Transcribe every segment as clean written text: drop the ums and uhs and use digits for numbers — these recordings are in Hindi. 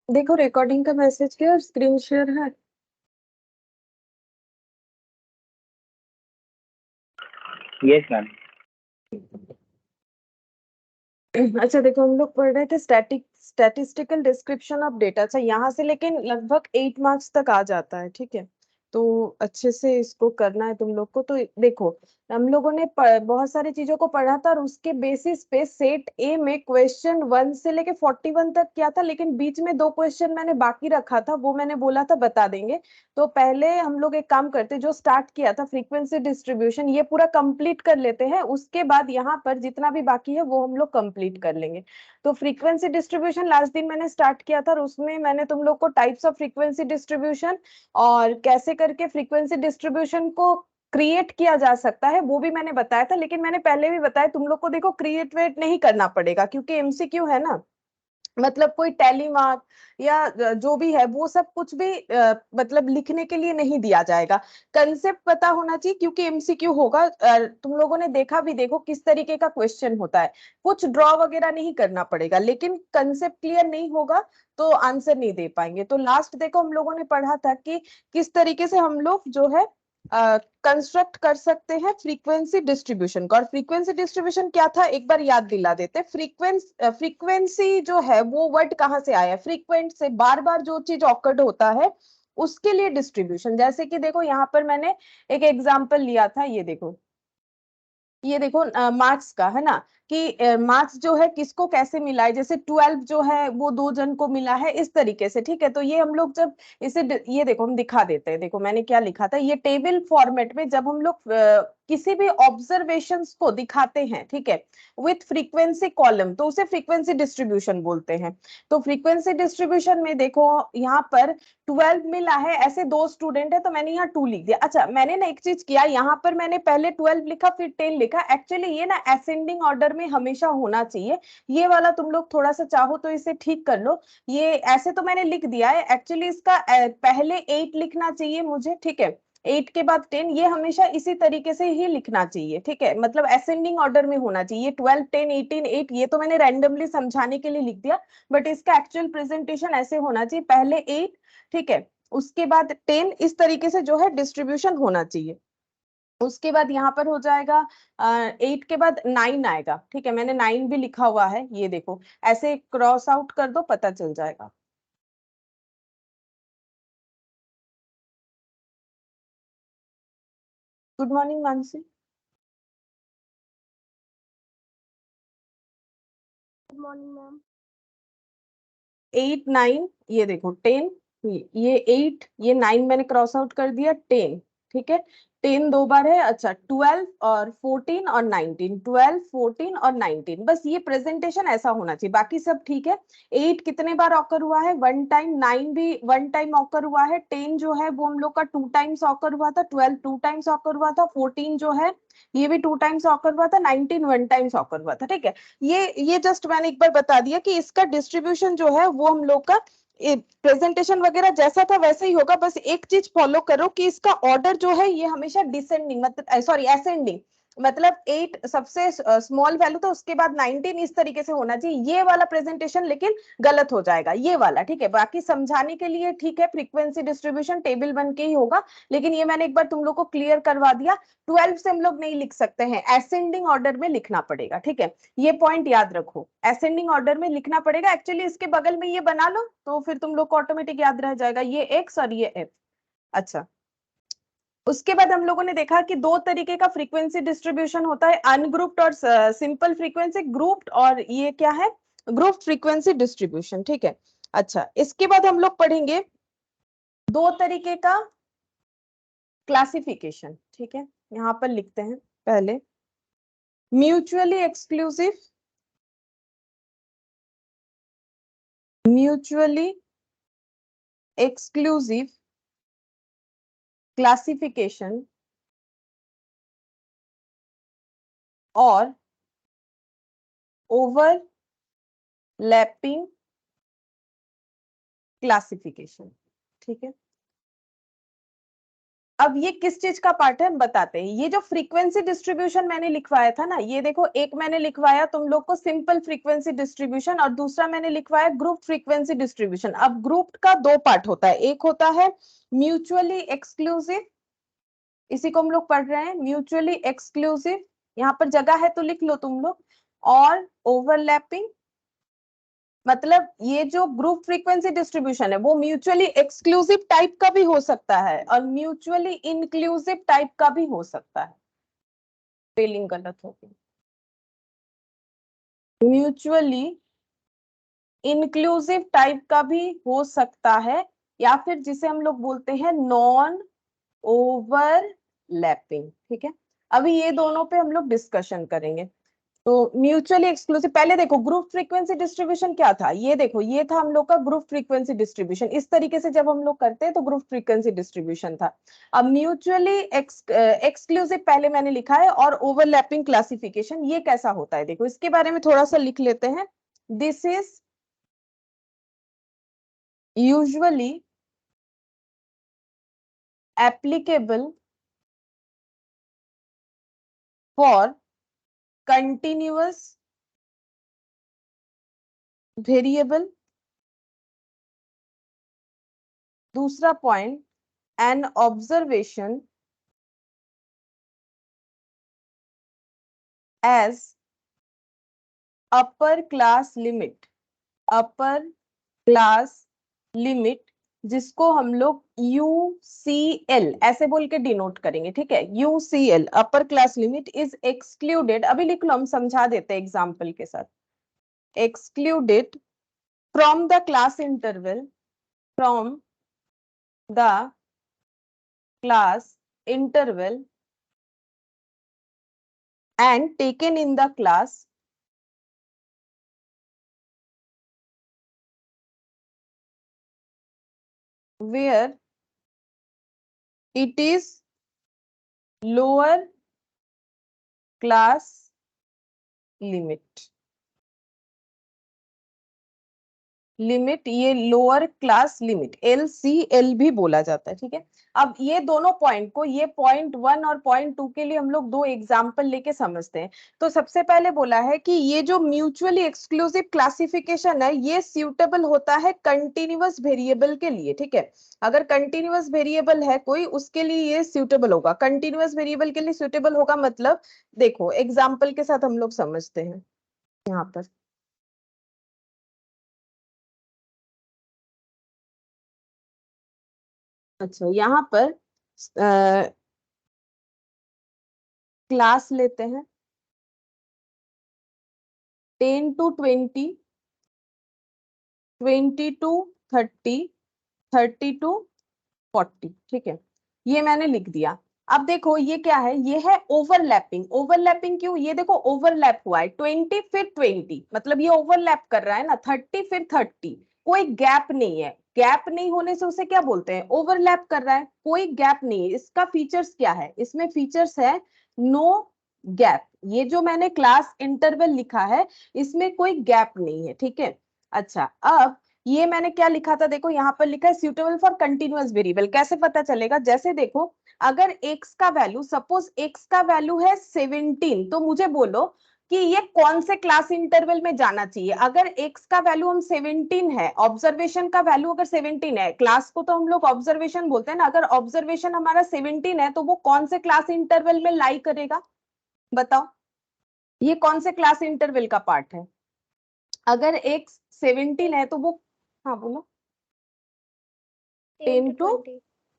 देखो रिकॉर्डिंग का मैसेज किया और स्क्रीन शेयर है। Yes ma'am. अच्छा देखो, हम लोग पढ़ रहे थे स्टैटिस्टिकल डिस्क्रिप्शन ऑफ डेटा। अच्छा, यहाँ से लेकिन लगभग 8 मार्क्स तक आ जाता है, ठीक है। तो अच्छे से इसको करना है तुम लोग को। तो देखो, हम लोगों ने बहुत सारी चीजों को पढ़ा था और उसके बेसिस पे सेट ए में क्वेश्चन 1 से लेके 41 तक किया था, लेकिन बीच में 2 क्वेश्चन मैंने बाकी रखा था, वो मैंने बोला था बता देंगे। तो पहले हम लोग एक काम करते, जो स्टार्ट किया था फ्रीक्वेंसी डिस्ट्रीब्यूशन, ये पूरा कंप्लीट कर लेते हैं। उसके बाद यहाँ पर जितना भी बाकी है वो हम लोग कंप्लीट कर लेंगे। तो फ्रीक्वेंसी डिस्ट्रीब्यूशन लास्ट दिन मैंने स्टार्ट किया था और उसमें मैंने तुम लोग को टाइप्स ऑफ फ्रीक्वेंसी डिस्ट्रीब्यूशन और कैसे करके फ्रीक्वेंसी डिस्ट्रीब्यूशन को क्रिएट किया जा सकता है वो भी मैंने बताया था। लेकिन मैंने पहले भी बताया तुम लोग को, देखो क्रिएट वेट नहीं करना पड़ेगा क्योंकि एमसीक्यू है ना। मतलब कोई टैली मार्क या जो भी है वो सब कुछ भी मतलब लिखने के लिए नहीं दिया जाएगा। कंसेप्ट पता होना चाहिए क्योंकि एमसीक्यू होगा। तुम लोगों ने देखा भी, देखो किस तरीके का क्वेश्चन होता है। कुछ ड्रॉ वगैरह नहीं करना पड़ेगा, लेकिन कंसेप्ट क्लियर नहीं होगा तो आंसर नहीं दे पाएंगे। तो लास्ट देखो हम लोगों ने पढ़ा था कि किस तरीके से हम लोग जो है कंस्ट्रक्ट कर सकते हैं फ्रीक्वेंसी डिस्ट्रीब्यूशन का। और फ्रीक्वेंसी डिस्ट्रीब्यूशन क्या था एक बार याद दिला देते। फ्रीक्वेंसी जो है वो वर्ड कहाँ से आया है? फ्रीक्वेंट से, बार बार जो चीज ऑकर्ड होता है उसके लिए डिस्ट्रीब्यूशन। जैसे कि देखो यहाँ पर मैंने एक एग्जांपल लिया था, ये देखो मार्क्स का है ना, कि मार्क्स जो है किसको कैसे मिला है। जैसे 12 जो है वो 2 जन को मिला है, इस तरीके से, ठीक है। तो ये हम लोग जब इसे ये देखो हम दिखा देते हैं। देखो मैंने क्या लिखा था, ये टेबल फॉर्मेट में जब हम लोग किसी भी ऑब्जर्वेशंस को दिखाते हैं, ठीक है, विथ फ्रीक्वेंसी कॉलम, तो उसे फ्रीक्वेंसी डिस्ट्रीब्यूशन बोलते हैं। तो फ्रीक्वेंसी डिस्ट्रीब्यूशन में देखो यहाँ पर 12 मिला है, ऐसे 2 स्टूडेंट है तो मैंने यहाँ 2 लिख दिया। अच्छा, मैंने ना एक चीज किया, यहाँ पर मैंने पहले 12 लिखा फिर 10 लिखा। एक्चुअली ये ना असेंडिंग ऑर्डर में हमेशा होना चाहिए। ये वाला तुम लोग थोड़ा सा चाहो तो इसे ठीक कर लो। ये ऐसे तो मैंने लिख दिया है, एक्चुअली इसका पहले 8 लिखना चाहिए मुझे, ठीक है। 8 के बाद 10, ये हमेशा इसी तरीके से ही लिखना चाहिए, ठीक है। मतलब असेंडिंग ऑर्डर में होना चाहिए। 12 10 18 8, ये तो मैंने रैंडमली समझाने के लिए लिख दिया, बट इसका एक्चुअल प्रेजेंटेशन ऐसे होना चाहिए, पहले 8, ठीक है, उसके बाद 10, इस तरीके से जो है डिस्ट्रीब्यूशन होना चाहिए। उसके बाद यहाँ पर हो जाएगा 8 के बाद 9 आएगा, ठीक है। मैंने 9 भी लिखा हुआ है, ये देखो ऐसे क्रॉस आउट कर दो, पता चल जाएगा। Good morning Mansi. Good morning ma'am. 8 9, ये देखो 10, ये 8, ये 9 मैंने क्रॉस आउट कर दिया, 10, ठीक है। 10 2 बार है। अच्छा, 12 और 14 और 19, 12 14 और 19, बस ये प्रेजेंटेशन ऐसा होना चाहिए, बाकी सब ठीक है। 8 कितने बार ऑकर हुआ है? 1 टाइम। 9 भी 1 टाइम ऑकर हुआ है। 10 जो है वो हम लोग का 2 टाइम्स ऑकर हुआ था। 12 2 टाइम्स ऑकर हुआ था। 14 जो है ये भी 2 टाइम्स ऑकर हुआ था। 19 1 टाइम्स ऑकर हुआ था, ठीक है। ये जस्ट मैंने एक बार बता दिया कि इसका डिस्ट्रीब्यूशन जो है वो हम लोग का प्रेजेंटेशन वगैरह जैसा था वैसे ही होगा। बस एक चीज फॉलो करो कि इसका ऑर्डर जो है ये हमेशा डिसेंडिंग, मतलब सॉरी असेंडिंग, मतलब 8 सबसे स्मॉल वैल्यू था, उसके बाद 19, इस तरीके से होना चाहिए। ये वाला प्रेजेंटेशन लेकिन गलत हो जाएगा, ये वाला, ठीक है। बाकी समझाने के लिए ठीक है, फ्रीक्वेंसी डिस्ट्रीब्यूशन टेबल बन के ही होगा, लेकिन ये मैंने एक बार तुम लोग को क्लियर करवा दिया। 12 से हम लोग नहीं लिख सकते हैं, असेंडिंग ऑर्डर में लिखना पड़ेगा, ठीक है। ये पॉइंट याद रखो, असेंडिंग ऑर्डर में लिखना पड़ेगा। एक्चुअली इसके बगल में ये बना लो तो फिर तुम लोग को ऑटोमेटिक याद रह जाएगा, ये एक्स और ये एफ। अच्छा, उसके बाद हम लोगों ने देखा कि 2 तरीके का फ्रीक्वेंसी डिस्ट्रीब्यूशन होता है, अनग्रुप्ड और सिंपल फ्रीक्वेंसी। ग्रुप्ड और ये क्या है? ग्रुप फ्रीक्वेंसी डिस्ट्रीब्यूशन, ठीक है। अच्छा, इसके बाद हम लोग पढ़ेंगे 2 तरीके का क्लासिफिकेशन, ठीक है। यहाँ पर लिखते हैं पहले, mutually exclusive, mutually exclusive classification और ओवरलैपिंग क्लासिफिकेशन, ठीक है। अब ये किस चीज का पार्ट है हम बताते हैं। ये जो फ्रीक्वेंसी डिस्ट्रीब्यूशन मैंने लिखवाया था ना, ये देखो, एक मैंने लिखवाया तुम लोग को सिंपल फ्रीक्वेंसी डिस्ट्रीब्यूशन और दूसरा मैंने लिखवाया ग्रुप फ्रीक्वेंसी डिस्ट्रीब्यूशन। अब ग्रुप का दो पार्ट होता है, एक होता है म्यूचुअली एक्सक्लूसिव, इसी को हम लोग पढ़ रहे हैं, म्यूचुअली एक्सक्लूसिव, यहाँ पर जगह है तो लिख लो तुम लोग, और ओवरलैपिंग। मतलब ये जो ग्रुप फ्रीक्वेंसी डिस्ट्रीब्यूशन है वो म्यूचुअली एक्सक्लूसिव टाइप का भी हो सकता है और म्यूचुअली इंक्लूसिव टाइप का भी हो सकता है। स्पेलिंग गलत होगी, म्यूचुअली इंक्लूसिव टाइप का भी हो सकता है, या फिर जिसे हम लोग बोलते हैं नॉन ओवरलैपिंग। ठीक है, अभी ये दोनों पे हम लोग डिस्कशन करेंगे। तो म्यूचुअली एक्सक्लूसिव, पहले देखो ग्रुप फ्रीक्वेंसी डिस्ट्रीब्यूशन क्या था, ये देखो, ये था हम लोग का ग्रुप फ्रीक्वेंसी डिस्ट्रीब्यूशन। इस तरीके से जब हम लोग करते हैं तो ग्रुप फ्रीक्वेंसी डिस्ट्रीब्यूशन था। अब म्यूचुअली एक्सक्लूसिव पहले मैंने लिखा है, और ओवरलैपिंग क्लासिफिकेशन ये कैसा होता है, देखो इसके बारे में थोड़ा सा लिख लेते हैं। This is usually applicable for continuous variable. दूसरा point, an observation as upper class limit, upper class limit, जिसको हम लोग UCL ऐसे बोल के डिनोट करेंगे। ठीक है, UCL upper class limit is excluded, अभी लिख लो, हम समझा देते हैं एग्जांपल के साथ। Excluded from the class interval, from the class interval and taken in the class where it is lower class limit। Limit, ये लोअर क्लास लिमिट LCL भी बोला जाता है। ठीक है, अब ये दोनों पॉइंट को, ये पॉइंट 1 और पॉइंट 2 के लिए हम लोग दो एग्जांपल लेके समझते हैं। तो सबसे पहले बोला है कि ये जो म्यूचुअली एक्सक्लूसिव क्लासिफिकेशन है ये सूटेबल होता है कंटिन्यूअस वेरिएबल के लिए। ठीक है, अगर कंटिन्यूअस वेरिएबल है कोई, उसके लिए ये सूटेबल होगा। कंटिन्यूअस वेरिएबल के लिए सूटेबल होगा मतलब, देखो एग्जाम्पल के साथ हम लोग समझते हैं। यहाँ पर अच्छा, यहाँ पर क्लास लेते हैं 10 to 20, 20 to 30, 30 to 40। ठीक है, ये मैंने लिख दिया। अब देखो ये क्या है, ये है ओवरलैपिंग। ओवरलैपिंग क्यों, ये देखो ओवरलैप हुआ है 20 फिर 20, मतलब ये ओवरलैप कर रहा है ना, 30 फिर 30, कोई गैप नहीं है। गैप नहीं होने से उसे क्या बोलते हैं, ओवरलैप कर रहा है, कोई गैप नहीं है। इसका फीचर्स क्या है, इसमें फीचर्स है नो गैप। ये जो मैंने क्लास इंटरवल लिखा है इसमें कोई गैप नहीं है। ठीक है, अच्छा, अब ये मैंने क्या लिखा था, देखो यहाँ पर लिखा है सुटेबल फॉर कंटिन्यूअस वेरिएबल। कैसे पता चलेगा, जैसे देखो, अगर x का वैल्यू, सपोज x का वैल्यू है 17, तो मुझे बोलो कि ये कौन से क्लास इंटरवल में जाना चाहिए। अगर x का वैल्यू हम 17 है, ऑब्जर्वेशन का वैल्यू अगर 17 है, क्लास को तो हम लोग ऑब्जर्वेशन बोलते हैं ना, अगर ऑब्जर्वेशन हमारा 17 है तो वो कौन से क्लास इंटरवल में लाई करेगा, बताओ, ये कौन से क्लास इंटरवल का पार्ट है। अगर x 17 है तो वो, हाँ बोलो, 10 to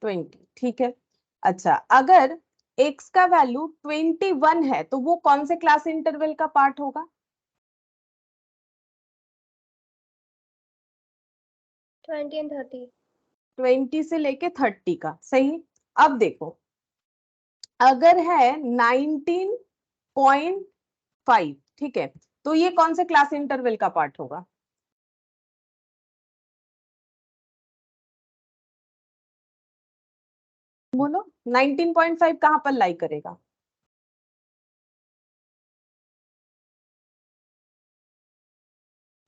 20। ठीक है, अच्छा, अगर x का वैल्यू 21 है तो वो कौन से क्लास इंटरवल का पार्ट होगा, 20 and 30। 20 से लेके 30 का, सही। अब देखो, अगर है 19.5, ठीक है, तो ये कौन से क्लास इंटरवल का पार्ट होगा, बोलो, 19.5 कहां पर लाई करेगा,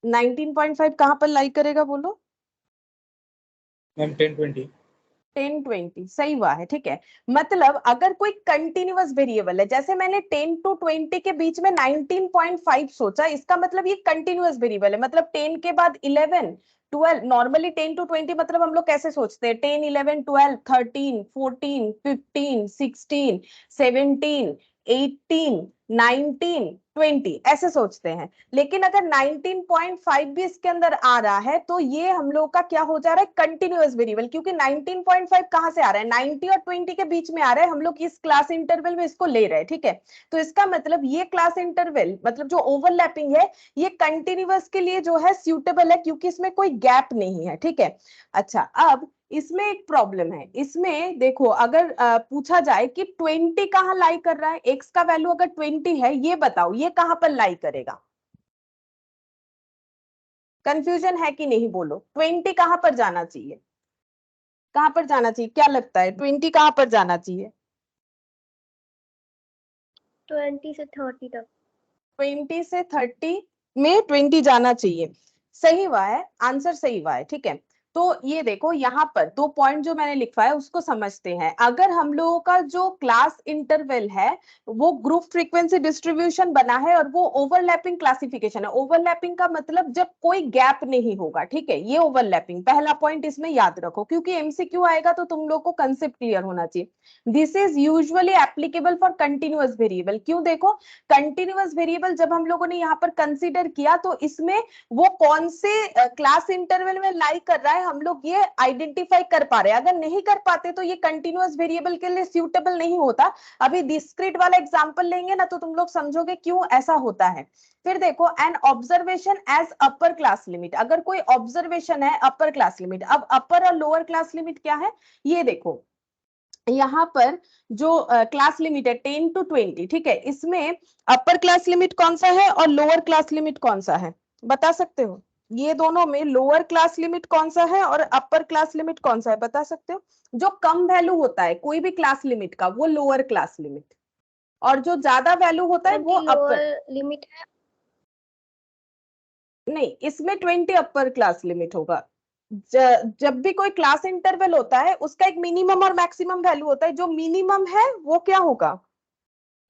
19.5 कहां पर लाई करेगा, बोलो। मैम 10-20। 10 20 सही हुआ है, ठीक है। मतलब अगर कोई कंटिन्यूअस वेरिएबल है, जैसे मैंने 10 to 20 के बीच में 19.5 सोचा, इसका मतलब ये कंटिन्यूअस वेरिएबल है। मतलब 10 के बाद 11 12, नॉर्मली 10 to 20 मतलब हम लोग कैसे सोचते हैं, 10 11 12 13 14 15 16 17 18 19 20 ऐसे सोचते हैं। लेकिन अगर 19.5 भी इसके अंदर आ रहा है तो ये हम लोग का क्या हो जा रहा है, कंटिन्यूअस वेरिएबल, क्योंकि 19.5 कहां से आ रहा है, 90 और 20 के बीच में आ रहा है। हम लोग इस क्लास इंटरवल में इसको ले रहे हैं, ठीक है। तो इसका मतलब ये क्लास इंटरवल, मतलब जो ओवरलैपिंग है, ये कंटिन्यूअस के लिए जो है सूटेबल है, क्योंकि इसमें कोई गैप नहीं है, ठीक है। अच्छा, अब इसमें एक प्रॉब्लम है। इसमें देखो, अगर पूछा जाए कि 20 कहां लाई कर रहा है, x का वैल्यू अगर 20 है, ये बताओ ये कहां पर लाई करेगा। कंफ्यूजन है कि नहीं, बोलो 20 कहां पर जाना चाहिए, कहां पर जाना चाहिए, क्या लगता है 20 कहां पर जाना चाहिए। 20 से 30 तक। 20 से 30 में 20 जाना चाहिए, सही हुआ है, आंसर सही हुआ है, ठीक है। तो ये देखो, यहाँ पर 2 पॉइंट जो मैंने लिखवा है उसको समझते हैं। अगर हम लोगों का जो क्लास इंटरवल है वो ग्रुप फ्रीक्वेंसी डिस्ट्रीब्यूशन बना है और वो ओवरलैपिंग क्लासिफिकेशन है। ओवरलैपिंग का मतलब जब कोई गैप नहीं होगा, ठीक है, ये ओवरलैपिंग। पहला पॉइंट इसमें याद रखो, क्योंकि एमसीक्यू आएगा तो तुम लोग को कंसेप्ट क्लियर होना चाहिए। This is usually applicable for continuous variable. क्यों, देखो कंटिन्यूअस वेरिएबल जब हम लोगों ने यहाँ पर कंसीडर किया तो इसमें वो कौन से क्लास इंटरवल में लाई कर रहा है हम लोग ये आइडेंटिफाई कर पा रहे हैं। अगर नहीं कर पाते तो ये कंटिन्यूअस वेरिएबल के लिए सूटेबल नहीं होता। अभी डिस्क्रीट वाला एग्जांपल लेंगे ना तो तुम लोग समझोगे क्यों ऐसा होता है। फिर देखो, an observation as upper class limit, अगर कोई ऑब्जर्वेशन है अपर क्लास लिमिट। अब अपर और लोअर क्लास लिमिट क्या है, ये देखो यहाँ पर जो क्लास लिमिट है 10 to 20, ठीक है, इसमें अपर क्लास लिमिट कौन सा है और लोअर क्लास लिमिट कौन सा है, बता सकते हो। ये दोनों में लोअर क्लास लिमिट कौन सा है और अपर क्लास लिमिट कौन सा है, बता सकते हो। जो कम वैल्यू होता है कोई भी क्लास लिमिट का वो लोअर क्लास लिमिट, और जो ज्यादा वैल्यू होता है वो अपर। लोअर लिमिट है। नहीं, इसमें 20 अपर क्लास लिमिट होगा। जब भी कोई क्लास इंटरवल होता है उसका एक मिनिमम और मैक्सिमम वैल्यू होता है। जो मिनिमम है वो क्या होगा,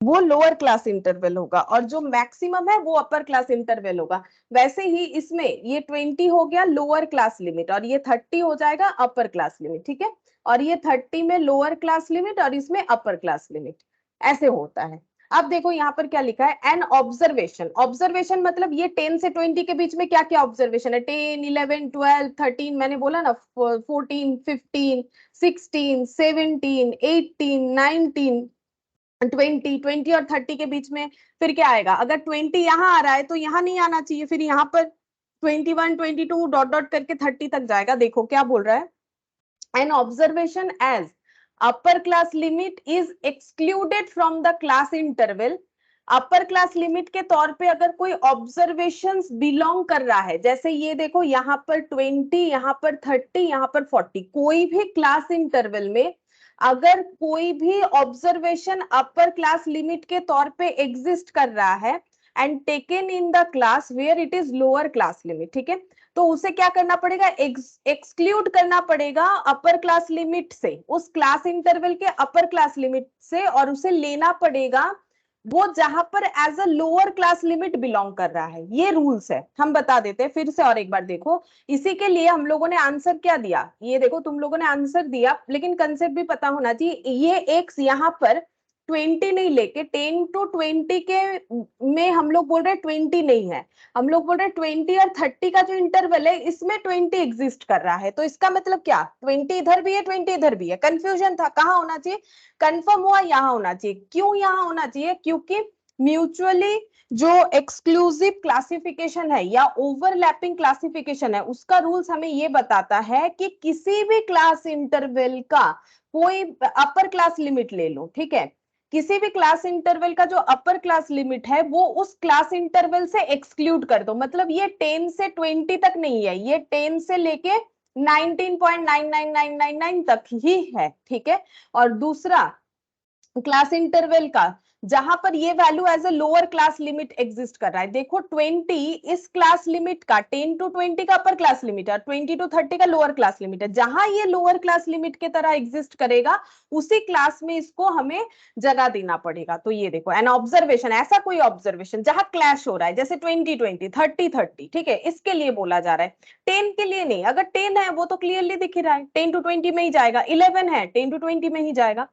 वो लोअर क्लास इंटरवल होगा, और जो मैक्सिमम है वो अपर क्लास इंटरवल होगा। वैसे ही इसमें ये 20 हो गया लोअर क्लास लिमिट और ये 30 हो जाएगा अपर क्लास लिमिट, ठीक है। और ये 30 में लोअर क्लास लिमिट और इसमें अपर क्लास लिमिट, ऐसे होता है। अब देखो यहाँ पर क्या लिखा है, एन ऑब्जर्वेशन। ऑब्जर्वेशन मतलब ये 10 से 20 के बीच में क्या क्या ऑब्जर्वेशन है, 10 11 12 13, मैंने बोला ना 14 15 16 17 18 19 20 और 30 के बीच में। फिर क्या आएगा, अगर 20 यहाँ आ रहा है तो यहाँ नहीं आना चाहिए, फिर यहाँ पर 21 22 डॉट डॉट करके 30 तक जाएगा। देखो क्या बोल रहा है, an observation as upper class limit is excluded from the class interval। Upper class limit के तौर पे अगर कोई ऑब्जर्वेशंस बिलोंग कर रहा है, जैसे ये देखो यहाँ पर 20 यहाँ पर 30 यहाँ पर 40, कोई भी क्लास इंटरवल में अगर कोई भी ऑब्जर्वेशन अपर क्लास लिमिट के तौर पे एग्जिस्ट कर रहा है and taken in the class where it is lower class limit, ठीक है, तो उसे क्या करना पड़ेगा, एक्सक्लूड करना पड़ेगा अपर क्लास लिमिट से, उस क्लास इंटरवल के अपर क्लास लिमिट से, और उसे लेना पड़ेगा वो जहां पर as a lower class limit belong कर रहा है। ये रूल्स है, हम बता देते हैं फिर से और एक बार। देखो इसी के लिए हम लोगों ने आंसर क्या दिया, ये देखो तुम लोगों ने आंसर दिया लेकिन कंसेप्ट भी पता होना चाहिए। ये एक्स यहाँ पर 20 नहीं लेके 10 to 20 के में हम लोग बोल रहे हैं 20 नहीं है, हम लोग बोल रहे हैं 20 और 30 का जो इंटरवल है इसमें 20 एग्जिस्ट कर रहा है। तो इसका मतलब क्या, 20 इधर भी है 20 इधर भी है। कंफ्यूजन था, कहाँ होना चाहिए, कंफर्म हुआ यहाँ होना चाहिए। क्यों यहाँ होना चाहिए, क्योंकि म्यूचुअली जो एक्सक्लूसिव क्लासिफिकेशन है या ओवरलैपिंग क्लासिफिकेशन है उसका रूल्स हमें ये बताता है कि किसी भी क्लास इंटरवल का कोई अपर क्लास लिमिट ले लो, ठीक है, किसी भी क्लास इंटरवल का जो अपर क्लास लिमिट है वो उस क्लास इंटरवल से एक्सक्लूड कर दो। मतलब ये 10 से 20 तक नहीं है, ये 10 से लेके 19.99999 तक ही है, ठीक है। और दूसरा क्लास इंटरवल का जहां पर ये value as a lower class limit exist कर रहा है। देखो 20 इस क्लास लिमिट का, 10 to 20 का अपर क्लास लिमिट है, 20 to 30 का लोअर क्लास लिमिट है। जहां ये लोअर क्लास लिमिट के तरह एग्जिस्ट करेगा उसी क्लास में इसको हमें जगह देना पड़ेगा। तो ये देखो एन ऑब्जर्वेशन, ऐसा कोई ऑब्जर्वेशन जहां क्लैश हो रहा है, जैसे 20-20, 30-30, ठीक है, इसके लिए बोला जा रहा है। 10 के लिए नहीं, अगर 10 है वो तो क्लियरली दिख ही रहा है, 10 to 20 में ही जाएगा। 11 है, 10 to 20 में ही जाएगा।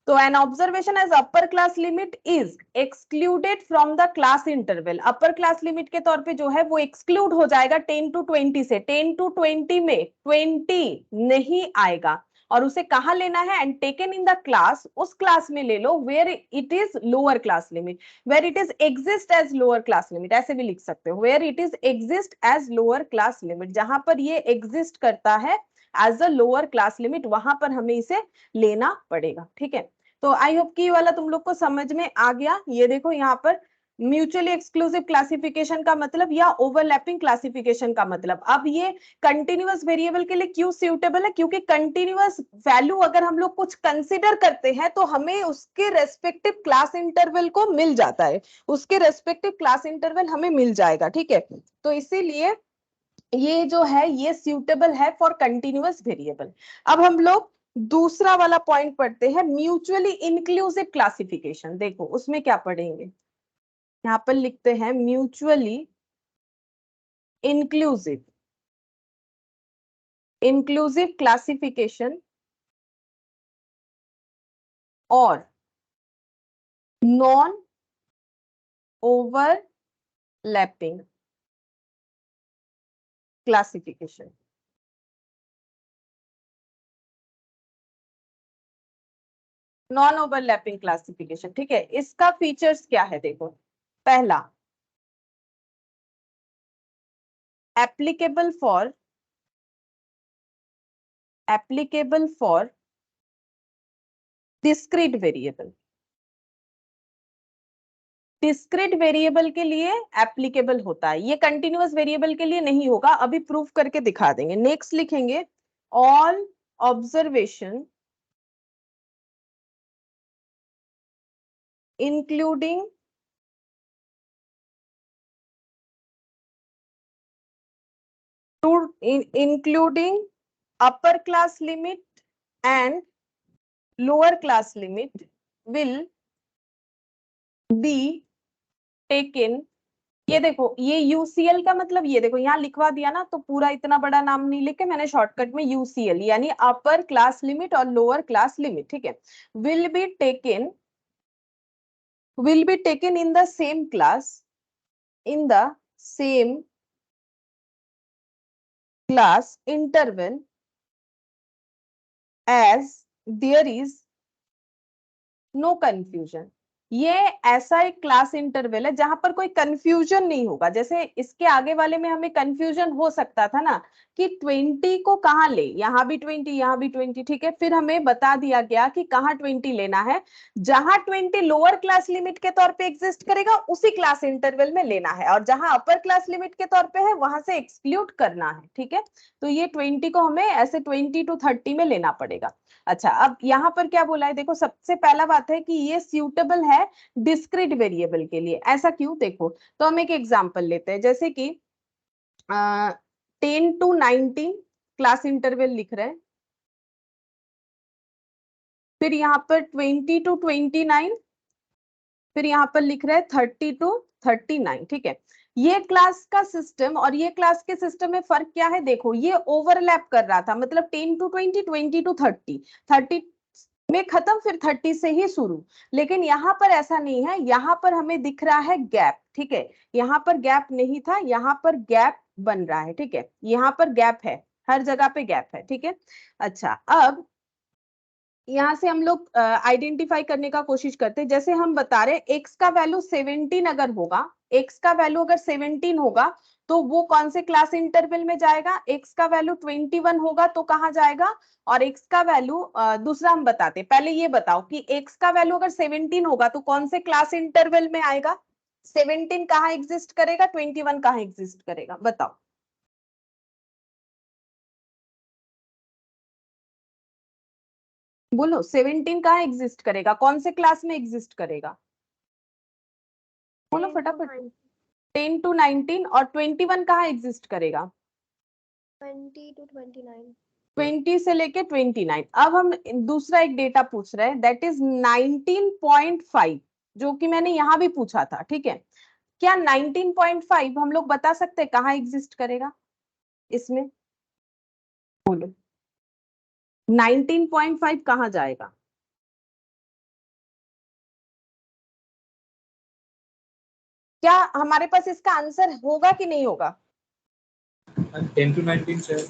तो an observation as upper class limit is excluded from the class interval। Upper class limit के तौर पे जो है वो एक्सक्लूड हो जाएगा 10 to 20 से। 10 to 20 में 20 नहीं आएगा और उसे कहां लेना है, and taken in the class, उस क्लास में ले लो where it is lower class limit, where it is exist as lower class limit, ऐसे भी लिख सकते हो, where it is exist as lower class limit, जहां पर ये एग्जिस्ट करता है as a lower class limit, वहां पर हमें इसे लेना पड़ेगा। ठीक है, तो आई होप कि ये वाला तुम लोग को समझ में आ गया। ये देखो यहाँ पर म्यूचुअली एक्सक्लूसिव क्लासिफिकेशन का मतलब या ओवरलैपिंग क्लासिफिकेशन का मतलब। अब ये कंटिन्यूअस वेरिएबल के लिए क्यों सूटेबल है, क्योंकि कंटिन्यूअस वैल्यू अगर हम लोग कुछ कंसिडर करते हैं तो हमें उसके रेस्पेक्टिव क्लास इंटरवल को मिल जाता है, उसके रेस्पेक्टिव क्लास इंटरवल हमें मिल जाएगा। ठीक है, तो इसीलिए ये जो है ये सूटेबल है फॉर कंटिन्यूअस वेरिएबल। अब हम लोग दूसरा वाला पॉइंट पढ़ते हैं, म्यूचुअली इंक्लूसिव क्लासिफिकेशन। देखो उसमें क्या पढ़ेंगे, यहाँ पर लिखते हैं म्यूचुअली इंक्लूसिव, इंक्लूसिव क्लासिफिकेशन और non overlapping classification. Non overlapping classification, ठीक है, इसका फीचर्स क्या है देखो। पहला, applicable for discrete variable. Discrete variable के लिए एप्लीकेबल होता है, ये कंटिन्यूअस वेरिएबल के लिए नहीं होगा, अभी प्रूफ करके दिखा देंगे। नेक्स्ट लिखेंगे, all observation including including upper class limit and lower class limit will be taken. ये देखो, ये यूसीएल का मतलब, ये देखो यहाँ लिखवा दिया ना, तो पूरा इतना बड़ा नाम नहीं लिख के मैंने शॉर्टकट में यूसीएल यानी अपर क्लास लिमिट और लोअर क्लास लिमिट, ठीक है, will be taken in the same class, in the same class interval as there is no confusion। ये ऐसा एक क्लास इंटरवल है जहां पर कोई कंफ्यूजन नहीं होगा। जैसे इसके आगे वाले में हमें कंफ्यूजन हो सकता था ना कि 20 को कहाँ ले, यहाँ भी 20 यहाँ भी 20, ठीक है, फिर हमें बता दिया गया कि कहाँ 20 लेना है, जहां 20 लोअर क्लास लिमिट के तौर पे एग्जिस्ट करेगा उसी क्लास इंटरवल में लेना है, और जहां अपर क्लास लिमिट के तौर पे है वहां से एक्सक्लूड करना है। ठीक है, तो ये 20 को हमें ऐसे 20 to 30 में लेना पड़ेगा। अच्छा, अब यहाँ पर क्या बोला है देखो, सबसे पहला बात है कि ये सूटेबल है डिस्क्रीट वेरिएबल के लिए। ऐसा क्यों, देखो तो हम एक एग्जांपल लेते हैं, जैसे कि 10 to 19 क्लास इंटरवल लिख रहे हैं, फिर यहाँ पर 20 to 29, फिर यहाँ पर लिख रहे हैं 30 to 39, ठीक है। ये क्लास का सिस्टम और ये क्लास के सिस्टम में फर्क क्या है, देखो ये ओवरलैप कर रहा था, मतलब 10 to 20, 20 to 30, 30 में खत्म, फिर 30 से ही शुरू। लेकिन यहाँ पर ऐसा नहीं है, यहाँ पर हमें दिख रहा है गैप, ठीक है, यहाँ पर गैप नहीं था, यहाँ पर गैप बन रहा है, ठीक है, यहाँ पर गैप है, हर जगह पे गैप है, ठीक है। अच्छा, अब यहाँ से हम लोग आइडेंटिफाई करने का कोशिश करते हैं, जैसे हम बता रहे एक्स का वैल्यू 17 अगर होगा, एक्स का वैल्यू अगर 17 होगा तो वो कौन से क्लास इंटरवल में जाएगा, एक्स का वैल्यू 21 होगा तो कहाँ जाएगा, और एक्स का वैल्यू दूसरा हम बताते, पहले ये बताओ कि एक्स का वैल्यू अगर 17 होगा तो कौन से क्लास इंटरवल में आएगा, 17 कहाँ एग्जिस्ट करेगा, 21 कहाँ एग्जिस्ट करेगा, बताओ। बोलो 17 कहाँ एग्जिस्ट करेगा, कौन से क्लास में एग्जिस्ट करेगा, बोलो 10 to फटाफट। 19, 10 to 19 और 21 कहाँ एग्जिस्ट करेगा, 20 to 29, 20 से लेके 29। अब हम दूसरा एक डेटा पूछ रहे हैं, दैट इज 19.5, जो कि मैंने यहां भी पूछा था, ठीक है। क्या 19.5 हम लोग बता सकते हैं कहाँ एग्जिस्ट करेगा इसमें, बोलो 19.5 कहाँ जाएगा, क्या हमारे पास इसका आंसर होगा कि नहीं होगा। 10 to 19 सर।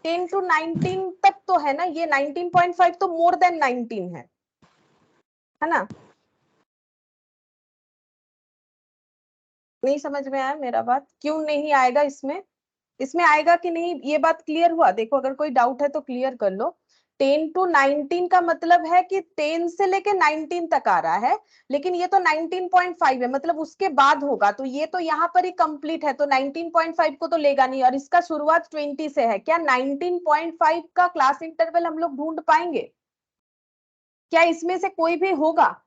10 to 19 तक तो है ना, ये 19.5 तो मोर देन 19 है ना। नहीं समझ में आया मेरा बात, क्यों नहीं आएगा इसमें, इसमें आएगा कि नहीं, ये बात क्लियर हुआ। देखो अगर कोई डाउट है तो क्लियर कर लो। 10 to 19 का मतलब है कि 10 से लेके 19 तक आ रहा है, लेकिन ये तो 19.5 है, मतलब उसके बाद होगा, तो ये तो यहाँ पर ही कंप्लीट है, तो 19.5 को तो लेगा नहीं, और इसका शुरुआत 20 से है। क्या 19.5 का क्लास इंटरवल हम लोग ढूंढ पाएंगे, क्या इसमें से कोई भी होगा,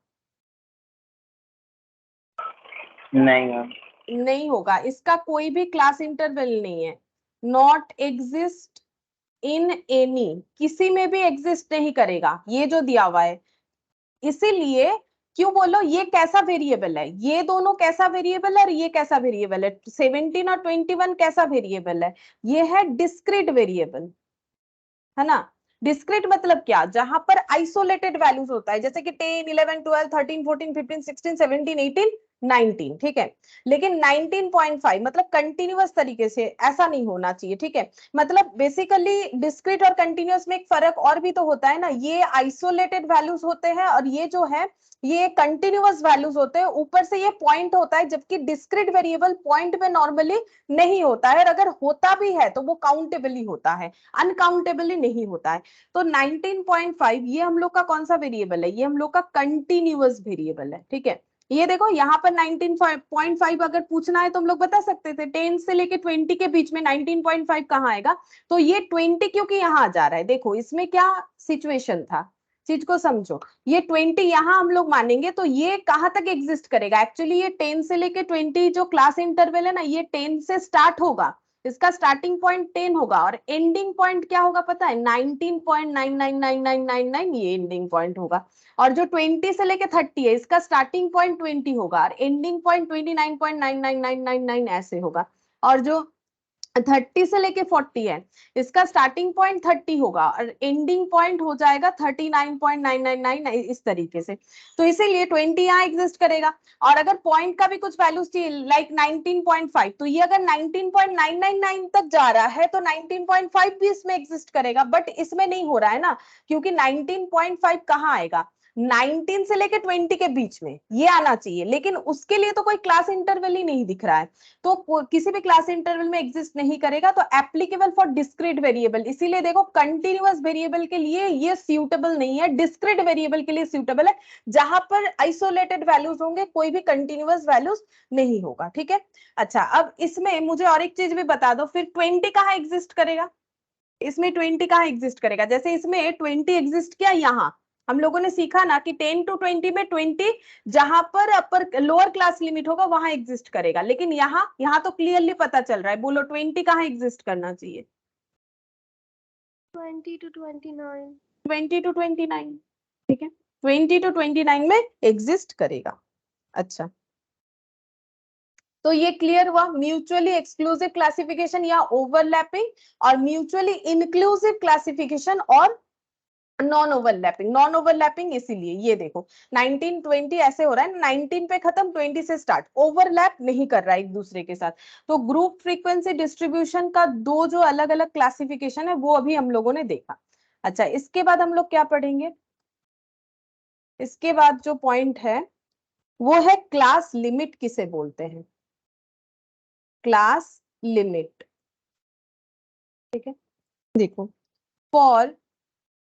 नहीं मैम। नहीं होगा, इसका कोई भी क्लास इंटरवल नहीं है, नॉट एग्जिस्ट इन एनी, किसी में भी एग्जिस्ट नहीं करेगा ये जो दिया हुआ है। इसीलिए क्यों बोलो, ये कैसा वेरिएबल है, ये दोनों कैसा वेरिएबल है और ये कैसा वेरिएबल है, 17 और 21 कैसा वेरिएबल है, ये है डिस्क्रीट वेरिएबल, है ना। डिस्क्रीट मतलब क्या, जहां पर आइसोलेटेड वैल्यूज होता है, जैसे कि 10, 11, 12, 13, 14, 15, 16, 17, 18, 19, ठीक है। लेकिन 19.5 मतलब कंटिन्यूअस तरीके से, ऐसा नहीं होना चाहिए, ठीक है। मतलब बेसिकली डिस्क्रीट और कंटिन्यूअस में एक फर्क और भी तो होता है ना, ये आइसोलेटेड वैल्यूज होते हैं और ये जो है ये कंटिन्यूअस वैल्यूज होते हैं, ऊपर से ये पॉइंट होता है, जबकि डिस्क्रीट वेरिएबल पॉइंट में नॉर्मली नहीं होता है, और अगर होता भी है तो वो काउंटेबली होता है, अनकाउंटेबली नहीं होता है। तो 19.5 ये हम लोग का कौन सा वेरिएबल है, ये हम लोग का कंटिन्यूअस वेरिएबल है, ठीक है। ये देखो यहाँ पर 19.5 अगर पूछना है तो हम लोग बता सकते थे 10 से लेके 20 के बीच में 19.5 कहाँ आएगा, तो ये 20 क्योंकि यहाँ आ जा रहा है, देखो इसमें क्या सिचुएशन था, चीज को समझो। ये 20 यहाँ हम लोग मानेंगे तो ये कहाँ तक एग्जिस्ट करेगा, एक्चुअली ये 10 से लेके 20 जो क्लास इंटरवल है ना, ये 10 से स्टार्ट होगा, इसका स्टार्टिंग पॉइंट 10 होगा और एंडिंग पॉइंट क्या होगा पता है, 19.999999, ये एंडिंग पॉइंट होगा। और जो 20 से लेके 30 है, इसका स्टार्टिंग पॉइंट 20 होगा और एंडिंग पॉइंट 29.99999 ऐसे होगा। और जो 30 से लेके 40 है, इसका स्टार्टिंग पॉइंट 30 होगा और एंडिंग पॉइंट हो जाएगा 39.999 इस तरीके से। तो इसीलिए 20 यहाँ एग्जिस्ट करेगा। और अगर पॉइंट का भी कुछ वैल्यूज चाहिए लाइक 19.5, तो ये अगर 19.999 तक जा रहा है तो 19.5 भी इसमें एग्जिस्ट करेगा, बट इसमें नहीं हो रहा है ना, क्योंकि 19.5 कहाँ आएगा, 19 से लेके 20 के बीच में ये आना चाहिए, लेकिन उसके लिए तो कोई क्लास इंटरवल ही नहीं दिख रहा है, तो किसी भी क्लास इंटरवल में एग्जिस्ट नहीं करेगा, तो एप्लीकेबल फॉर डिस्क्रीट वेरिएबल। इसीलिए देखो कंटिन्यूअस वेरिएबल के लिए ये सूटेबल नहीं है, डिस्क्रीट वेरिएबल के लिए सूटेबल है, जहां पर आइसोलेटेड वैल्यूज होंगे, कोई भी कंटिन्यूअस वैल्यूज नहीं होगा, ठीक है। अच्छा अब इसमें मुझे और एक चीज भी बता दो, फिर 20 कहाँ एग्जिस्ट करेगा, इसमें 20 कहाँ एग्जिस्ट करेगा, जैसे इसमें 20 एग्जिस्ट किया, यहाँ हम लोगों ने सीखा ना कि 10 to 20 में 20 जहां पर अपर लोअर क्लास लिमिट होगा वहां एग्जिस्ट करेगा, लेकिन यहाँ तो क्लियरली पता चल रहा है, बोलो 20 कहाँ एग्जिस्ट करना चाहिए, 20 to 29, 20 to 29, ठीक है, 20 to 29 में एग्जिस्ट करेगा। अच्छा तो ये क्लियर हुआ, म्यूचुअली एक्सक्लूसिव क्लासिफिकेशन या ओवरलैपिंग, और म्यूचुअली इंक्लूसिव क्लासिफिकेशन और नॉन ओवरलैपिंग। नॉन ओवरलैपिंग इसीलिए ये देखो 19 20 ऐसे हो रहा है, 19 पे खत्म 20 से स्टार्ट, ओवरलैप नहीं कर रहा है एक दूसरे के साथ। तो ग्रुप फ्रीक्वेंसी डिस्ट्रीब्यूशन का दो जो अलग अलग क्लासिफिकेशन है वो अभी हम लोगों ने देखा। अच्छा इसके बाद हम लोग क्या पढ़ेंगे, इसके बाद जो पॉइंट है वो है क्लास लिमिट किसे बोलते हैं, क्लास लिमिट, ठीक है। देखो फॉर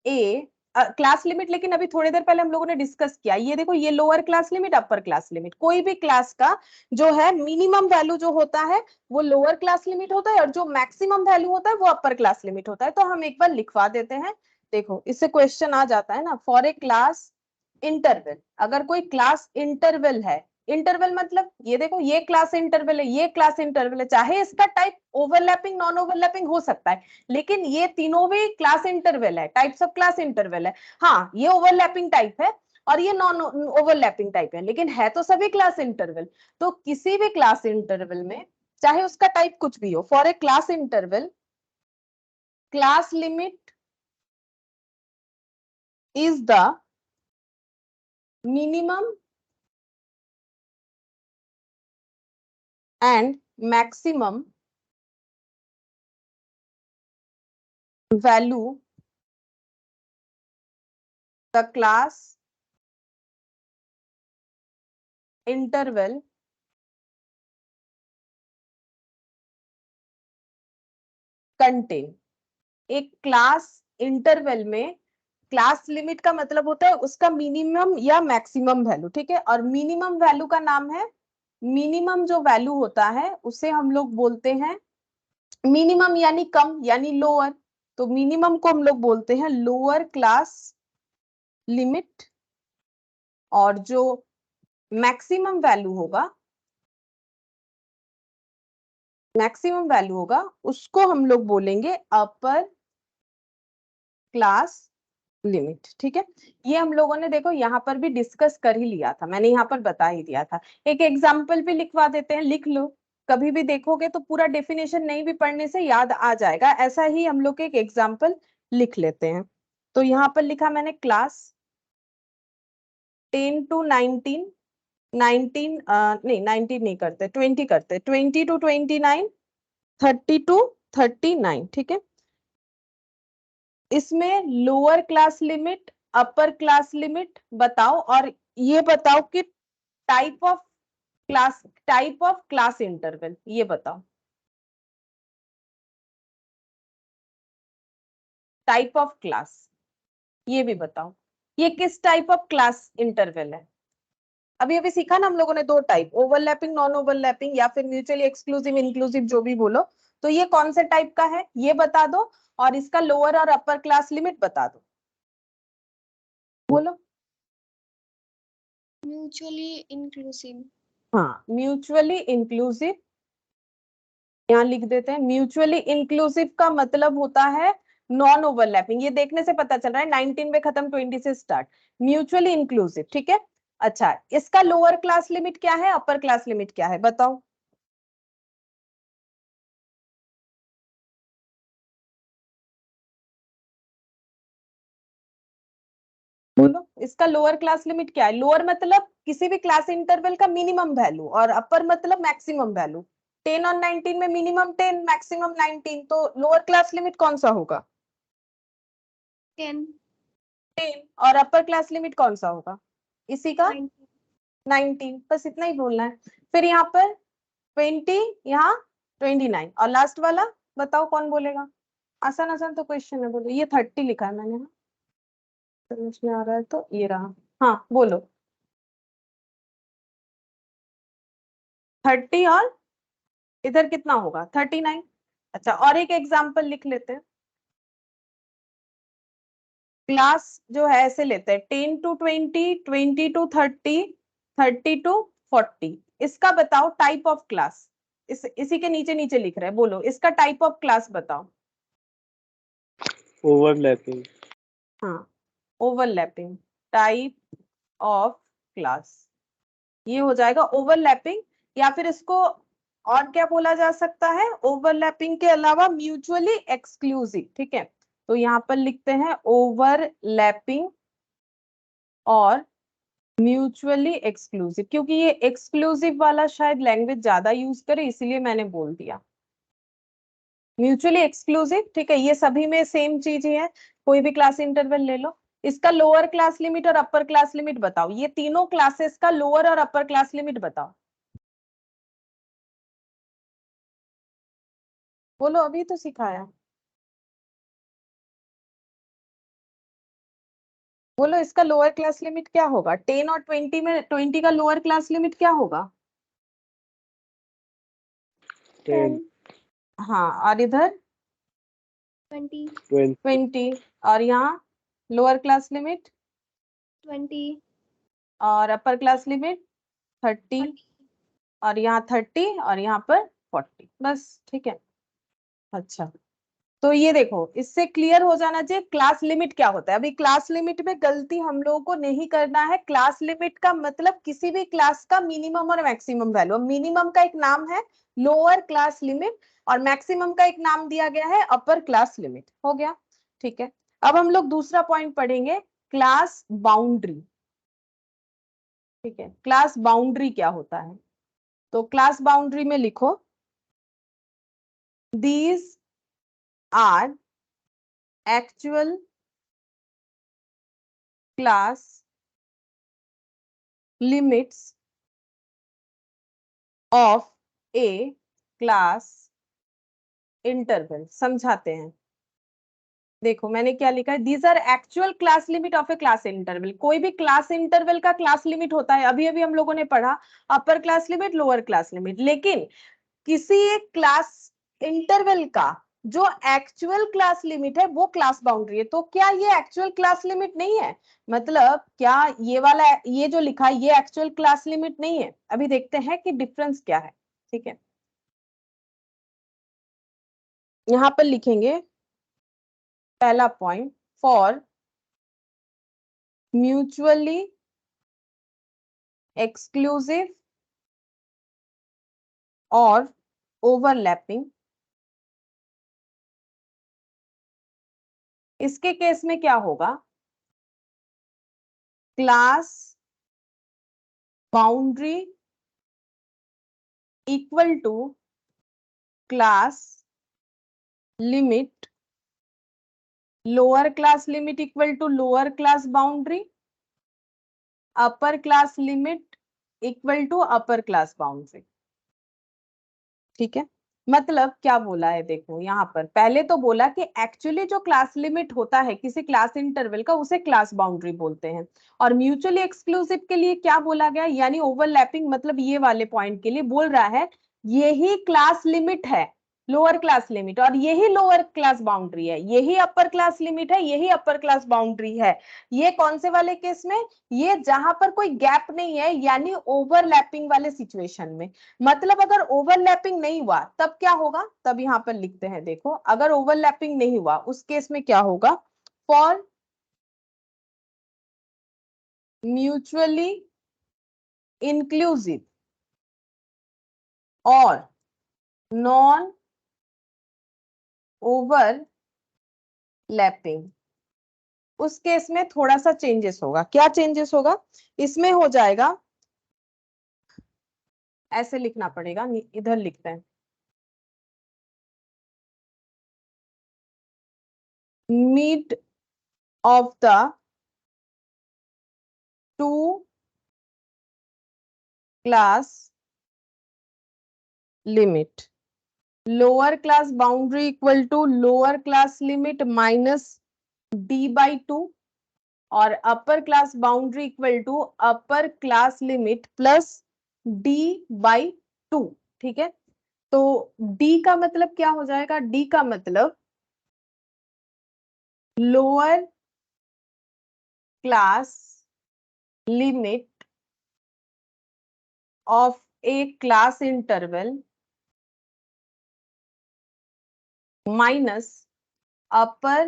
ए क्लास लिमिट, लेकिन अभी थोड़ी देर पहले हम लोगों ने डिस्कस किया, ये देखो ये lower class limit upper class limit, कोई भी क्लास का जो है मिनिमम वैल्यू जो होता है वो लोअर क्लास लिमिट होता है और जो मैक्सिमम वैल्यू होता है वो अपर क्लास लिमिट होता है। तो हम एक बार लिखवा देते हैं देखो इससे क्वेश्चन आ जाता है ना, फॉर ए क्लास इंटरवल, अगर कोई क्लास इंटरवल है, इंटरवल मतलब ये देखो ये क्लास इंटरवल है, ये क्लास इंटरवल है, चाहे इसका टाइप ओवरलैपिंग नॉन ओवरलैपिंग हो सकता है, लेकिन ये तीनों भी क्लास इंटरवल है, टाइप्स ऑफ क्लास इंटरवल है। हाँ ये ओवरलैपिंग टाइप है और ये नॉन ओवरलैपिंग टाइप है, लेकिन है तो सभी क्लास इंटरवल। तो किसी भी क्लास इंटरवल में चाहे उसका टाइप कुछ भी हो, for a class interval, class limit is the minimum and maximum value the class interval contain। एक क्लास इंटरवल में क्लास लिमिट का मतलब होता है उसका मिनिमम या मैक्सिमम वैल्यू, ठीक है, और मिनिमम वैल्यू का नाम है, मिनिमम जो वैल्यू होता है उसे हम लोग बोलते हैं मिनिमम, यानी कम यानी लोअर, तो मिनिमम को हम लोग बोलते हैं लोअर क्लास लिमिट, और जो मैक्सिमम वैल्यू होगा, मैक्सिमम वैल्यू होगा उसको हम लोग बोलेंगे अपर क्लास लिमिट, ठीक है। ये हम लोगों ने देखो यहाँ पर भी डिस्कस कर ही लिया था, मैंने यहाँ पर बता ही दिया था। एक एग्जाम्पल भी लिखवा देते हैं, लिख लो, कभी भी देखोगे तो पूरा डेफिनेशन नहीं भी पढ़ने से याद आ जाएगा, ऐसा ही हम लोग एक एग्जाम्पल लिख लेते हैं। तो यहाँ पर लिखा मैंने क्लास 10 to 19, 19 नहीं 19 नहीं करते, 20 करते, 20 to 29, 30 to 39, ठीक है। इसमें lower class limit upper class limit बताओ, और ये बताओ कि टाइप ऑफ क्लास इंटरवल ये बताओ, टाइप ऑफ क्लास ये भी बताओ, ये किस टाइप ऑफ क्लास इंटरवल है। अभी अभी सीखा ना हम लोगों ने दो टाइप, ओवरलैपिंग नॉन ओवरलैपिंग या फिर म्यूचुअली एक्सक्लूसिव इंक्लूसिव जो भी बोलो, तो ये कौन से टाइप का है ये बता दो, और इसका लोअर और अपर क्लास लिमिट बता दो, बोलो। Mutually inclusive. हाँ म्यूचुअली इंक्लूसिव, यहाँ लिख देते हैं, म्यूचुअली इंक्लूसिव का मतलब होता है नॉन ओवरलैपिंग, ये देखने से पता चल रहा है 19 में खत्म 20 से स्टार्ट, म्यूचुअली इंक्लूसिव, ठीक है। अच्छा इसका लोअर क्लास लिमिट क्या है, अपर क्लास लिमिट क्या है बताओ, बोलो। इसका लोअर क्लास लिमिट क्या है, लोअर मतलब किसी भी क्लास इंटरवल का मिनिमम वैल्यू, और अपर मतलब मैक्सिमम वैल्यू। 10 और 19 में मिनिमम 10 मैक्सिमम 19, तो लोअर क्लास लिमिट कौन सा होगा, 10 10, और अपर क्लास लिमिट कौन सा होगा इसी का 19 19, बस इतना ही बोलना है। फिर यहाँ पर 20, यहाँ 29, और लास्ट वाला बताओ कौन बोलेगा, आसान आसान तो क्वेश्चन है, बोलो। ये 30 लिखा है मैंने, हाँ समझ में आ रहा है तो ये रहा, हाँ बोलो। 30 और इधर कितना होगा 39। अच्छा और एक एग्जाम्पल लिख लेते हैं, क्लास जो है ऐसे लेते हैं 10 to 20, 20 to 30, 30 to 40, इसका बताओ टाइप ऑफ क्लास, इसी के नीचे नीचे लिख रहे हैं, बोलो इसका टाइप ऑफ क्लास बताओ। ओवरलैपिंग। हाँ ओवरलैपिंग टाइप ऑफ क्लास, ये हो जाएगा ओवरलैपिंग, या फिर इसको और क्या बोला जा सकता है ओवरलैपिंग के अलावा, म्यूचुअली एक्सक्लूसिव, ठीक है। तो यहाँ पर लिखते हैं ओवरलैपिंग और म्यूचुअली एक्सक्लूसिव, क्योंकि ये एक्सक्लूसिव वाला शायद लैंग्वेज ज्यादा यूज करे इसलिए मैंने बोल दिया म्यूचुअली एक्सक्लूसिव, ठीक है। ये सभी में सेम चीज ही है, कोई भी क्लास इंटरवल ले लो, इसका लोअर क्लास लिमिट और अपर क्लास लिमिट बताओ, ये तीनों क्लासेस का लोअर और अपर क्लास लिमिट बताओ, बोलो अभी तो सिखाया, बोलो इसका लोअर क्लास लिमिट क्या होगा, 10 और 20 में 20 का लोअर क्लास लिमिट क्या होगा, 10। हाँ और इधर 20, 20 और यहाँ लोअर क्लास लिमिट 20, और अपर क्लास लिमिट 30 30. और यहाँ 30 और यहाँ पर 40 बस, ठीक है। अच्छा, तो ये देखो, इससे क्लियर हो जाना चाहिए क्लास लिमिट क्या होता है। अभी क्लास लिमिट में गलती हम लोगों को नहीं करना है। क्लास लिमिट का मतलब किसी भी क्लास का मिनिमम और मैक्सिमम वैल्यू। मिनिमम का एक नाम है लोअर क्लास लिमिट और मैक्सिमम का एक नाम दिया गया है अपर क्लास लिमिट। हो गया, ठीक है। अब हम लोग दूसरा पॉइंट पढ़ेंगे, क्लास बाउंड्री। ठीक है, क्लास बाउंड्री क्या होता है। तो क्लास बाउंड्री में लिखो, these are actual class limits of a class interval। समझाते हैं, देखो मैंने क्या लिखा है, these are actual class limit of a class interval. कोई भी क्लास इंटरवल का क्लास लिमिट होता है, अभी अभी हम लोगों ने पढ़ा upper class limit lower class limit. लेकिन किसी एक क्लास इंटरवल का जो एक्चुअल क्लास लिमिट है वो क्लास बाउंड्री है। तो क्या ये एक्चुअल क्लास लिमिट नहीं है, मतलब क्या ये वाला, ये जो लिखा है ये एक्चुअल क्लास लिमिट नहीं है। अभी देखते हैं कि डिफरेंस क्या है, ठीक है। यहां पर लिखेंगे पहला पॉइंट, फॉर म्यूचुअली एक्सक्लूसिव और ओवरलैपिंग। इसके केस में क्या होगा, class boundary equal to class limit, lower class limit equal to lower class boundary, upper class limit equal to upper class boundary. ठीक है, मतलब क्या बोला है, देखो यहाँ पर पहले तो बोला कि एक्चुअली जो क्लास लिमिट होता है किसी क्लास इंटरवल का उसे क्लास बाउंड्री बोलते हैं। और म्यूचुअली एक्सक्लूसिव के लिए क्या बोला गया, यानी ओवरलैपिंग, मतलब ये वाले पॉइंट के लिए बोल रहा है यही क्लास लिमिट है लोअर क्लास लिमिट और यही लोअर क्लास बाउंड्री है, यही अपर क्लास लिमिट है, यही अपर क्लास बाउंड्री है। ये कौन से वाले केस में, ये जहां पर कोई गैप नहीं है, यानी ओवरलैपिंग वाले सिचुएशन में। मतलब अगर ओवरलैपिंग नहीं हुआ तब क्या होगा, तब यहां पर लिखते हैं, देखो अगर ओवरलैपिंग नहीं हुआ उस केस में क्या होगा, फॉर म्यूचुअली इंक्लूसिव और नॉन ओवरलैपिंग, उस केस में थोड़ा सा चेंजेस होगा। क्या चेंजेस होगा, इसमें हो जाएगा, ऐसे लिखना पड़ेगा, इधर लिखते हैं, mid of the two class limit, lower class boundary equal to lower class limit minus d/2 और upper class boundary equal to upper class limit plus d/2। ठीक है, तो d का मतलब क्या हो जाएगा, d का मतलब lower class limit of a class interval minus upper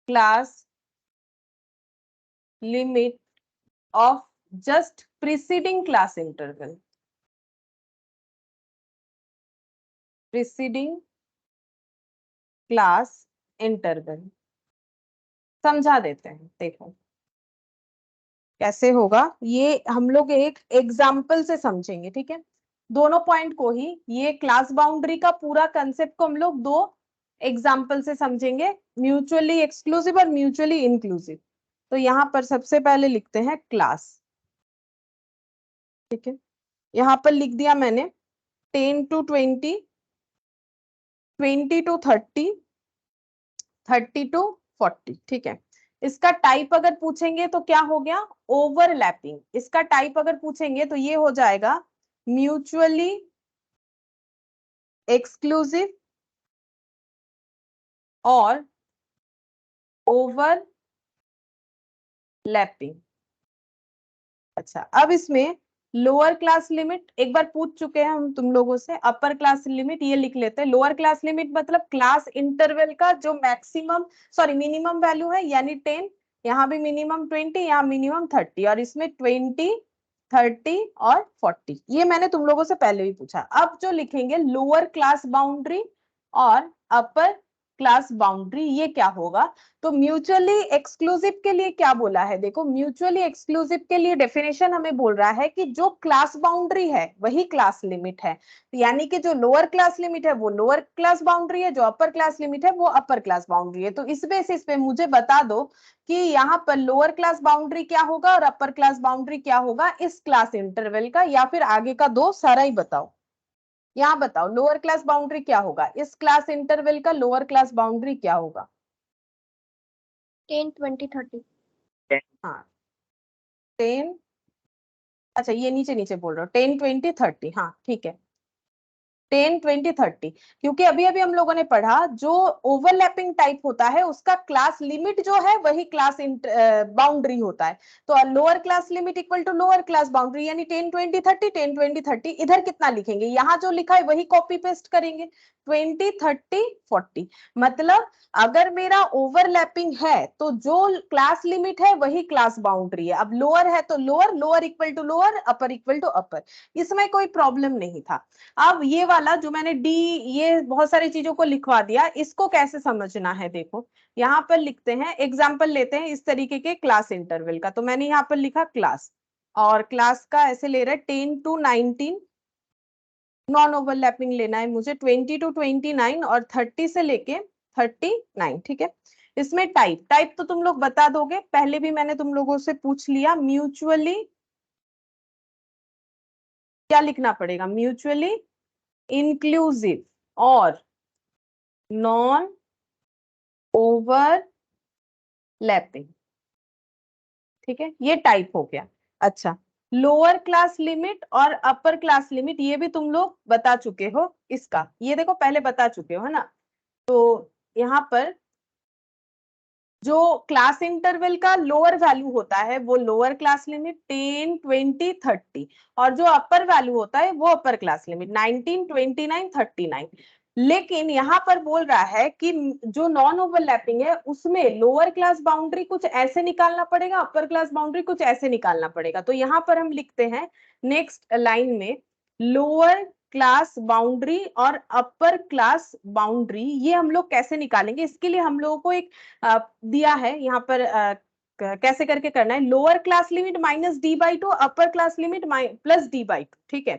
class limit of just preceding class interval, preceding class interval. समझा देते हैं, देखो कैसे होगा ये, हम लोग एक एग्जाम्पल से समझेंगे। ठीक है, दोनों पॉइंट को ही, ये क्लास बाउंड्री का पूरा कंसेप्ट को हम लोग दो एग्जाम्पल से समझेंगे, म्यूचुअली एक्सक्लूसिव और म्यूचुअली इंक्लूसिव। तो यहाँ पर सबसे पहले लिखते हैं क्लास। ठीक है, यहाँ पर लिख दिया मैंने 10 to 20, 20 to 30, 30 to 40। ठीक है, इसका टाइप अगर पूछेंगे तो क्या हो गया, ओवरलैपिंग। इसका टाइप अगर पूछेंगे तो ये हो जाएगा म्यूचुअली एक्सक्लूसिव और ओवरलैपिंग। अच्छा, अब इसमें लोअर क्लास लिमिट एक बार पूछ चुके हैं हम तुम लोगों से, अपर क्लास लिमिट ये लिख लेते हैं। लोअर क्लास लिमिट मतलब क्लास इंटरवल का जो मिनिमम वैल्यू है, यानी 10, यहाँ भी मिनिमम 20, यहाँ मिनिमम 30, और इसमें 20, 30 और 40, ये मैंने तुम लोगों से पहले भी पूछा। अब जो लिखेंगे लोअर क्लास बाउंड्री और अपर क्लास बाउंड्री, ये क्या होगा? तो म्यूचुअली एक्सक्लूसिव के लिए क्या बोला है? देखो, म्यूचुअली एक्सक्लूसिव के लिए डेफिनेशन हमें बोल रहा है कि जो क्लास बाउंड्री है वही क्लास लिमिट है। यानी कि जो लोअर क्लास लिमिट है वो लोअर क्लास बाउंड्री है, जो अपर क्लास लिमिट है वो अपर क्लास बाउंड्री है। तो इस बेसिस पे मुझे बता दो कि यहाँ पर लोअर क्लास बाउंड्री क्या होगा और अपर क्लास बाउंड्री क्या होगा इस क्लास इंटरवल का, या फिर आगे का दो सारा ही बताओ। यहाँ बताओ लोअर क्लास बाउंड्री क्या होगा, इस क्लास इंटरवल का लोअर क्लास बाउंड्री क्या होगा? 10, 20, 30. हाँ 10, अच्छा ये नीचे नीचे बोल रहे हो, 10, 20, 30, हाँ ठीक है 10, 20, 30, क्योंकि अभी अभी हम लोगों ने पढ़ा जो ओवरलैपिंग टाइप होता है उसका क्लास लिमिट जो है वही क्लास बाउंड्री होता है। तो lower class limit equal to lower class boundary, यानी 10, 20, 30, 10, 20, 30। इधर कितना लिखेंगे? यहाँ जो लिखा है वही कॉपी पेस्ट करेंगे, 20, 30, 40। मतलब अगर मेरा ओवरलैपिंग है तो जो क्लास लिमिट है वही क्लास बाउंड्री है। अब लोअर है तो lower, lower equal to lower, upper equal to upper, इसमें कोई प्रॉब्लम नहीं था। अब ये वाला जो मैंने डी, ये बहुत सारी चीजों को लिखवा दिया, इसको कैसे समझना है? देखो यहाँ पर लिखते हैं, एग्जाम्पल लेते हैं इस तरीके के क्लास इंटरवल का। तो मैंने यहाँ पर लिखा क्लास, और क्लास का ऐसे ले रहा है 10 to 19, नॉन ओवरलैपिंग लेना है मुझे, 20 to 29 और 30 से लेके 39, ठीक है। इसमें टाइप तो तुम लोग बता दोगे, पहले भी मैंने तुम लोगों से पूछ लिया। म्यूचुअली क्या लिखना पड़ेगा? म्यूचुअली इंक्लूसिव और नॉन ओवरलैपिंग, ठीक है, ये टाइप हो गया। अच्छा, लोअर क्लास लिमिट और अपर क्लास लिमिट ये भी तुम लोग बता चुके हो, इसका ये देखो पहले बता चुके हो, है ना। तो यहाँ पर जो क्लास इंटरवल का लोअर वैल्यू होता है वो लोअर क्लास लिमिट 10, 20, 30, और जो अपर वैल्यू होता है वो अपर क्लास लिमिट 19, 29, 39। लेकिन यहाँ पर बोल रहा है कि जो नॉन ओवरलैपिंग है उसमें लोअर क्लास बाउंड्री कुछ ऐसे निकालना पड़ेगा, अपर क्लास बाउंड्री कुछ ऐसे निकालना पड़ेगा। तो यहाँ पर हम लिखते हैं नेक्स्ट लाइन में लोअर क्लास बाउंड्री और अपर क्लास बाउंड्री, ये हम लोग कैसे निकालेंगे? इसके लिए हम लोगों को एक दिया है यहाँ पर, कैसे करके करना है। Lower class limit minus d/2, अपर क्लास लिमिट प्लस d/2, ठीक है।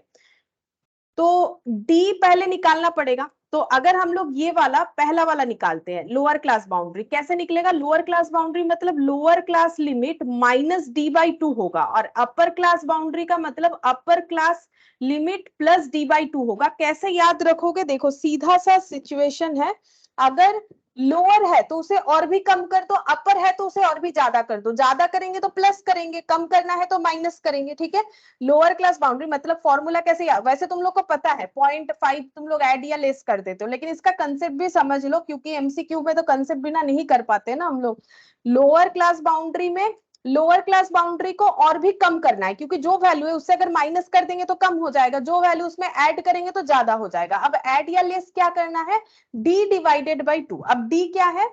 तो d पहले निकालना पड़ेगा। तो अगर हम लोग ये वाला पहला वाला निकालते हैं, लोअर क्लास बाउंड्री कैसे निकलेगा? लोअर क्लास बाउंड्री मतलब lower class limit minus d/2 होगा, और अपर क्लास बाउंड्री का मतलब अपर क्लास लिमिट प्लस d/2 होगा। कैसे याद रखोगे? देखो सीधा सा सिचुएशन है, अगर लोअर है तो उसे और भी कम कर दो, अपर है तो उसे और भी ज्यादा कर दो, ज्यादा करेंगे तो प्लस करेंगे, कम करना है तो माइनस करेंगे, ठीक है। लोअर क्लास बाउंड्री मतलब फॉर्मूला कैसे, वैसे तुम लोग को पता है 0.5 तुम लोग ऐड या लेस कर देते हो, लेकिन इसका कंसेप्ट भी समझ लो, क्योंकि एमसीक्यू में तो कंसेप्ट बिना नहीं कर पाते ना हम लोग। लोअर क्लास बाउंड्री में लोअर क्लास बाउंड्री को और भी कम करना है, क्योंकि जो वैल्यू है उससे अगर माइनस कर देंगे तो कम हो जाएगा, जो वैल्यू उसमें ऐड करेंगे तो ज्यादा हो जाएगा। अब ऐड या लेस क्या करना है? d/2। अब d क्या है?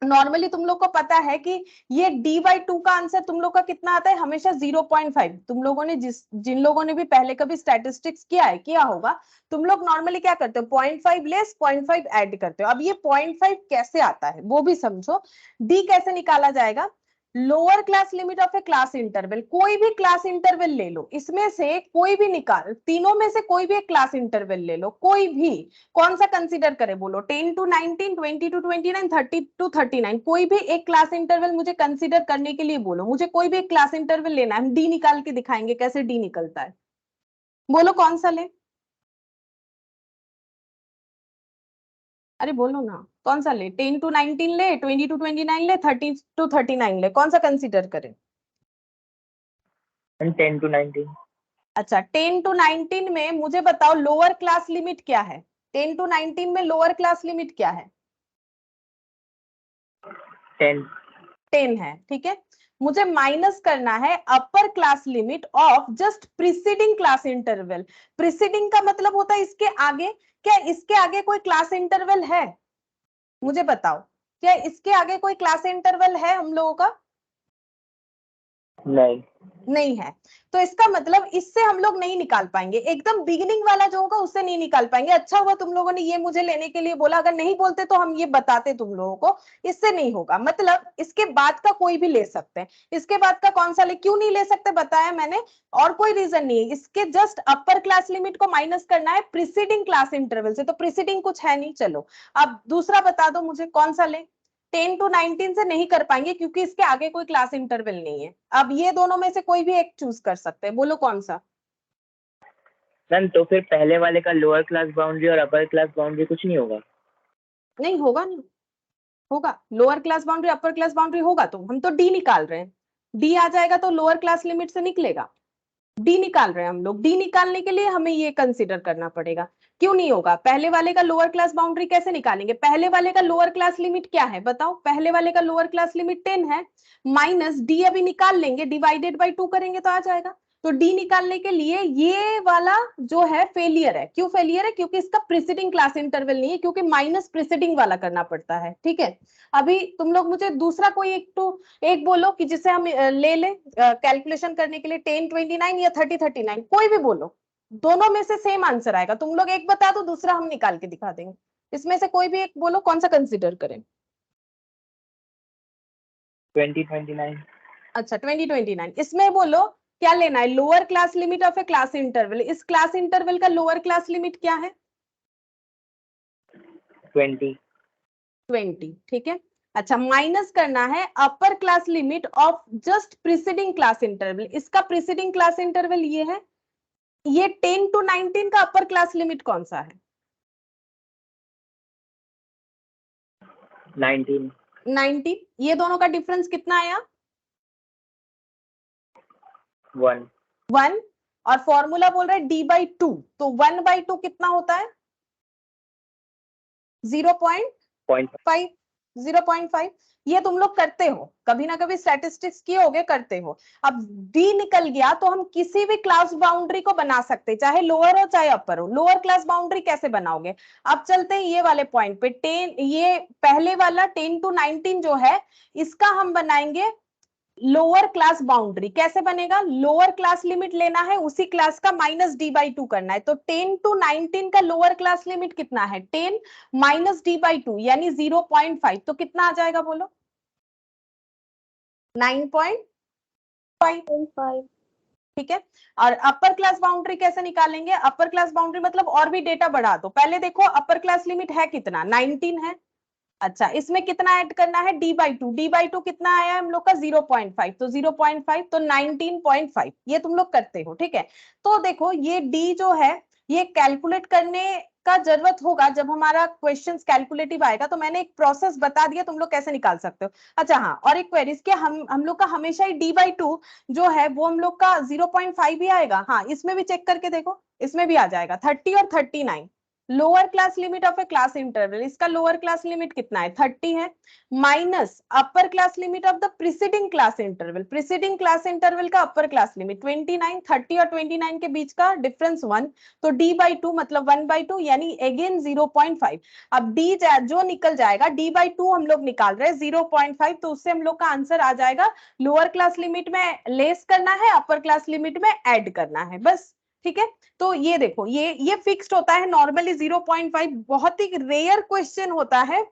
नॉर्मली तुम लोग को पता है कि ये d/2 का आंसर तुम लोग का कितना आता है? हमेशा 0.5। तुम लोगों ने जिन लोगों ने भी पहले कभी स्टैटिस्टिक्स किया होगा, तुम लोग नॉर्मली क्या करते हो? 0.5 लेस 0.5 ऐड करते हो। अब ये 0.5 कैसे आता है वो भी समझो। d कैसे निकाला जाएगा? Lower class limit of a class interval, कोई भी क्लास इंटरवल ले लो, इसमें से कोई भी निकाल, तीनों में से कोई भी एक क्लास इंटरवल ले लो, कोई भी। कौन सा कंसीडर करें बोलो? 10 to 19, 20 to 29, 30 to 39, कोई भी एक क्लास इंटरवल मुझे कंसीडर करने के लिए बोलो। मुझे कोई भी एक क्लास इंटरवल लेना है, हम डी निकाल के दिखाएंगे कैसे डी निकलता है। बोलो कौन सा ले? अरे बोलो ना, कौन सा ले? 10 to 19 ले, 20 to 29 ले, 30 to 39 ले, कौन सा कंसीडर करें? 10 to 19। अच्छा, 10 to 19 में मुझे बताओ लोअर क्लास लिमिट क्या है? 10 to 19 में लोअर क्लास लिमिट क्या है? 10 है, ठीक है। मुझे माइनस करना है अपर class limit of just preceding class interval. Preceding का मतलब होता है इसके आगे। क्या इसके आगे कोई क्लास इंटरवल है? मुझे बताओ, क्या इसके आगे कोई क्लास इंटरवल है हम लोगों का? नहीं है। तो इसका मतलब इससे हम लोग नहीं निकाल पाएंगे, एकदम बिगिनिंग वाला जो होगा उससे नहीं निकाल पाएंगे। अच्छा हुआ तुम लोगों ने ये मुझे लेने के लिए बोला, अगर नहीं बोलते तो हम ये बताते तुम लोगों को। इससे नहीं होगा, मतलब इसके बाद का कोई भी ले सकते हैं। इसके बाद का कौन सा ले, क्यों नहीं ले सकते बताया मैंने, और कोई रीजन नहीं है। इसके जस्ट अपर क्लास लिमिट को माइनस करना है प्रीसीडिंग क्लास इंटरवल से, तो प्रीसीडिंग कुछ है नहीं। चलो अब दूसरा बता दो मुझे, कौन सा ले? 10 to 19 से नहीं कर पाएंगे क्योंकि इसके आगे कोई क्लास इंटरवल नहीं है। अब ये दोनों में से कोई भी एक चूज कर सकते हैं, बोलो कौन सा? मैम तो फिर पहले वाले का लोअर क्लास बाउंड्री और अपर क्लास बाउंड्री कुछ नहीं होगा? नहीं होगा ना, होगा। Lower class boundary upper class boundary होगा, तो हम तो डी निकाल रहे हैं। डी आ जाएगा तो लोअर क्लास लिमिट से निकलेगा। डी निकाल रहे हैं हम लोग, डी निकालने के लिए हमें ये कंसीडर करना पड़ेगा। क्यों नहीं होगा? पहले वाले का लोअर क्लास बाउंड्री कैसे निकालेंगे? पहले वाले का लोअर क्लास लिमिट क्या है बताओ? पहले वाले का लोअर क्लास लिमिट 10 है, माइनस डी अभी निकाल लेंगे, डिवाइडेड बाई 2 करेंगे तो आ जाएगा। तो डी निकालने के लिए ये वाला जो है फेलियर है। क्यों फेलियर है? क्योंकि इसका प्रीसीडिंग क्लास इंटरवल नहीं है, क्योंकि माइनस प्रीसीडिंग वाला करना पड़ता है, ठीक है। अभी तुम लोग मुझे दूसरा कोई एक बोलो कि जिसे हम ले कैलकुलेशन करने के लिए 10 29 या 30 39, कोई भी बोलो। दोनों में से सेम आंसर आएगा। तुम लोग एक बता दो, दूसरा हम निकाल के दिखा देंगे। इसमें से कोई भी एक बोलो, कौन सा कंसीडर करें? 2029। अच्छा 20 29, इसमें बोलो क्या लेना है? Lower class limit of a class interval. इस क्लास इंटरवल का लोअर क्लास लिमिट क्या है? 20, ठीक है। अच्छा, माइनस करना है अपर class limit of just preceding class interval. इसका प्रीसीडिंग क्लास इंटरवल ये है। ये 10 to 19 का अपर क्लास लिमिट कौन सा है? 19। ये दोनों का डिफरेंस कितना आया? 1। और फॉर्मूला बोल रहा है d/2, तो 1/2 कितना होता है? 0.5। 0.5। ये तुम लोग करते हो, कभी ना कभी स्टैटिस्टिक्स किए होगे, करते हो। अब डी निकल गया तो हम किसी भी क्लास बाउंड्री को बना सकते, चाहे लोअर हो चाहे अपर हो। लोअर क्लास बाउंड्री कैसे बनाओगे? अब चलते हैं ये वाले पॉइंट पे। 10, ये पहले वाला 10 to 19 जो है, इसका हम बनाएंगे लोअर क्लास बाउंड्री। कैसे बनेगा? लोअर क्लास लिमिट लेना है उसी क्लास का, माइनस d/2 करना है। तो 10 to 19 का लोअर क्लास लिमिट कितना है? 10 माइनस d/2 यानी 0.5। तो कितना आ जाएगा बोलो? 9.5, ठीक है। और अपर क्लास बाउंड्री कैसे निकालेंगे? अपर क्लास बाउंड्री मतलब और भी डेटा बढ़ा दो। पहले देखो अपर क्लास लिमिट है कितना? 19 है। अच्छा, इसमें कितना ऐड करना है? d/2। d/2 कितना आया हम लोग का? 0.5। तो 0.5 तो 19.5। ये तुम लोग करते हो, ठीक है। तो देखो ये d जो है, ये कैलकुलेट करने का जरूरत होगा जब हमारा क्वेश्चंस कैलकुलेटिव आएगा। तो मैंने एक प्रोसेस बता दिया, तुम लोग कैसे निकाल सकते हो। अच्छा हाँ, और एक क्वेरीज क्या हम लोग का हमेशा ही d/2 जो है वो हम लोग का 0.5 ही आएगा? हाँ, इसमें भी चेक करके देखो, इसमें भी आ जाएगा 30 और 39। Lower class limit of a class interval, इसका लोअर क्लास लिमिट कितना है? 30 है, minus upper class limit of the preceding class interval. Preceding class interval का अपर क्लास लिमिट 29। 30 और 29 के बीच का डिफरेंस 1, तो d/2 मतलब 1/2 यानी अगेन 0.5। अब d जो निकल जाएगा, d/2 हम लोग निकाल रहे हैं 0.5, तो उससे हम लोग का आंसर आ जाएगा लोअर क्लास लिमिट में लेस करना है, अपर क्लास लिमिट में ऐड करना है, बस, ठीक है। तो ये देखो, ये फिक्स्ड होता है नॉर्मली 0.5। बहुत ही रेयर क्वेश्चन होता है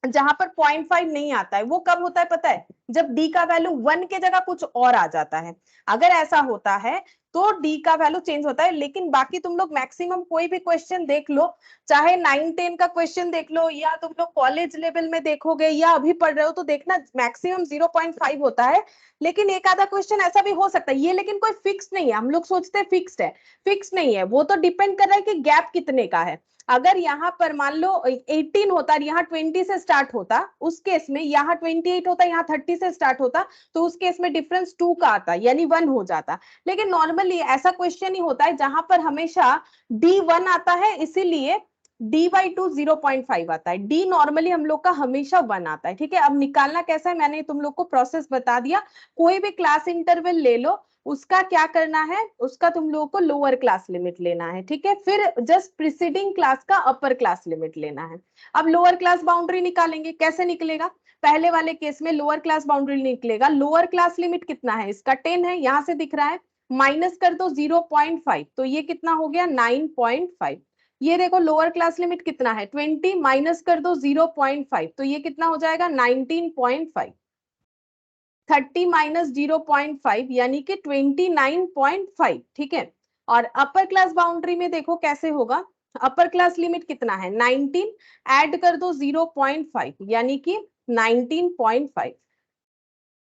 जहां पर 0.5 नहीं आता है। वो कब होता है पता है? जब d का वैल्यू 1 के जगह कुछ और आ जाता है। अगर ऐसा होता है तो d का वैल्यू चेंज होता है। लेकिन बाकी तुम लोग मैक्सिमम कोई भी क्वेश्चन देख लो, चाहे 9-10 का क्वेश्चन देख लो, या तुम लोग कॉलेज लेवल में देखोगे या अभी पढ़ रहे हो, तो देखना मैक्सिमम 0.5 होता है। लेकिन एक आधा क्वेश्चन ऐसा भी हो सकता है ये, लेकिन कोई फिक्स नहीं है। हम लोग सोचते हैं फिक्स्ड है, फिक्स नहीं है। वो तो डिपेंड कर रहा है कि गैप कितने का है। अगर यहाँ पर मान लो 18 होता, यहाँ 20 से स्टार्ट होता, उस केस में यहाँ 28 होता, यहाँ 30 से स्टार्ट होता, तो उस केस में डिफरेंस 2 का आता, यानी 1 हो जाता। लेकिन नॉर्मली ऐसा क्वेश्चन ही होता है जहां पर हमेशा d 1 आता है, इसीलिए d/2 0.5 आता है, d नॉर्मली हम लोग का हमेशा 1 आता है, ठीक है। अब निकालना कैसा है मैंने तुम लोग को प्रोसेस बता दिया। कोई भी क्लास इंटरवल ले लो, उसका क्या करना है, उसका तुम लोगों को लोअर क्लास लिमिट लेना है, ठीक है। फिर जस्ट प्रीसीडिंग क्लास का अपर क्लास लिमिट लेना है। अब लोअर क्लास बाउंड्री निकालेंगे, कैसे निकलेगा, पहले वाले केस में लोअर क्लास बाउंड्री निकलेगा। लोअर क्लास लिमिट कितना है इसका, 10 है, यहां से दिख रहा है, माइनस कर दो 0.5, तो ये कितना हो गया 9.5। ये देखो लोअर क्लास लिमिट कितना है 20, माइनस कर दो 0.5, तो ये कितना हो जाएगा 19.5। 30 माइनस 0.5 यानी कि 29.5, ठीक है। और अपर क्लास बाउंड्री में देखो कैसे होगा, अपर क्लास लिमिट कितना है 19, ऐड कर दो 0.5 यानी कि 19.5।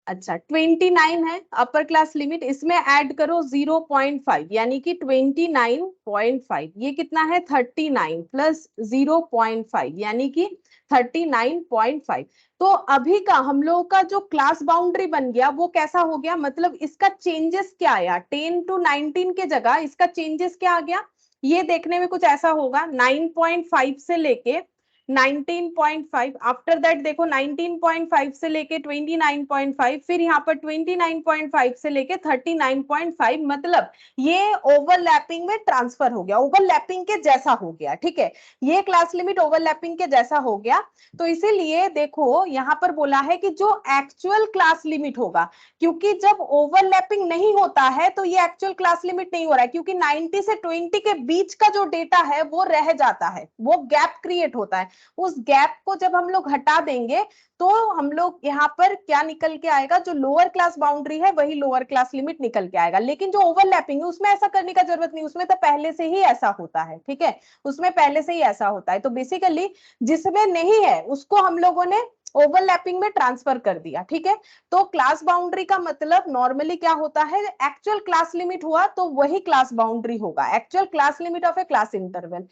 अच्छा 29 है अपर क्लास लिमिट, इसमें ऐड करो 0.5 यानी कि 29.5, ये कितना है 39 प्लस 0.5 यानी कि 39.5। तो अभी का हम लोगों का जो क्लास बाउंड्री बन गया वो कैसा हो गया, मतलब इसका चेंजेस क्या आया, 10 to 19 के जगह इसका चेंजेस क्या आ गया, ये देखने में कुछ ऐसा होगा 9.5 से लेके 19.5, आफ्टर दैट देखो 19.5 से लेके 29.5, फिर यहाँ पर 29.5 से लेके 39.5, मतलब ये ओवरलैपिंग में ट्रांसफर हो गया, ओवरलैपिंग के जैसा हो गया, ठीक है। ये क्लास लिमिट ओवरलैपिंग के जैसा हो गया। तो इसीलिए देखो यहाँ पर बोला है कि जो एक्चुअल क्लास लिमिट होगा, क्योंकि जब ओवरलैपिंग नहीं होता है तो ये एक्चुअल क्लास लिमिट नहीं हो रहा है, क्योंकि 90 से 20 के बीच का जो डेटा है वो रह जाता है, वो गैप क्रिएट होता है। उस गैप को जब हम लोग हटा देंगे तो हम लोग यहाँ पर क्या निकल के आएगा, जो लोअर क्लास बाउंड्री है वही लोअर क्लास लिमिट निकल के आएगा। लेकिन जो ओवरलैपिंग है उसमें ऐसा करने का जरूरत नहीं, उसमें तो पहले से ही ऐसा होता है, ठीक है, उसमें पहले से ही ऐसा होता है। तो बेसिकली जिसमें नहीं है उसको हम लोगों ने ओवरलैपिंग में ट्रांसफर कर दिया, ठीक है। तो क्लास बाउंड्री का मतलब नॉर्मली क्या होता है, एक्चुअल क्लास लिमिट हुआ तो वही क्लास बाउंड्री होगा, actual class limit of a class interval,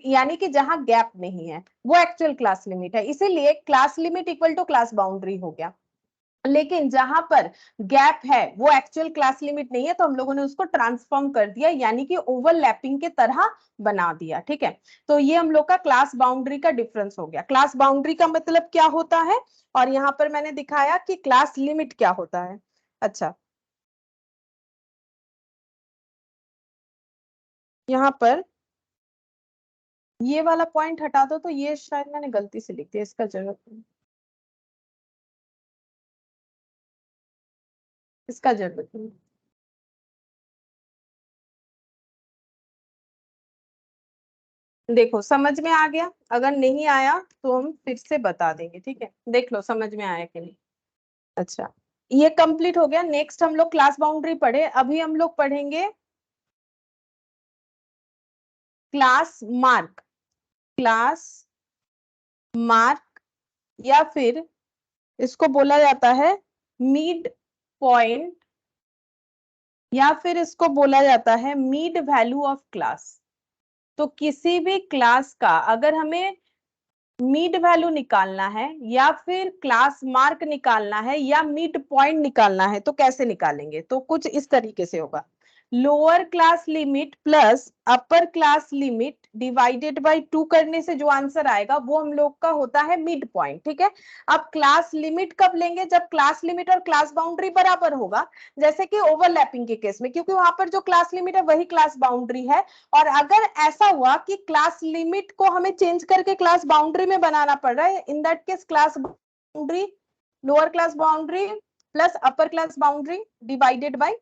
यानी कि जहां गैप नहीं है वो एक्चुअल क्लास लिमिट है, इसीलिए class limit equal to class boundary हो गया। लेकिन जहां पर गैप है वो एक्चुअल क्लास लिमिट नहीं है, तो हम लोगों ने उसको ट्रांसफॉर्म कर दिया, यानी कि ओवरलैपिंग के तरह बना दिया, ठीक है। तो ये हम लोग का क्लास बाउंड्री का डिफरेंस हो गया। क्लास बाउंड्री का मतलब क्या होता है, और यहां पर मैंने दिखाया कि क्लास लिमिट क्या होता है। अच्छा यहाँ पर ये वाला पॉइंट हटा दो, तो ये शायद मैंने गलती से लिख दिया, इसका जरूरत नहीं, इसका जरूरत नहीं। देखो समझ में आ गया, अगर नहीं आया तो हम फिर से बता देंगे, ठीक है। देख लो समझ में आया कि नहीं। अच्छा ये कंप्लीट हो गया। नेक्स्ट हम लोग क्लास बाउंड्री पढ़े, अभी हम लोग पढ़ेंगे क्लास मार्क। क्लास मार्क या फिर इसको बोला जाता है मिड पॉइंट, या फिर इसको बोला जाता है मिड वैल्यू ऑफ क्लास। तो किसी भी क्लास का अगर हमें मिड वैल्यू निकालना है या फिर क्लास मार्क निकालना है या मिड पॉइंट निकालना है तो कैसे निकालेंगे, तो कुछ इस तरीके से होगा, lower class limit plus upper class limit divided by 2 करने से जो आंसर आएगा वो हम लोग का होता है मिड पॉइंट, ठीक है। अब क्लास लिमिट कब लेंगे, जब क्लास लिमिट और क्लास बाउंड्री बराबर होगा, जैसे कि ओवरलैपिंग के केस में, क्योंकि वहां पर जो क्लास लिमिट है वही क्लास बाउंड्री है। और अगर ऐसा हुआ कि क्लास लिमिट को हमें चेंज करके क्लास बाउंड्री में बनाना पड़ रहा है, in that case class boundary, lower class boundary plus upper class boundary divided by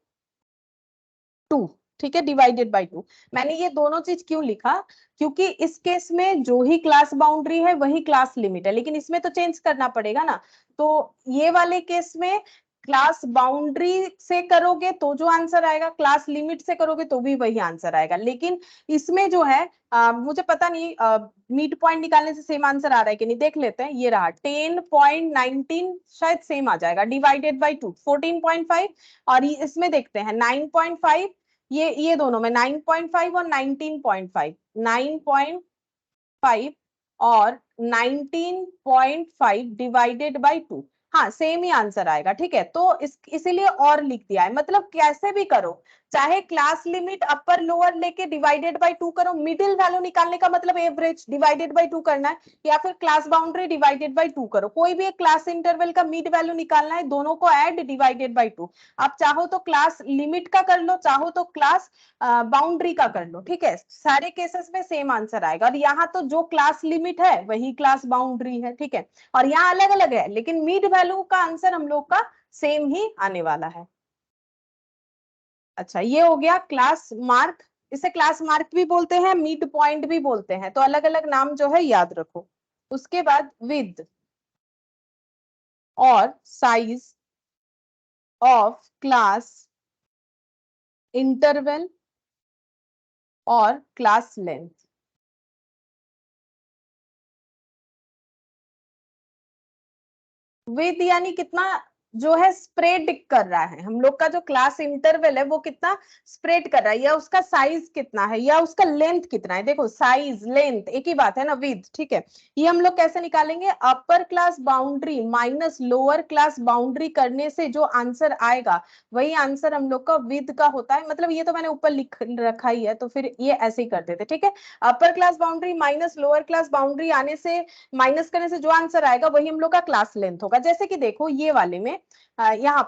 2, ठीक है, डिवाइडेड बाय 2। मैंने ये दोनों चीज क्यों लिखा, क्योंकि इस केस में जो ही क्लास बाउंड्री है वही क्लास लिमिट है, लेकिन इसमें तो चेंज करना पड़ेगा ना। तो ये वाले केस में क्लास बाउंड्री से करोगे तो जो आंसर आएगा, क्लास लिमिट से करोगे तो भी वही आंसर आएगा। लेकिन इसमें जो है मुझे पता नहीं मिड पॉइंट निकालने से सेम आंसर आ रहा है कि नहीं, देख लेते हैं। ये रहा 10.19 शायद सेम आ जाएगा, डिवाइडेड बाई 2 14.5, और इसमें देखते हैं 9.5, ये दोनों में 9.5 और 19.5, 9.5 और 19.5 डिवाइडेड बाई 2। हाँ सेम ही आंसर आएगा, ठीक है। तो इसीलिए और लिख दिया है, मतलब कैसे भी करो, चाहे क्लास लिमिट अपर लोअर लेके डिवाइडेड बाय 2 करो, मिडिल वैल्यू निकालने का मतलब एवरेज डिवाइडेड बाय 2 करना है, या फिर क्लास बाउंड्री डिवाइडेड बाय 2 करो, कोई भी एक क्लास इंटरवल का मिड वैल्यू निकालना है, दोनों को ऐड डिवाइडेड बाय 2। आप चाहो तो क्लास लिमिट का कर लो, चाहो तो क्लास बाउंड्री का कर लो, ठीक है, सारे केसेस में सेम आंसर आएगा। और यहाँ तो जो क्लास लिमिट है वही क्लास बाउंड्री है, ठीक है, और यहाँ अलग अलग है, लेकिन मिड वैल्यू का आंसर हम लोग का सेम ही आने वाला है। अच्छा, ये हो गया क्लास मार्क। इसे क्लास मार्क भी बोलते हैं, मिड पॉइंट भी बोलते हैं, तो अलग अलग नाम जो है याद रखो। उसके बाद विद और साइज ऑफ क्लास इंटरवल और क्लास लेंथ। विद यानी कितना जो है स्प्रेड कर रहा है, हम लोग का जो क्लास इंटरवल है वो कितना स्प्रेड कर रहा है, या उसका साइज कितना है, या उसका लेंथ कितना है। देखो साइज लेंथ एक ही बात है ना, विद, ठीक है। ये हम लोग कैसे निकालेंगे, अपर class boundary minus lower class boundary करने से जो आंसर आएगा वही आंसर हम लोग का विद का होता है। मतलब ये तो मैंने ऊपर लिख रखा ही है, तो फिर ये ऐसे ही कर देते, ठीक है। अपर class boundary minus lower class boundary आने से, माइनस करने से जो आंसर आएगा वही हम लोग का क्लास लेंथ होगा। जैसे कि देखो ये वाले में यहाँ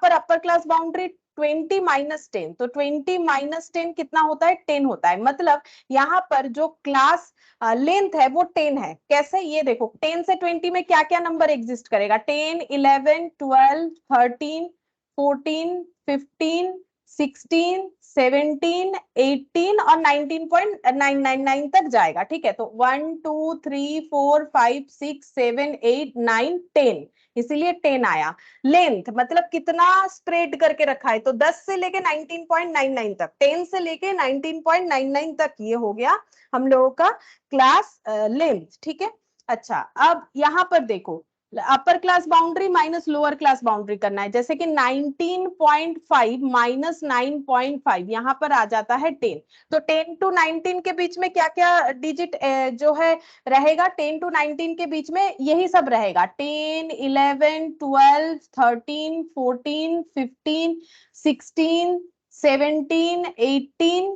पर अपर क्लास बाउंड्री 20 माइनस 10, तो 20 माइनस 10 कितना होता है, 10 होता है। मतलब यहाँ पर जो क्लास लेंथ है वो 10 है। कैसे, ये देखो 10 से 20 में क्या क्या नंबर एग्जिस्ट करेगा, 10 11 12 13 14 15 16 17 18 और 19.999 तक जाएगा, ठीक है। तो 1 2 3 4 5 6 7 8 9 10, इसीलिए 10 आया। लेंथ मतलब कितना स्प्रेड करके रखा है, तो 10 से लेके 19.99 तक, 10 से लेके 19.99 तक, ये हो गया हम लोगों का क्लास लेंथ, ठीक है। अच्छा, अब यहाँ पर देखो अपर class boundary minus lower class boundary करना है। जैसे कि 19.5 माइनस 9.5 यहाँ पर आ जाता है 10। तो 10 to 19 के बीच में क्या क्या डिजिट जो है रहेगा, 10 to 19 के बीच में यही सब रहेगा, 10 11 12 13 14 15 16 17 18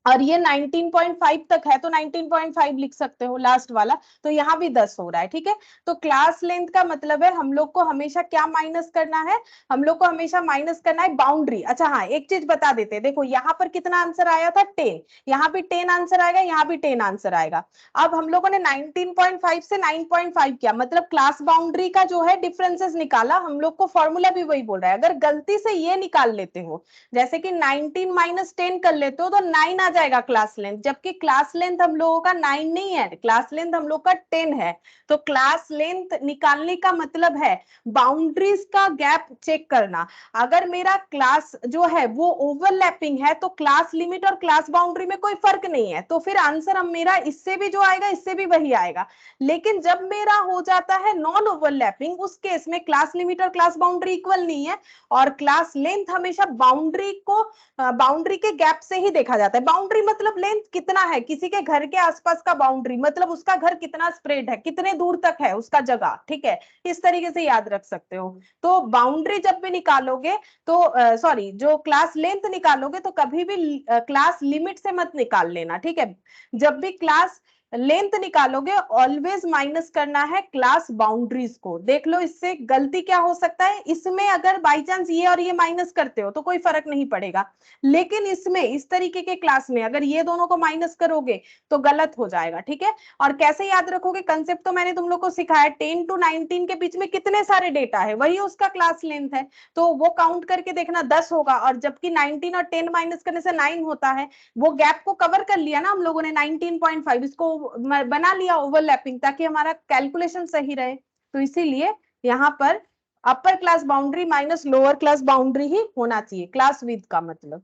और ये 19.5 तक है, तो 19.5 लिख सकते हो लास्ट वाला। तो यहाँ भी 10 हो रहा है, ठीक है। तो क्लास लेंथ का मतलब है हम लोग को हमेशा क्या माइनस करना है, हम लोग को हमेशा माइनस करना है बाउंड्री। अच्छा हाँ, एक चीज बता देते हैं, देखो यहाँ पर कितना आंसर आया था, 10, यहाँ भी 10 आंसर आएगा, यहाँ भी 10 आंसर आएगा। अब हम लोगों ने 19.5 से 9.5 किया, मतलब क्लास बाउंड्री का जो है डिफरेंसेस निकाला, हम लोग को फॉर्मूला भी वही बोल रहा है। अगर गलती से ये निकाल लेते हो, जैसे कि 19 माइनस 10 कर लेते हो, तो 9 आ जाएगा क्लास लेंथ, जबकि क्लास लेंथ हम लोगों का 9 नहीं है, क्लास लेंथ हम लोग का 10 है। तो क्लास लेंथ निकालने का मतलब है बाउंड्रीज का गैप चेक करना। अगर मेरा क्लास जो है वो ओवरलैपिंग है, तो क्लास लिमिट और क्लास बाउंड्री में कोई फर्क नहीं है, तो फिर आंसर हम मेरा इससे भी जो आएगा इससे भी वही आएगा। लेकिन जब मेरा हो जाता है नॉन ओवरलैपिंग, उस केस में क्लास लिमिट और क्लास बाउंड्री इक्वल नहीं है, और क्लास लेंथ हमेशा बाउंड्री को बाउंड्री के गैप से ही देखा जाता है। बाउंड्री मतलब लेंथ कितना है, किसी के घर के आसपास का बाउंड्री मतलब उसका घर कितना स्प्रेड है, कितने दूर तक है उसका जगह, ठीक है, इस तरीके से याद रख सकते हो। तो बाउंड्री जब भी निकालोगे, तो सॉरी, जो क्लास लेंथ निकालोगे तो कभी भी क्लास लिमिट से मत निकाल लेना, ठीक है। जब भी क्लास लेंथ निकालोगे ऑलवेज माइनस करना है क्लास बाउंड्रीज को। देख लो इससे गलती क्या हो सकता है, इसमें अगर बाई चांस ये और ये माइनस करते हो तो कोई फर्क नहीं पड़ेगा, लेकिन इसमें इस तरीके के क्लास में अगर ये दोनों को माइनस करोगे तो गलत हो जाएगा, ठीक है। और कैसे याद रखोगे, कंसेप्ट तो मैंने तुम लोग को सिखाया, 10 to 19 के बीच में कितने सारे डेटा है वही उसका क्लास लेंथ है, तो वो काउंट करके देखना 10 होगा, और जबकि 19 और 10 माइनस करने से 9 होता है, वो गैप को कवर कर लिया ना हम लोगों ने 19.5, इसको बना लिया ओवरलैपिंग, ताकि हमारा कैलकुलेशन सही रहे। तो इसीलिए यहाँ पर upper class boundary minus lower class boundary ही होना चाहिए क्लास विद का मतलब।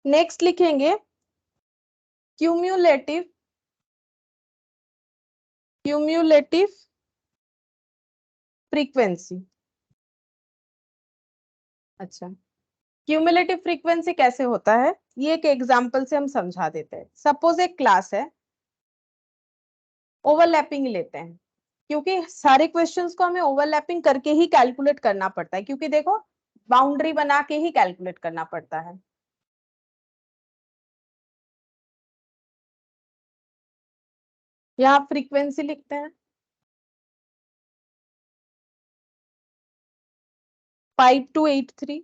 नेक्स्ट लिखेंगे क्यूम्यूलेटिव फ्रीक्वेंसी। अच्छा, क्यूमुलेटिव फ्रीक्वेंसी कैसे होता है, ये एक एग्जांपल से हम समझा देते हैं। सपोज एक क्लास है, ओवरलैपिंग लेते हैं, क्योंकि सारे क्वेश्चंस को हमें ओवरलैपिंग करके ही कैलकुलेट करना पड़ता है, क्योंकि देखो बाउंड्री बना के ही कैलकुलेट करना पड़ता है। यहाँ फ्रीक्वेंसी लिखते हैं 5283,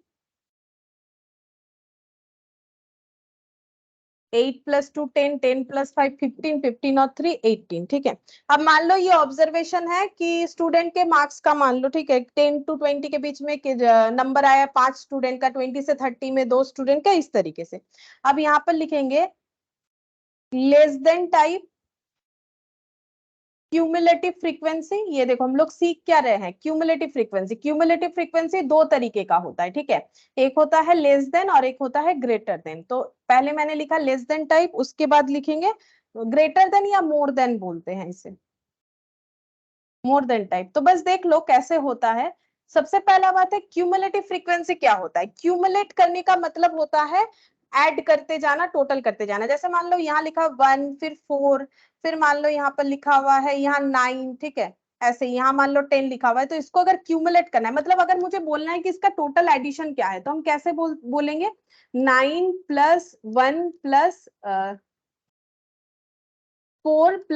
8 + 2 10, 10 + 5 15, 15 और 3 18, ठीक है। अब मान लो ये ऑब्जर्वेशन है कि स्टूडेंट के मार्क्स का मान लो, ठीक है, 10 to 20 के बीच में नंबर आया 5 स्टूडेंट का, 20 से 30 में 2 स्टूडेंट का, इस तरीके से। अब यहाँ पर लिखेंगे less than type cumulative frequency. ये देखो हम लोग सीख क्या रहे हैं, क्यूमुलेटिव फ्रीक्वेंसी। क्यूमुलेटिव फ्रीक्वेंसी दो तरीके का होता है, ठीक है, एक होता है लेस देन और एक होता है ग्रेटर देन। तो पहले मैंने लिखा लेस देन टाइप, उसके बाद लिखेंगे ग्रेटर देन या मोर देन बोलते हैं इसे, मोर देन टाइप। तो बस देख लो कैसे होता है। सबसे पहला बात है क्यूमुलेटिव फ्रीक्वेंसी क्या होता है। क्यूमुलेट करने का मतलब होता है ऐड करते जाना, टोटल करते जाना। जैसे मान लो यहाँ लिखा 1, फिर 4, फिर मान लो यहाँ पर लिखा हुआ है यहाँ 9, ठीक है, ऐसे यहाँ मान लो 10 लिखा हुआ है। तो इसको अगर क्यूमुलेट करना है, मतलब अगर मुझे बोलना है कि इसका टोटल एडिशन क्या है, तो हम कैसे बोलेंगे 9 + 1 + 4 +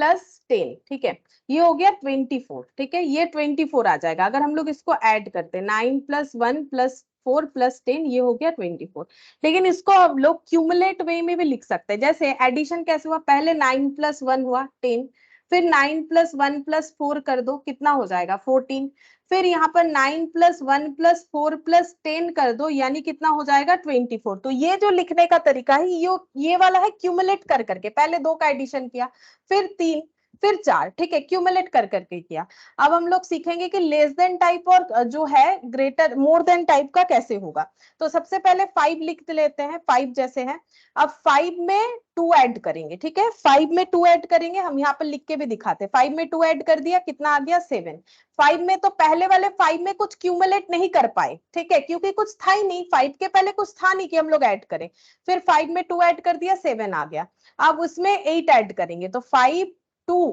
10, ठीक है, ये हो गया 24, ठीक है, ये 24 आ जाएगा अगर हम लोग इसको ऐड करते हैं। 9 + 1 + 4 + 10, ये हो गया 24। लेकिन इसको हम लोग क्यूमुलेट वे में भी लिख सकते हैं। जैसे एडिशन कैसे हुआ, पहले 9 + 1 हुआ 10, फिर 9 + 1 + 4 कर दो, कितना हो जाएगा 14, फिर यहाँ पर 9 + 1 + 4 + 10 कर दो, यानी कितना हो जाएगा 24। तो ये जो लिखने का तरीका है ये वाला है क्यूमुलेट कर करके, पहले दो का एडिशन किया, फिर 3, फिर 4, ठीक है, क्यूमुलेट कर करके किया। अब हम लोग सीखेंगे कि लेस देन टाइप और जो है ग्रेटर मोर देन टाइप का कैसे होगा। तो सबसे पहले 5 लिख लेते हैं, 5 जैसे है। अब 5 में 2 ऐड करेंगे, ठीक है, 5 में 2 ऐड करेंगे, हम यहाँ पर लिख के भी दिखाते हैं। 5 में 2 ऐड कर दिया, कितना आ गया 7। 5 में तो पहले वाले 5 में कुछ क्यूमुलेट नहीं कर पाए, ठीक है, क्योंकि कुछ था ही नहीं, 5 के पहले कुछ था नहीं कि हम लोग ऐड करें। फिर 5 में 2 ऐड कर दिया, 7 आ गया। अब उसमें 8 ऐड करेंगे, तो 5 2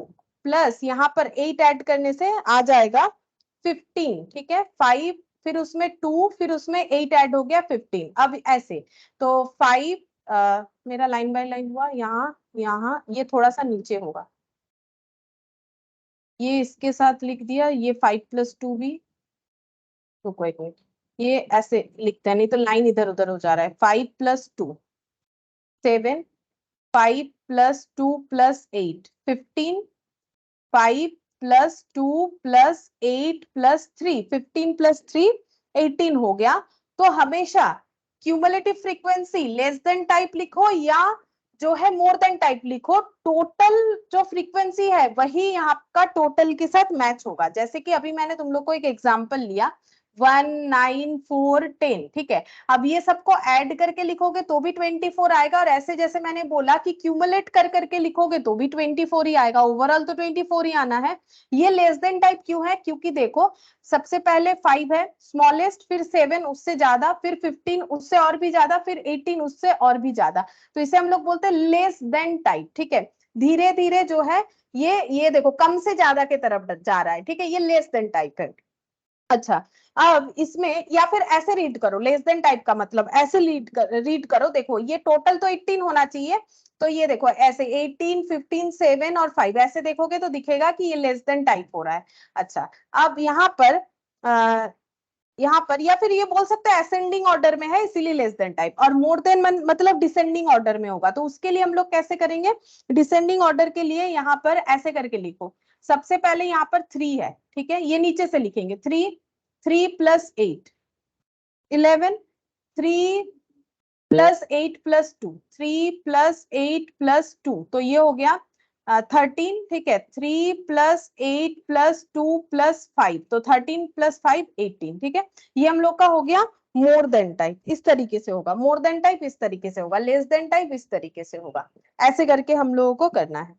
प्लस यहाँ पर 8 ऐड करने से आ जाएगा 15, ठीक है, 5 फिर उसमें 2 फिर उसमें 8 ऐड हो गया 15। अब ऐसे तो 5 मेरा लाइन बाय लाइन हुआ, यहाँ यहाँ ये थोड़ा सा नीचे होगा, ये इसके साथ लिख दिया, ये 5 + 2 भी, तो कोई कोई ये ऐसे लिखते हैं, नहीं तो लाइन इधर उधर हो जा रहा है। 5 + 2 7, 5 + 2 + 8 15, 5 + 2 + 8 + 3 15 + 3 18 हो गया। तो हमेशा cumulative frequency less than type लिखो या जो है मोर देन टाइप लिखो, टोटल जो फ्रीक्वेंसी है वही यहाँ का टोटल के साथ मैच होगा। जैसे कि अभी मैंने तुम लोग को एक एग्जांपल लिया 1 9 4 10, ठीक है, अब ये सबको ऐड करके लिखोगे तो भी 24 आएगा, और ऐसे जैसे मैंने बोला कि क्यूमुलेट कर करके लिखोगे तो भी 24 ही आएगा, ओवरऑल तो 24 ही आना है। ये लेस देन टाइप क्यों है, क्योंकि देखो सबसे पहले 5 है स्मॉलेस्ट, फिर 7 उससे ज्यादा, फिर 15 उससे और भी ज्यादा, फिर 18 उससे और भी ज्यादा। तो इसे हम लोग बोलते हैं लेस देन टाइप, ठीक है, धीरे धीरे जो है ये देखो कम से ज्यादा के तरफ जा रहा है, ठीक है, ये लेस देन टाइप है। अच्छा, अब इसमें या फिर ऐसे रीड करो, लेस देन टाइप का मतलब ऐसे रीड करो, देखो ये टोटल तो 18 होना चाहिए, तो ये देखो ऐसे 18 15 7 और 5 ऐसे देखोगे तो दिखेगा कि ये लेस देन टाइप हो रहा है। अच्छा, अब यहाँ पर या फिर ये बोल सकते हैं असेंडिंग ऑर्डर में है इसीलिए लेस देन टाइप, और मोर देन मतलब डिसेंडिंग ऑर्डर में होगा। तो उसके लिए हम लोग कैसे करेंगे, डिसेंडिंग ऑर्डर के लिए यहाँ पर ऐसे करके लिखो, सबसे पहले यहाँ पर 3 है, ठीक है, ये नीचे से लिखेंगे 3 3 + 8 11, 3 + 8 + 2 3 + 8 + 2, तो ये हो गया 13, ठीक है, 3 + 8 + 2 + 5, तो 13 + 5 18, ठीक है, ये हम लोग का हो गया मोर देन टाइप। इस तरीके से होगा मोर देन टाइप, इस तरीके से होगा लेस देन टाइप, इस तरीके से होगा, ऐसे करके हम लोगों को करना है।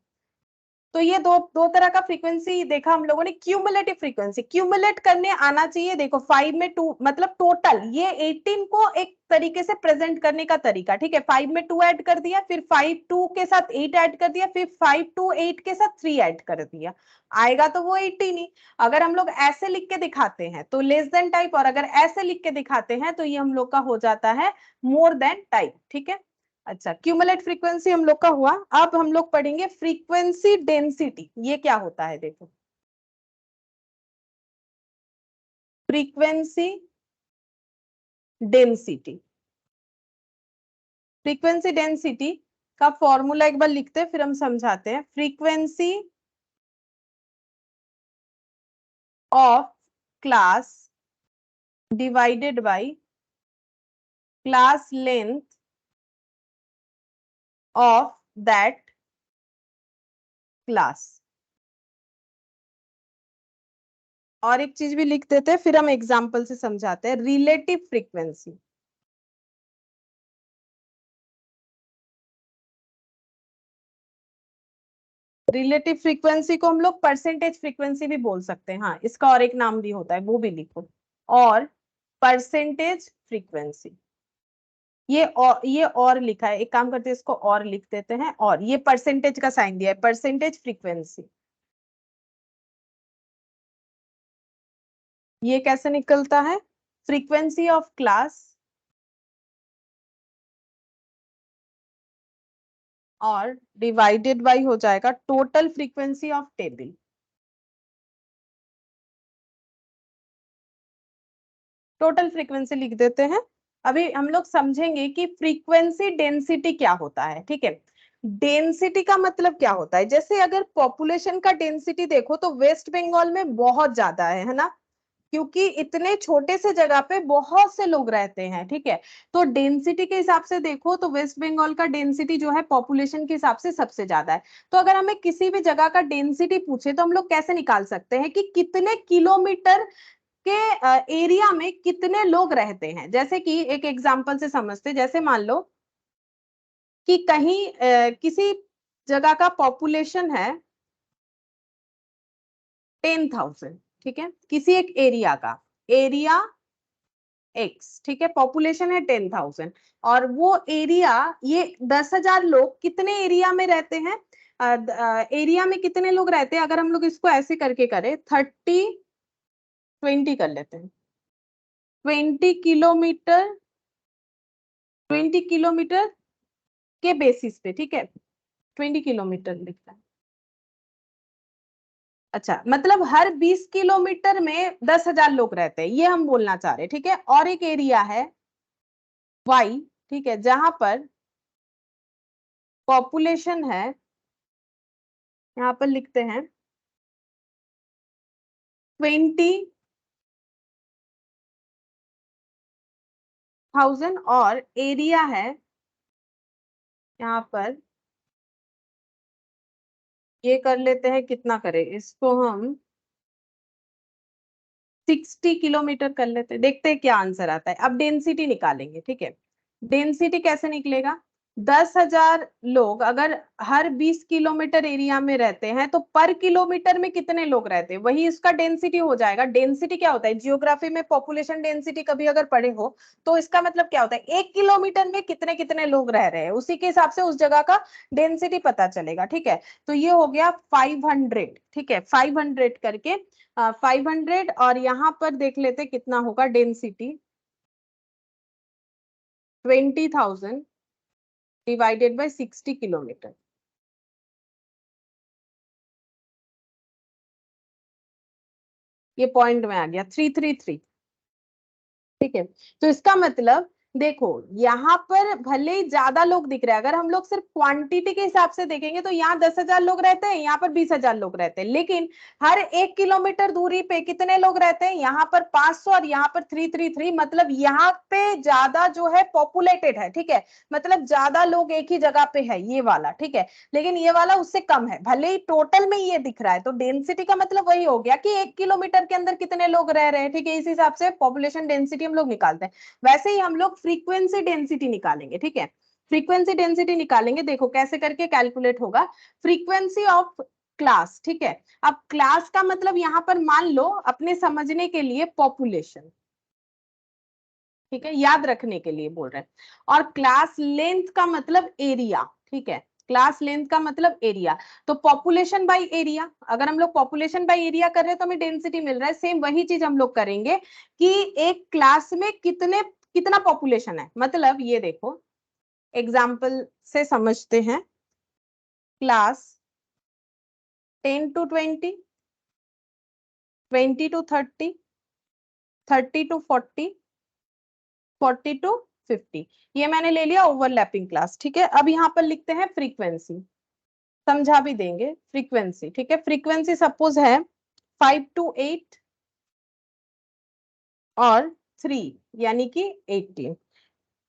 तो ये दो तरह का फ्रीक्वेंसी देखा हम लोगों ने। क्यूमुलेटिव फ्रीक्वेंसी, क्यूमुलेट करने आना चाहिए। देखो 5 में 2 मतलब टोटल, ये 18 को एक तरीके से प्रेजेंट करने का तरीका, ठीक है। 5 में 2 ऐड कर दिया, फिर 5 2 के साथ 8 ऐड कर दिया, फिर 5 2 8 के साथ 3 ऐड कर दिया, आएगा तो वो 18 ही। अगर हम लोग ऐसे लिख के दिखाते हैं तो लेस देन टाइप, और अगर ऐसे लिख के दिखाते हैं तो ये हम लोग का हो जाता है मोर देन टाइप, ठीक है। अच्छा, क्यूमुलेट फ्रीक्वेंसी हम लोग का हुआ। अब हम लोग पढ़ेंगे फ्रीक्वेंसी डेंसिटी। ये क्या होता है देखो, फ्रीक्वेंसी डेंसिटी। फ्रीक्वेंसी डेंसिटी का फॉर्मूला एक बार लिखते हैं फिर हम समझाते हैं। Frequency of class divided by class length of that class. और एक चीज भी लिख देते हैं फिर हम एग्जांपल से समझाते हैं, रिलेटिव फ्रीक्वेंसी। रिलेटिव फ्रीक्वेंसी को हम लोग परसेंटेज फ्रीक्वेंसी भी बोल सकते हैं, हाँ इसका और एक नाम भी होता है, वो भी लिखो। और परसेंटेज फ्रीक्वेंसी, ये और लिखा है, एक काम करते हैं इसको और लिख देते हैं, और ये परसेंटेज का साइन दिया है, परसेंटेज फ्रीक्वेंसी। ये कैसे निकलता है, फ्रीक्वेंसी ऑफ क्लास और डिवाइडेड बाय हो जाएगा total frequency of table. Total frequency लिख देते हैं। अभी हम लोग समझेंगे कि फ्रीक्वेंसी डेंसिटी क्या होता है, ठीक है। डेंसिटी का मतलब क्या होता है, जैसे अगर पॉपुलेशन का डेंसिटी देखो तो वेस्ट बंगाल में बहुत ज्यादा है ना, क्योंकि इतने छोटे से जगह पे बहुत से लोग रहते हैं, ठीक है। तो डेंसिटी के हिसाब से देखो तो वेस्ट बंगाल का डेंसिटी जो है पॉपुलेशन के हिसाब से सबसे ज्यादा है। तो अगर हमें किसी भी जगह का डेंसिटी पूछे तो हम लोग कैसे निकाल सकते हैं कि कितने किलोमीटर के एरिया में कितने लोग रहते हैं। जैसे कि एक एग्जांपल से समझते, जैसे मान लो कि कहीं किसी जगह का पॉपुलेशन है 10,000, ठीक है, किसी एक एरिया का एरिया एक्स, ठीक है, पॉपुलेशन है 10,000, और वो एरिया, ये 10,000 लोग कितने एरिया में रहते हैं, एरिया में कितने लोग रहते हैं, अगर हम लोग इसको ऐसे करके करें 20 कर लेते हैं, 20 किलोमीटर, 20 किलोमीटर के बेसिस पे, ठीक है, 20 किलोमीटर लिखता है। अच्छा, मतलब हर 20 किलोमीटर में 10,000 लोग रहते हैं, ये हम बोलना चाह रहे हैं, ठीक है। और एक एरिया है वाई, ठीक है, जहां पर पॉपुलेशन है, यहाँ पर लिखते हैं 20,000, और एरिया है यहाँ पर, ये कर लेते हैं, कितना करें इसको हम 60 किलोमीटर कर लेते हैं, देखते हैं क्या आंसर आता है। अब डेंसिटी निकालेंगे, ठीक है। डेंसिटी कैसे निकलेगा, 10,000 लोग अगर हर 20 किलोमीटर एरिया में रहते हैं तो पर किलोमीटर में कितने लोग रहते हैं, वही इसका डेंसिटी हो जाएगा। डेंसिटी क्या होता है, जियोग्राफी में पॉपुलेशन डेंसिटी कभी अगर पढ़े हो तो इसका मतलब क्या होता है, 1 किलोमीटर में कितने कितने लोग रह रहे हैं, उसी के हिसाब से उस जगह का डेंसिटी पता चलेगा, ठीक है। तो ये हो गया 500, ठीक है, 500 करके 500, और यहाँ पर देख लेते कितना होगा डेंसिटी, 20,000 डिवाइडेड बाय 60 किलोमीटर। ये पॉइंट में आ गया 333, ठीक है। तो इसका मतलब देखो, यहाँ पर भले ही ज्यादा लोग दिख रहे हैं, अगर हम लोग सिर्फ क्वांटिटी के हिसाब से देखेंगे तो यहाँ 10,000 लोग रहते हैं, यहाँ पर 20,000 लोग रहते हैं, लेकिन हर 1 किलोमीटर दूरी पे कितने लोग रहते हैं, यहाँ पर 500 और यहाँ पर 333, मतलब यहाँ पे ज्यादा जो है पॉपुलेटेड है, ठीक है, मतलब ज्यादा लोग एक ही जगह पे है, ये वाला, ठीक है। लेकिन ये वाला उससे कम है, भले ही टोटल में ये दिख रहा है। तो डेंसिटी का मतलब वही हो गया कि 1 किलोमीटर के अंदर कितने लोग रह रहे हैं, ठीक है, इस हिसाब से पॉपुलेशन डेंसिटी हम लोग निकालते हैं। वैसे ही हम लोग फ्रीक्वेंसी डेंसिटी निकालेंगे, ठीक है। फ्रीक्वेंसी डेंसिटी निकालेंगे, देखो कैसे करके कैलकुलेट होगा। फ्रीक्वेंसी ऑफ क्लास, ठीक है। अब क्लास का मतलब यहाँ पर मान लो अपने समझने के लिए पॉपुलेशन, ठीक है, याद रखने के लिए बोल रहे हैं। और क्लास लेंथ का मतलब एरिया, ठीक है, क्लास लेंथ का मतलब एरिया। तो पॉपुलेशन बाय एरिया, अगर हम लोग पॉपुलेशन बाय एरिया कर रहे हैं तो हमें डेंसिटी मिल रहा है। सेम वही चीज हम लोग करेंगे कि एक क्लास में कितना पॉपुलेशन है। मतलब ये देखो एग्जाम्पल से समझते हैं। Class 10 to 20, 20 to 30, 30 to 40, 40 to 50, ये मैंने ले लिया ओवरलैपिंग क्लास, ठीक है। अब यहाँ पर लिखते हैं फ्रीक्वेंसी, समझा भी देंगे फ्रीक्वेंसी, ठीक है। फ्रीक्वेंसी सपोज है 5 to 8 और 3 यानी कि 18।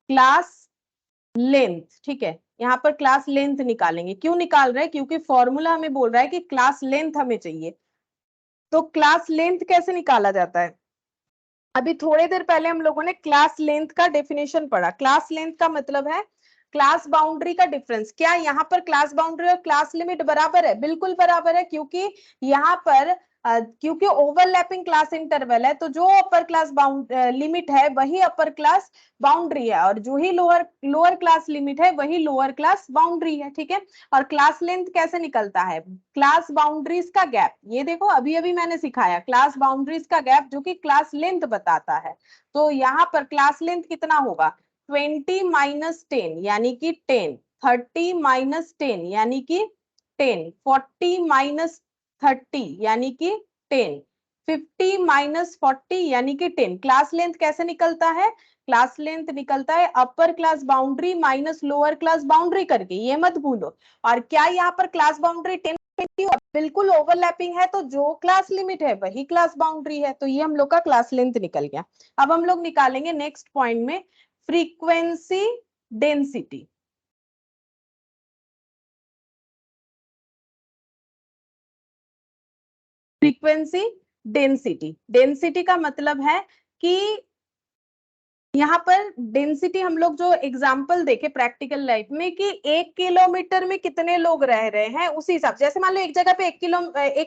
क्लास लेंथ, ठीक है, यहाँ पर क्लास लेंथ निकालेंगे। क्यों निकाल रहे हैं? क्योंकि फॉर्मूला हमें बोल रहा है कि क्लास लेंथ हमें चाहिए। तो क्लास लेंथ कैसे निकाला जाता है? अभी थोड़ी देर पहले हम लोगों ने क्लास लेंथ का डेफिनेशन पढ़ा। क्लास लेंथ का मतलब है क्लास बाउंड्री का डिफरेंस। क्या यहाँ पर क्लास बाउंड्री और क्लास लिमिट बराबर है? बिल्कुल बराबर है, क्योंकि यहाँ पर क्योंकि ओवरलैपिंग क्लास इंटरवल है, तो जो अपर क्लास लिमिट है वही अपर क्लास बाउंड्री है, और जो ही लोअर क्लास लिमिट है वही लोअर क्लास बाउंड्री है, ठीक है। और क्लास लेंथ कैसे निकलता है? क्लास बाउंड्रीज का गैप, ये देखो अभी अभी मैंने सिखाया, क्लास बाउंड्रीज का गैप जो कि क्लास लेंथ बताता है। तो यहाँ पर क्लास लेंथ कितना होगा? 20 माइनस 10 यानी कि 10, 30 माइनस 10 यानी कि 10, 40 माइनस 30 यानी कि 10, 50 माइनस 40 यानी कि 10। क्लास लेंथ कैसे निकलता है? क्लास लेंथ निकलता है अपर class boundary minus lower class boundary करके, ये मत भूलो। और क्या यहाँ पर क्लास बाउंड्री 10 बिल्कुल ओवरलैपिंग है, तो जो क्लास लिमिट है वही क्लास बाउंड्री है। तो ये हम लोग का क्लास लेंथ निकल गया। अब हम लोग निकालेंगे नेक्स्ट पॉइंट में frequency density. Frequency density, density का मतलब है कि यहाँ पर डेंसिटी हम लोग जो एग्जाम्पल देखे प्रैक्टिकल लाइफ में कि 1 किलोमीटर में कितने लोग रह रहे हैं, उसी हिसाब से। जैसे मान लो एक जगह पे 1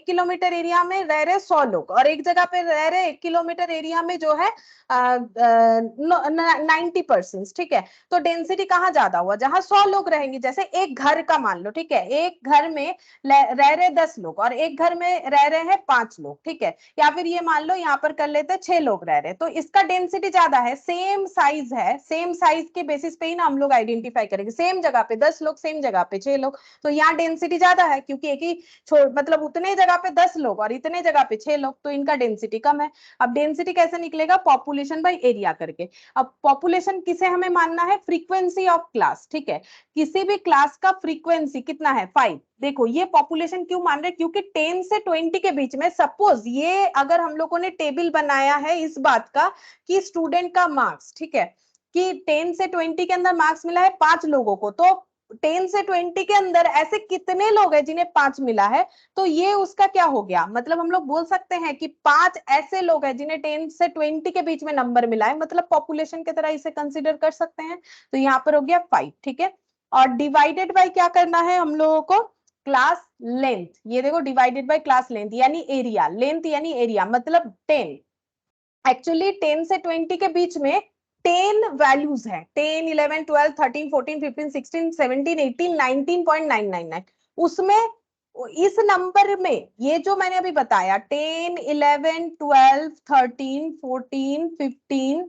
किलोमीटर एरिया में रह रहे 100 लोग, और एक जगह पे रह रहे 1 किलोमीटर एरिया में जो है 90%, ठीक है। तो डेंसिटी कहाँ ज्यादा हुआ? जहां 100 लोग रहेंगे। जैसे एक घर का मान लो, ठीक है, एक घर में रह रहे 10 लोग और एक घर में रह रहे हैं 5 लोग, ठीक है। या फिर ये मान लो यहाँ पर कर लेते 6 लोग रह रहे, तो इसका डेंसिटी ज्यादा है। सेम साइज है, सेम साइज के बेसिस पे ही ना हम लोग आइडेंटिफाई करेंगे। सेम जगह पे 10 लोग, सेम जगह पे 6 लोग, तो यहाँ डेंसिटी ज्यादा है, क्योंकि एक ही मतलब उतने जगह पे 10 लोग और इतने जगह पे 6 लोग, तो इनका डेंसिटी कम है। अब डेंसिटी कैसे निकलेगा? पॉपुलेशन बाय एरिया करके। अब पॉपुलेशन किसे हमें मानना है? फ्रीक्वेंसी ऑफ क्लास, ठीक है। किसी भी क्लास का फ्रीक्वेंसी कितना है? 5। देखो ये पॉपुलेशन क्यों मान रहे हैं? क्योंकि 10 से 20 के बीच में, सपोज ये अगर हम लोगों ने टेबल बनाया है इस बात का कि स्टूडेंट का मार्क्स, ठीक है, कि 10 से 20 के अंदर मार्क्स मिला है 5 लोगों को, तो 10 से 20 के अंदर ऐसे कितने लोग हैं जिन्हें 5 मिला है? तो ये उसका क्या हो गया? मतलब हम लोग बोल सकते हैं कि 5 ऐसे लोग हैं जिन्हें 10 से 20 के बीच में नंबर मिला है, मतलब पॉपुलेशन की तरह इसे कंसिडर कर सकते हैं। तो यहाँ पर हो गया 5, ठीक है। और डिवाइडेड बाय क्या करना है हम लोगों को? Class length. ये देखो डिवाइडेड बाय क्लास लेंथ यानी एरिया, लेंथ यानी एरिया, मतलब 10। एक्चुअली 10 से 20 के बीच में 10 वैल्यूज है, 10, 11, 12, 13, 14, 15, 16, 17, 18, 19.999। उसमें इस नंबर में ये जो मैंने अभी बताया 10, 11, 12, 13, 14, 15,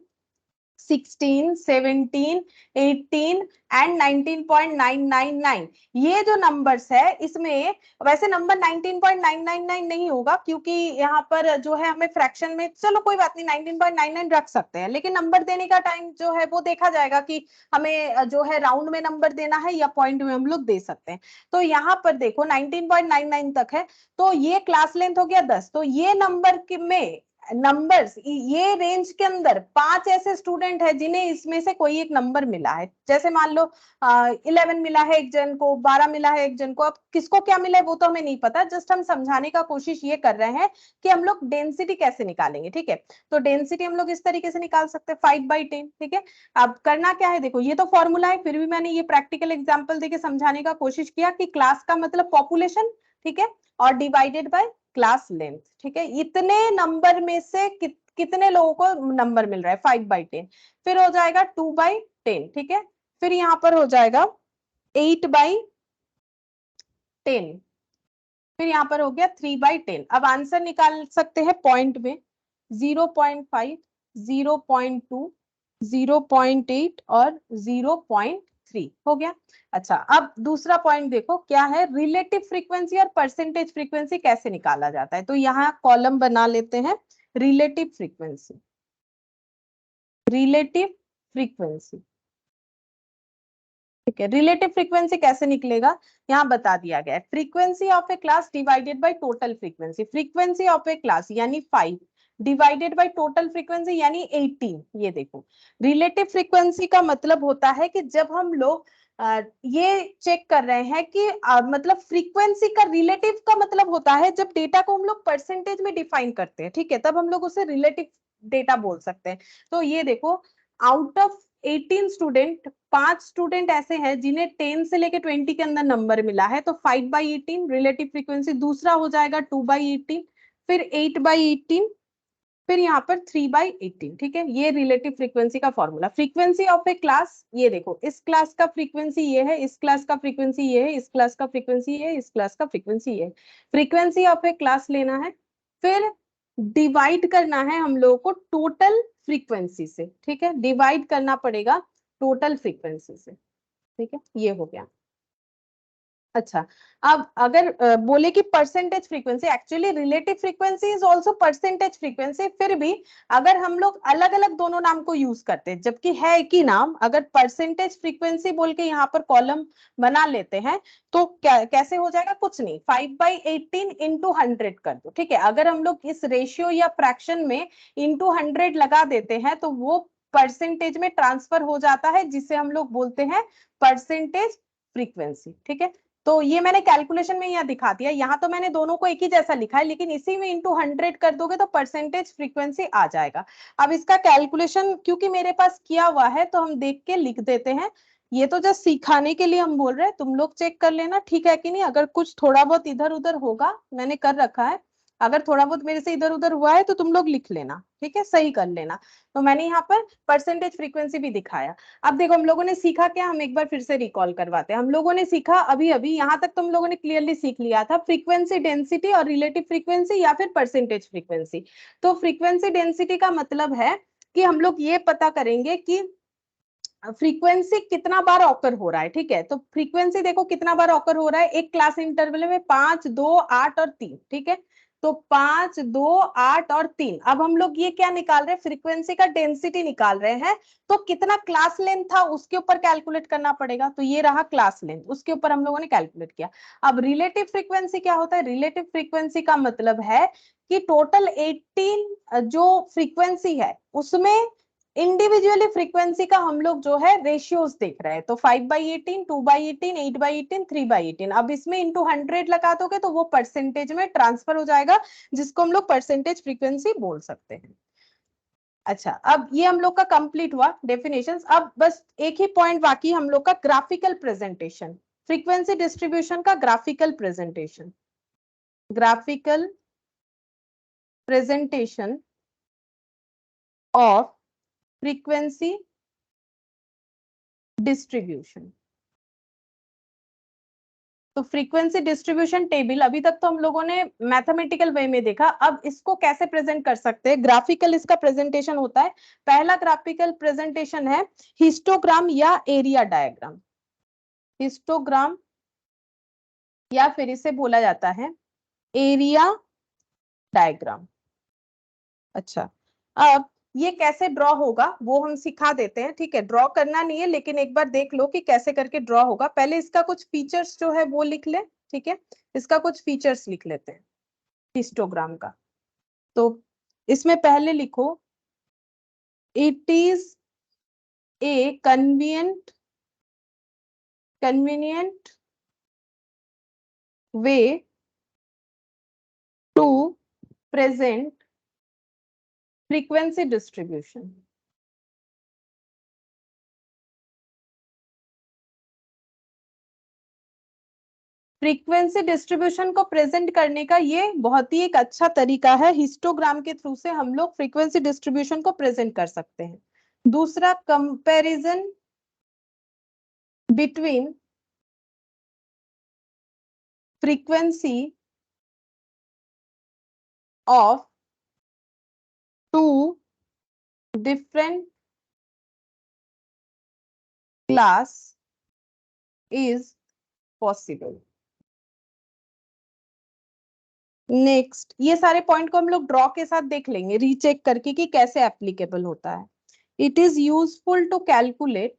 16, 17, 18 एंड 19.999, ये जो नंबर्स है इसमें वैसे नंबर 19.999 नहीं होगा, क्योंकि यहाँ पर जो है हमें फ्रैक्शन में, चलो कोई बात नहीं 19.99 रख सकते हैं, लेकिन नंबर देने का टाइम जो है वो देखा जाएगा कि हमें जो है राउंड में नंबर देना है या पॉइंट में हम लोग दे सकते हैं। तो यहाँ पर देखो 19.99 तक है, तो ये क्लास लेंथ हो गया 10। तो ये नंबर में नंबर्स, ये रेंज के अंदर 5 ऐसे स्टूडेंट है जिन्हें इसमें से कोई एक नंबर मिला है। जैसे मान लो 11 मिला है एक जन को, 12 मिला है एक जन को। अब किसको क्या मिला है वो तो हमें नहीं पता, जस्ट हम समझाने का कोशिश ये कर रहे हैं कि हम लोग डेंसिटी कैसे निकालेंगे, ठीक है। तो डेंसिटी हम लोग इस तरीके से निकाल सकते हैं 5/10, ठीक है। अब करना क्या है? देखो ये तो फॉर्मूला है, फिर भी मैंने ये प्रैक्टिकल एग्जाम्पल देके समझाने का कोशिश किया कि क्लास का मतलब पॉपुलेशन, ठीक है। और डिवाइडेड बाय क्लास लेंथ, ठीक है। इतने नंबर में से कितने लोगों को नंबर मिल रहा है 5/10, फिर हो जाएगा 2/10, ठीक है। फिर यहाँ पर हो जाएगा 8/10, फिर यहाँ पर हो गया 3/10। अब आंसर निकाल सकते हैं पॉइंट में, 0.5, 0.2, 0.8 और 0.3 हो गया। अच्छा, अब दूसरा पॉइंट देखो क्या है, रिलेटिव फ्रीक्वेंसी और परसेंटेज फ्रीक्वेंसी कैसे निकाला जाता है। तो यहाँ कॉलम बना लेते हैं, रिलेटिव फ्रीक्वेंसी, रिलेटिव फ्रीक्वेंसी, ठीक है। रिलेटिव फ्रीक्वेंसी कैसे निकलेगा, यहाँ बता दिया गया है, frequency of a class divided by total frequency. Frequency of a class यानी 5 डिवाइडेड बाय टोटल फ्रीक्वेंसी यानी 18। ये देखो, रिलेटिव फ्रीक्वेंसी का मतलब होता है कि जब हम लोग ये चेक कर रहे हैं कि मतलब फ्रीक्वेंसी का रिलेटिव का मतलब होता है जब डेटा को हम लोग परसेंटेज में डिफाइन करते हैं, ठीक है, तब हम लोग उसे रिलेटिव डेटा बोल सकते हैं। तो ये देखो, आउट ऑफ 18 स्टूडेंट 5 स्टूडेंट ऐसे हैं जिन्हें 10 से लेके 20 के अंदर नंबर मिला है, तो 5/18 रिलेटिव फ्रीक्वेंसी। दूसरा हो जाएगा 2/18, फिर 8/18, फिर यहाँ पर 3/18, ठीक है। ये रिलेटिव फ्रीक्वेंसी का formula. Frequency of a class, ये देखो, इस क्लास का फ्रीक्वेंसी ये है, इस क्लास का फ्रीक्वेंसी ये है, इस क्लास का फ्रीक्वेंसी ये है, इस क्लास का फ्रीक्वेंसी ये है। फ्रीक्वेंसी ऑफ ए क्लास लेना है, फिर डिवाइड करना है हम लोगों को टोटल फ्रीक्वेंसी से, ठीक है, डिवाइड करना पड़ेगा टोटल फ्रीक्वेंसी से, ठीक है। ये हो गया। अच्छा, अब अगर बोले कि percentage frequency, actually relative frequency is also percentage frequency, फिर भी अगर हम लोग अलग अलग दोनों नाम को यूज करते हैं जबकि है एक ही नाम, अगर परसेंटेज फ्रीक्वेंसी बोल के यहाँ पर कॉलम बना लेते हैं तो कैसे हो जाएगा, कुछ नहीं, 5/18 इंटू 100 कर दो, ठीक है। अगर हम लोग इस रेशियो या फ्रैक्शन में इंटू 100 लगा देते हैं तो वो परसेंटेज में ट्रांसफर हो जाता है, जिसे हम लोग बोलते हैं परसेंटेज फ्रीक्वेंसी, ठीक है। तो ये मैंने कैलकुलेशन में यहाँ दिखा दिया, यहाँ तो मैंने दोनों को एक ही जैसा लिखा है, लेकिन इसी में इंटू 100 कर दोगे तो परसेंटेज फ्रीक्वेंसी आ जाएगा। अब इसका कैलकुलेशन क्योंकि मेरे पास किया हुआ है तो हम देख के लिख देते हैं। ये तो जस्ट सिखाने के लिए हम बोल रहे हैं, तुम लोग चेक कर लेना ठीक है कि नहीं। अगर कुछ थोड़ा बहुत इधर उधर होगा, मैंने कर रखा है, अगर थोड़ा बहुत मेरे से इधर उधर हुआ है तो तुम लोग लिख लेना, ठीक है, सही कर लेना। तो मैंने यहाँ पर परसेंटेज फ्रीक्वेंसी भी दिखाया। अब देखो हम लोगों ने सीखा क्या, हम एक बार फिर से रिकॉल करवाते हैं। हम लोगों ने सीखा अभी अभी यहाँ तक तुम लोगों ने क्लियरली सीख लिया था फ्रीक्वेंसी डेंसिटी और रिलेटिव फ्रीक्वेंसी या फिर परसेंटेज फ्रीक्वेंसी। तो फ्रीक्वेंसी डेंसिटी का मतलब है कि हम लोग ये पता करेंगे कि फ्रीक्वेंसी कितना बार ऑकर हो रहा है, ठीक है। तो फ्रीक्वेंसी देखो कितना बार ऑकर हो रहा है एक क्लास इंटरवल में, 5, 2, 8 और 3, ठीक है। तो 5, 2, 8 और 3। अब हम लोग ये क्या निकाल रहे हैं, फ्रीक्वेंसी का डेंसिटी निकाल रहे हैं। तो कितना क्लास लेंथ था उसके ऊपर कैलकुलेट करना पड़ेगा, तो ये रहा क्लास लेंथ, उसके ऊपर हम लोगों ने कैलकुलेट किया। अब रिलेटिव फ्रीक्वेंसी क्या होता है, रिलेटिव फ्रीक्वेंसी का मतलब है कि टोटल 18 जो फ्रीक्वेंसी है उसमें इंडिविजुअली फ्रीक्वेंसी का हम लोग जो है रेशियोज देख रहे हैं। तो 5/18, 2/18, 8/18, 3/18। अब इसमें इंटू 100 लगा दोगे तो वो परसेंटेज में ट्रांसफर हो जाएगा, जिसको हम लोग परसेंटेज फ्रीक्वेंसी बोल सकते हैं। अच्छा, अब ये हम लोग का कंप्लीट हुआ डेफिनेशंस। अब बस एक ही पॉइंट बाकी हम लोग का, ग्राफिकल प्रेजेंटेशन, फ्रीक्वेंसी डिस्ट्रीब्यूशन का graphical presentation, graphical presentation of frequency distribution. तो फ्रीक्वेंसी डिस्ट्रीब्यूशन टेबल अभी तक तो हम लोगों ने मैथमेटिकल वे में देखा, अब इसको कैसे प्रेजेंट कर सकते हैं, ग्राफिकल इसका प्रेजेंटेशन होता है। पहला ग्राफिकल प्रेजेंटेशन है हिस्टोग्राम या एरिया डायग्राम, हिस्टोग्राम या फिर इसे बोला जाता है एरिया डायग्राम। अच्छा, अब ये कैसे ड्रॉ होगा वो हम सिखा देते हैं, ठीक है। ड्रॉ करना नहीं है लेकिन एक बार देख लो कि कैसे करके ड्रॉ होगा। पहले इसका कुछ फीचर्स जो है वो लिख ले, ठीक है, इसका कुछ फीचर्स लिख लेते हैं हिस्टोग्राम का। तो इसमें पहले लिखो, it is a convenient way to present frequency distribution. Frequency distribution को प्रेजेंट करने का ये बहुत ही एक अच्छा तरीका है, हिस्टोग्राम के थ्रू से हम लोग फ्रीक्वेंसी डिस्ट्रीब्यूशन को प्रेजेंट कर सकते हैं। दूसरा, comparison between frequency of two different class is possible. Next, ये सारे पॉइंट को हम लोग ड्रॉ के साथ देख लेंगे, रीचेक करके कि कैसे एप्लीकेबल होता है। It is useful to calculate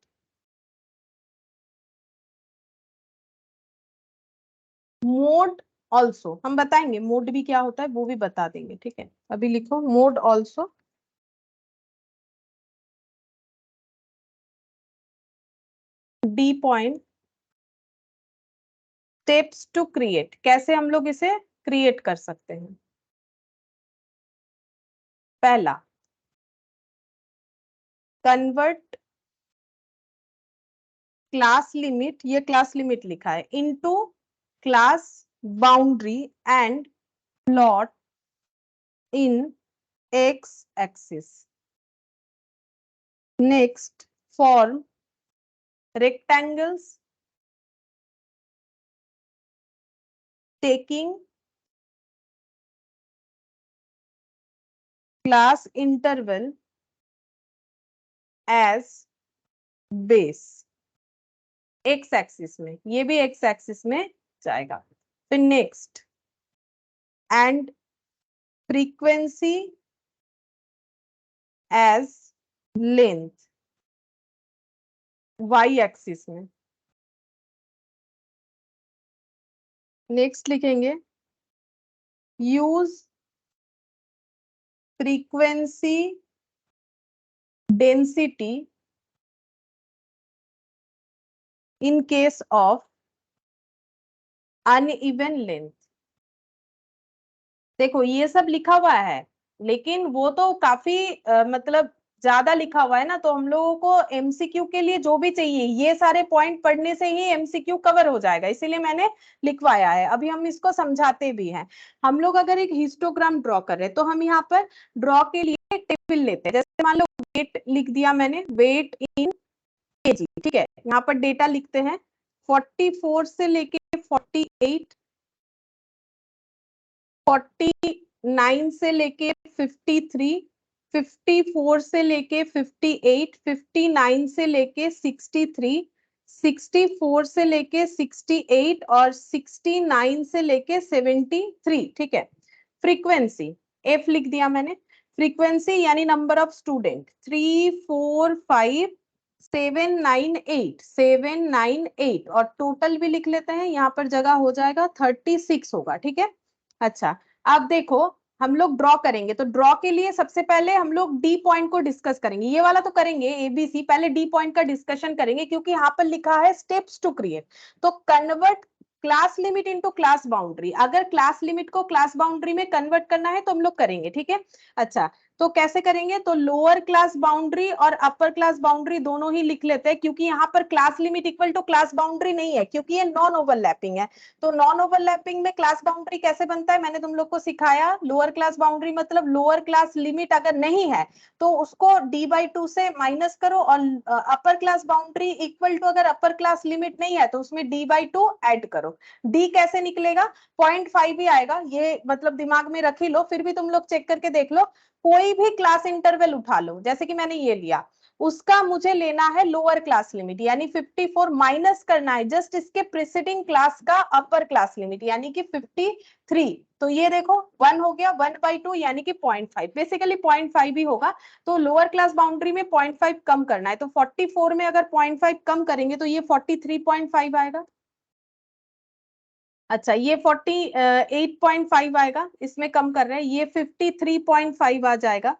mode also. हम बताएंगे मोड भी क्या होता है, वो भी बता देंगे, ठीक है। अभी लिखो mode also D point steps to create. कैसे हम लोग इसे क्रिएट कर सकते हैं? पहला, कन्वर्ट क्लास लिमिट, ये क्लास लिमिट लिखा है, into class boundary and plot in x axis. Next, form rectangles taking class interval as base। X axis में, ये भी एक्स एक्सिस में जाएगा। फिर next, and frequency as length y axis में। नेक्स्ट लिखेंगे use frequency density in case of uneven length। देखो ये सब लिखा हुआ है, लेकिन वो तो काफी मतलब ज्यादा लिखा हुआ है ना, तो हम लोगों को एमसीक्यू के लिए जो भी चाहिए ये सारे पॉइंट पढ़ने से ही एमसीक्यू कवर हो जाएगा, इसीलिए मैंने लिखवाया है। अभी हम इसको समझाते भी हैं। हम लोग अगर एक हिस्टोग्राम ड्रॉ कर रहे हैं तो हम यहाँ पर ड्रॉ के लिए टेबल लेते हैं। जैसे मान लो वेट लिख दिया मैंने, वेट इन केजी, ठीक है। यहाँ पर डेटा लिखते हैं 44 से लेके 48, 49 से लेके 53, 54 से लेके 58, 59 से लेके 63, 64 से लेके 68 और 69 से लेके 73, ठीक है। फ्रीक्वेंसी एफ लिख दिया मैंने। फ्रीक्वेंसी यानी नंबर ऑफ स्टूडेंट 3, 4, 5, 798 और टोटल भी लिख लेते हैं, यहाँ पर जगह हो जाएगा 36 होगा, ठीक है। अच्छा, अब देखो हम लोग ड्रॉ करेंगे, तो ड्रॉ के लिए सबसे पहले हम लोग डी पॉइंट को डिस्कस करेंगे। ये वाला तो करेंगे एबीसी, पहले डी पॉइंट का डिस्कशन करेंगे, क्योंकि यहाँ पर लिखा है स्टेप्स टू क्रिएट। तो convert class limit into class boundary, अगर क्लास लिमिट को क्लास बाउंड्री में कन्वर्ट करना है तो हम लोग करेंगे, ठीक है। अच्छा, तो कैसे करेंगे? तो लोअर क्लास बाउंड्री और अपर क्लास बाउंड्री दोनों ही लिख लेते हैं, क्योंकि यहाँ पर class limit equal to class boundary नहीं है, क्योंकि ये नॉन ओवरलैपिंग है। तो नॉन ओवरलैपिंग में क्लास बाउंड्री कैसे बनता है मैंने तुम लोग को सिखाया। लोअर क्लास बाउंड्री मतलब लोअर क्लास लिमिट अगर नहीं है तो उसको d/2 से माइनस करो, और upper class boundary equal to अगर अपर क्लास लिमिट नहीं है तो उसमें d/2 ऐड करो। d कैसे निकलेगा? 0.5 ही आएगा, ये मतलब दिमाग में रख ही लो, फिर भी तुम लोग चेक करके देख लो। कोई भी क्लास इंटरवल उठा लो, जैसे कि मैंने ये लिया, उसका मुझे लेना है लोअर क्लास लिमिट यानी 54, माइनस करना है जस्ट इसके प्रीसीडिंग क्लास का अपर क्लास लिमिट यानी कि 53। तो ये देखो 1 हो गया, 1/2 यानी कि 0.5, बेसिकली 0.5 ही होगा। तो लोअर क्लास बाउंड्री में 0.5 कम करना है, तो 44 में अगर 0.5 कम करेंगे तो ये 43.5 आएगा। अच्छा, ये 48.5 आएगा, इसमें कम कर रहे हैं, ये 53.5 आ जाएगा,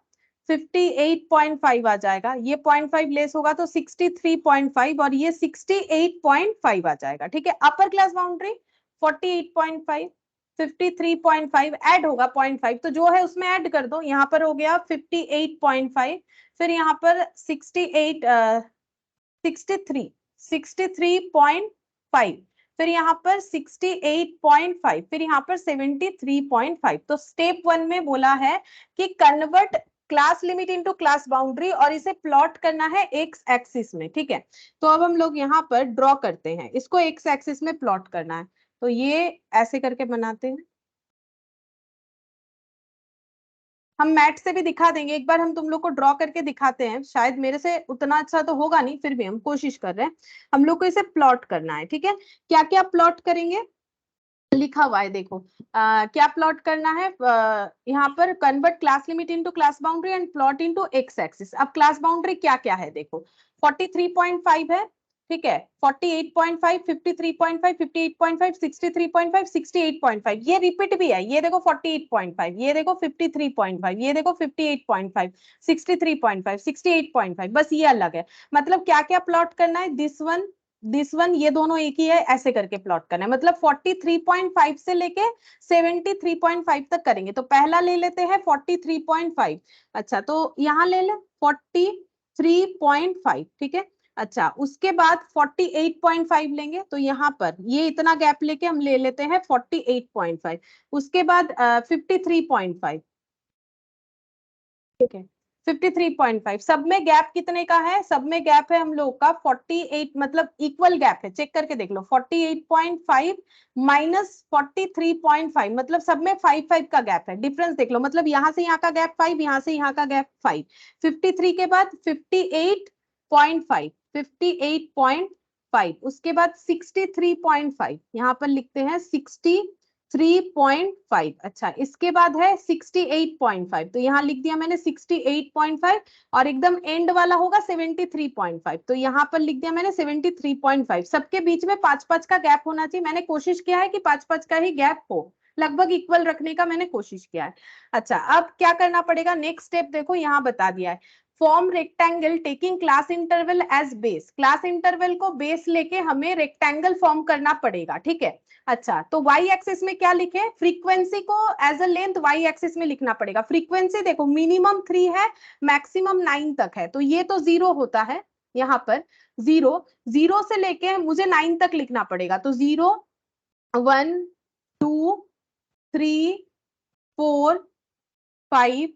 58.5 आ जाएगा, ये 0.5 लेस होगा तो 63.5 और ये 68.5 आ जाएगा, ठीक है। अपर क्लास बाउंड्री 48.5, 53.5 ऐड होगा 0.5, तो जो है उसमें ऐड कर दो, यहाँ पर हो गया 58.5, फिर यहाँ पर 63, 63.5, फिर यहाँ पर 68.5, फिर यहाँ पर 73.5। तो स्टेप 1 में बोला है कि convert class limit into class boundary और इसे प्लॉट करना है एक्स एक्सिस में, ठीक है। तो अब हम लोग यहाँ पर ड्रॉ करते हैं, इसको एक्स एक्सिस में प्लॉट करना है, तो ये ऐसे करके बनाते हैं। हम मैट से भी दिखा देंगे, एक बार हम तुम लोग को ड्रॉ करके दिखाते हैं, शायद मेरे से उतना अच्छा तो होगा नहीं, फिर भी हम कोशिश कर रहे हैं। हम लोग को इसे प्लॉट करना है, ठीक है। क्या क्या प्लॉट करेंगे, लिखा हुआ है देखो। क्या प्लॉट करना है, यहाँ पर convert class limit into class boundary and plot into x axis. अब क्लास बाउंड्री क्या क्या है देखो, 43.5 है, ठीक है, 48.5, 53.5, 58.5, 63.5, 68.5, ये रिपीट भी है, ये देखो 48.5, ये देखो 53.5, ये देखो 58.5, 63.5, 68.5, बस ये अलग है। मतलब क्या क्या प्लॉट करना है, दिस वन, ये दोनों एक ही है, ऐसे करके प्लॉट करना है। मतलब 43.5 से लेके 73.5 तक करेंगे। तो पहला ले लेते हैं 43.5, अच्छा तो यहाँ ले ले 43.5, ठीक है। अच्छा उसके बाद 48.5 लेंगे, तो यहाँ पर ये इतना गैप लेके हम ले लेते हैं 48.5। उसके बाद 53.5, ठीक है, 53.5। सब में गैप कितने का है, सब में गैप है हम लोग का 48, मतलब इक्वल गैप है, चेक करके देख लो। 48.5 माइनस 43.5, मतलब सब में 5 का गैप है, डिफरेंस देख लो। मतलब यहाँ से यहाँ का गैप 5, यहाँ से यहाँ का गैप 5। 53 के बाद 58.5, 58.5, उसके बाद 63.5, यहाँ पर लिखते हैं 63.5। अच्छा इसके बाद है 68.5, तो यहाँ लिख दिया मैंने 68.5, और एकदम एंड वाला होगा 73.5, तो यहाँ पर लिख दिया मैंने 73.5। सबके बीच में 5 का गैप होना चाहिए, मैंने कोशिश किया है कि 5 का ही गैप हो, लगभग इक्वल रखने का मैंने कोशिश किया है। अच्छा अब क्या करना पड़ेगा, नेक्स्ट स्टेप देखो यहाँ बता दिया है, form rectangle taking class interval as base. Class interval को बेस लेके हमें रेक्टेंगल फॉर्म करना पड़ेगा, ठीक है। अच्छा तो वाई एक्सिस में क्या लिखे, फ्रीक्वेंसी को as a length y axis में लिखना पड़ेगा। फ्रीक्वेंसी देखो मिनिमम 3 है, मैक्सिमम 9 तक है, तो ये तो 0 होता है, यहाँ पर 0 से लेके मुझे 9 तक लिखना पड़ेगा। तो 0 1 2 3 4 5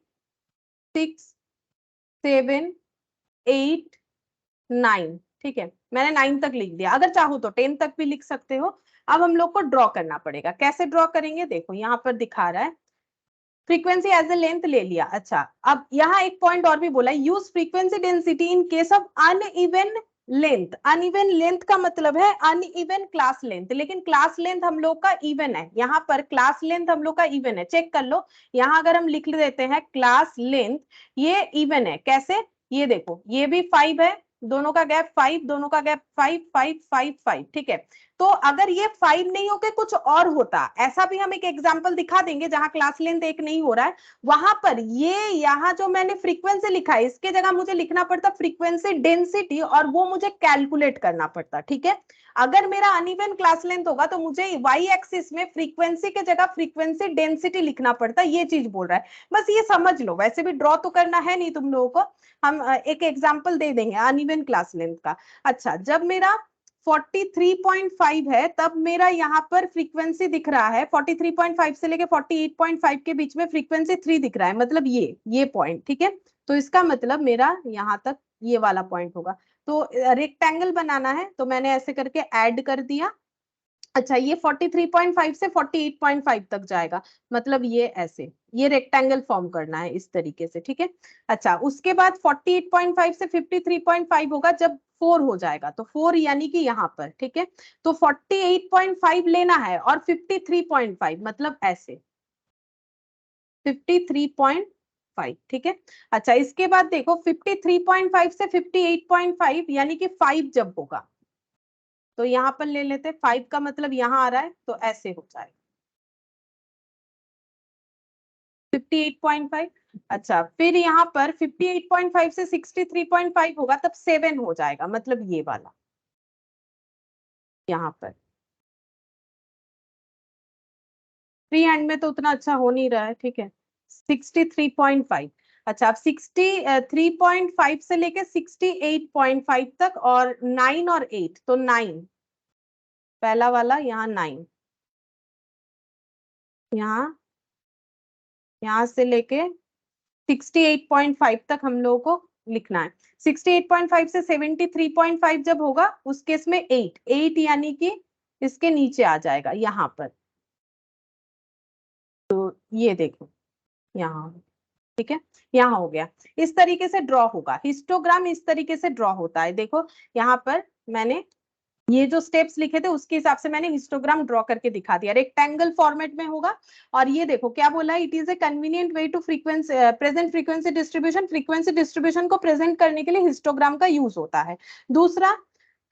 6 7 8 9, ठीक है, मैंने 9 तक लिख दिया, अगर चाहो तो 10 तक भी लिख सकते हो। अब हम लोग को ड्रॉ करना पड़ेगा, कैसे ड्रॉ करेंगे देखो यहाँ पर दिखा रहा है, फ्रीक्वेंसी एज ए लेंथ ले लिया। अच्छा अब यहाँ एक पॉइंट और भी बोला है, use frequency density in case of uneven length. Uneven length का मतलब है अनइवन क्लास लेंथ, लेकिन क्लास लेंथ हम लोग का इवन है, यहाँ पर क्लास लेंथ हम लोग का इवन है, चेक कर लो। यहाँ अगर हम लिख देते हैं क्लास लेंथ, ये इवन है, कैसे, ये देखो ये भी 5 है, दोनों का गैप 5, दोनों का गैप 5 5 5 5, ठीक है। तो अगर ये 5 नहीं होके कुछ और होता, ऐसा भी हम एक एग्जांपल दिखा देंगे जहां क्लास लेंथ एक नहीं हो रहा है, वहां पर ये यहाँ जो मैंने फ्रीक्वेंसी लिखा है इसके जगह मुझे लिखना पड़ता फ्रीक्वेंसी डेंसिटी, और वो मुझे कैलकुलेट करना पड़ता, ठीक है। अगर मेरा अनइवन क्लास लेंथ होगा तो मुझे वाई एक्सिस में फ्रीक्वेंसी के जगह फ्रीक्वेंसी डेंसिटी लिखना पड़ता, ये चीज बोल रहा है, बस ये समझ लो। वैसे भी ड्रॉ तो करना है नहीं तुम लोगों को, हम एक एग्जांपल दे देंगे अनइवन क्लास लेंथ का। अच्छा जब मेरा 43.5 है तब मेरा यहाँ पर फ्रीक्वेंसी दिख रहा है 43.5 से लेके 48.5 के बीच में फ्रीक्वेंसी 3 दिख रहा है, मतलब ये पॉइंट, ठीक है। तो इसका मतलब मेरा यहाँ तक ये वाला पॉइंट होगा। तो रेक्टेंगल बनाना है तो मैंने ऐसे करके ऐड कर दिया। अच्छा ये 43.5 से 48.5 तक जाएगा, मतलब ये ऐसे, ये रेक्टेंगल फॉर्म करना है इस तरीके से, ठीक है। अच्छा उसके बाद 48.5 से 53.5 होगा जब 4 हो जाएगा, तो 4 यानी कि यहाँ पर, ठीक है। तो 48.5 लेना है और 53.5, मतलब ऐसे 53.5, ठीक है। अच्छा इसके बाद देखो 53.5 से 58.5 यानी कि 5 जब होगा, तो यहाँ पर ले लेते 5 का मतलब यहाँ आ रहा है, तो ऐसे हो जाएगा 58.5। अच्छा फिर यहाँ पर 58.5 से 63.5 होगा तब 7 हो जाएगा, मतलब ये वाला यहाँ पर। फ्री हैंड में तो उतना अच्छा हो नहीं रहा है, ठीक है। 63.5, अच्छा अब 63.5 से लेके 68.5 तक, और 9 और 8, तो 9 पहला वाला यहाँ 9, यहाँ से लेके 68.5 तक हम लोगों को लिखना है। 68.5 से 73.5 जब होगा उस केस में 8 यानी कि इसके नीचे आ जाएगा यहाँ पर। तो ये देखो यहाँ, ठीक है, यहाँ हो गया। इस तरीके से ड्रॉ होगा हिस्टोग्राम, इस तरीके से ड्रॉ होता है। देखो यहाँ पर मैंने ये जो स्टेप्स लिखे थे उसके हिसाब से मैंने हिस्टोग्राम ड्रॉ करके दिखा दिया। रेक्टेंगल फॉर्मेट में होगा। और ये देखो क्या बोला है, it is a convenient way to frequency present frequency distribution. Frequency distribution को प्रेजेंट करने के लिए हिस्टोग्राम का यूज होता है। दूसरा,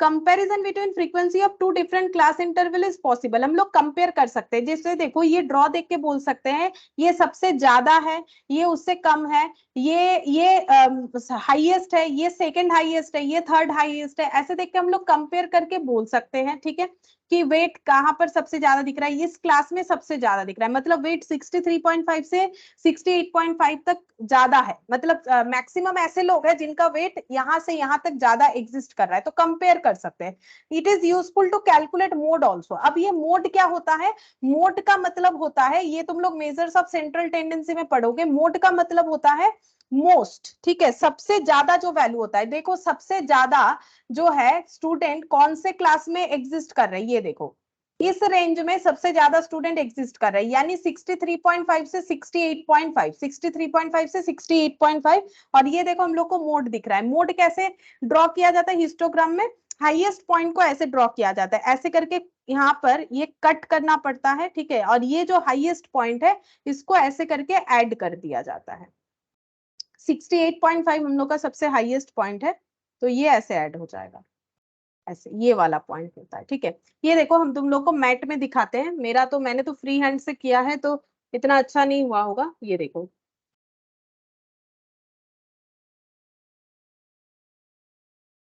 comparison between frequency of two different class interval is possible. हम लोग कंपेयर कर सकते हैं। जैसे देखो ये ड्रॉ देख के बोल सकते हैं ये सबसे ज्यादा है, ये उससे कम है, ये हाईएस्ट है, ये सेकंड हाईएस्ट है, ये थर्ड हाईएस्ट है। ऐसे देख के हम लोग कंपेयर करके बोल सकते हैं, ठीक है, कि वेट कहां पर सबसे ज्यादा दिख रहा है, इस क्लास में सबसे ज्यादा दिख रहा है, मतलब वेट 63.5 से 68.5 तक ज्यादा है। मतलब मैक्सिमम ऐसे लोग हैं जिनका वेट यहां से यहां तक ज्यादा एग्जिस्ट कर रहा है, तो कंपेयर कर सकते हैं। It is useful to calculate mode also. अब ये मोड क्या होता है, मोड का मतलब होता है, ये तुम लोग मेजर्स ऑफ सेंट्रल टेंडेंसी में पढ़ोगे, मोड का मतलब होता है मोस्ट, ठीक है, सबसे ज्यादा जो वैल्यू होता है। देखो सबसे ज्यादा जो है स्टूडेंट कौन से क्लास में एग्जिस्ट कर रहे हैं, ये देखो इस रेंज में सबसे ज्यादा स्टूडेंट एग्जिस्ट कर रहे हैं, यानी 63.5 से 68.5, 63.5 से 68.5। और ये देखो हम लोग को मोड दिख रहा है। मोड कैसे ड्रॉ किया जाता है हिस्टोग्राम में, हाईएस्ट पॉइंट को ऐसे ड्रॉ किया जाता है, ऐसे करके यहाँ पर ये कट करना पड़ता है, ठीक है, और ये जो हाईएस्ट पॉइंट है इसको ऐसे करके ऐड कर दिया जाता है। 68.5 हम लोग का सबसे हाईएस्ट पॉइंट है, तो ये ऐसे ऐड हो जाएगा, ऐसे ये वाला पॉइंट होता है, ठीक है। ये देखो हम तुम लोग को मैट में दिखाते हैं, मैंने तो फ्री हैंड से किया है तो इतना अच्छा नहीं हुआ होगा। ये देखो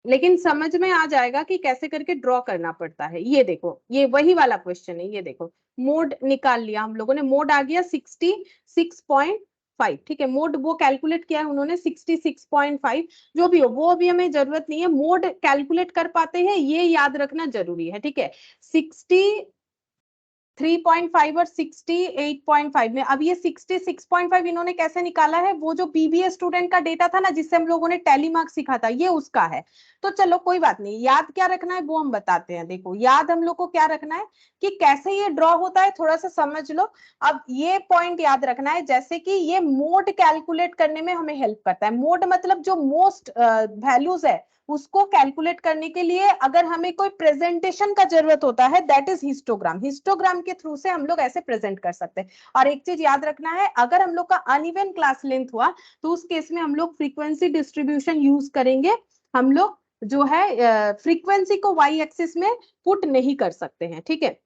लेकिन समझ में आ जाएगा कि कैसे करके ड्रॉ करना पड़ता है। ये देखो ये वही वाला क्वेश्चन है। ये देखो मोड निकाल लिया हम लोगों ने, मोड आ गया 66.5, ठीक है, मोड वो कैलकुलेट किया है उन्होंने 66.5। जो भी हो वो अभी हमें जरूरत नहीं है, मोड कैलकुलेट कर पाते हैं ये याद रखना जरूरी है, ठीक है। 63.5 और 68.5 में, अब ये 66.5 इन्होंने कैसे निकाला है, वो जो बीबीए स्टूडेंट का डेटा था ना जिससे हम लोगों ने टैली मार्क सीखा था, ये उसका है। तो चलो कोई बात नहीं, याद क्या रखना है वो हम बताते हैं। देखो याद हम लोग को क्या रखना है कि कैसे ये ड्रॉ होता है, थोड़ा सा समझ लो। अब ये पॉइंट याद रखना है, जैसे कि ये मोड कैलकुलेट करने में हमें हेल्प करता है। मोड मतलब जो मोस्ट वैल्यूज है उसको कैलकुलेट करने के लिए अगर हमें कोई प्रेजेंटेशन का जरूरत होता है, दैट इज हिस्टोग्राम। हिस्टोग्राम के थ्रू से हम लोग ऐसे प्रेजेंट कर सकते हैं। और एक चीज याद रखना है, अगर हम लोग का अनइवन क्लास लेंथ हुआ तो उस केस में हम लोग फ्रीक्वेंसी डिस्ट्रीब्यूशन यूज करेंगे। हम लोग जो है फ्रीक्वेंसी को वाई एक्सिस में पुट नहीं कर सकते हैं, ठीक है।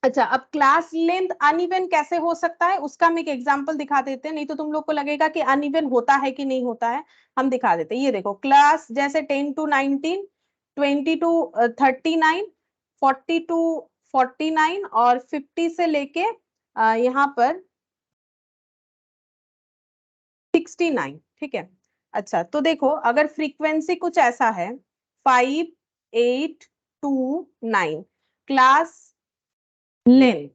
अच्छा, अब क्लास लेंथ अनइवन कैसे हो सकता है उसका हम एक एग्जांपल दिखा देते हैं, नहीं तो तुम लोग को लगेगा कि अनइवन होता है कि नहीं होता है। हम दिखा देते हैं। ये देखो क्लास जैसे 10 to 19, 20 to 39, 40 to 49 और 50 से लेके यहाँ पर 69, ठीक है। अच्छा तो देखो अगर फ्रीक्वेंसी कुछ ऐसा है 5829, क्लास लेंथ,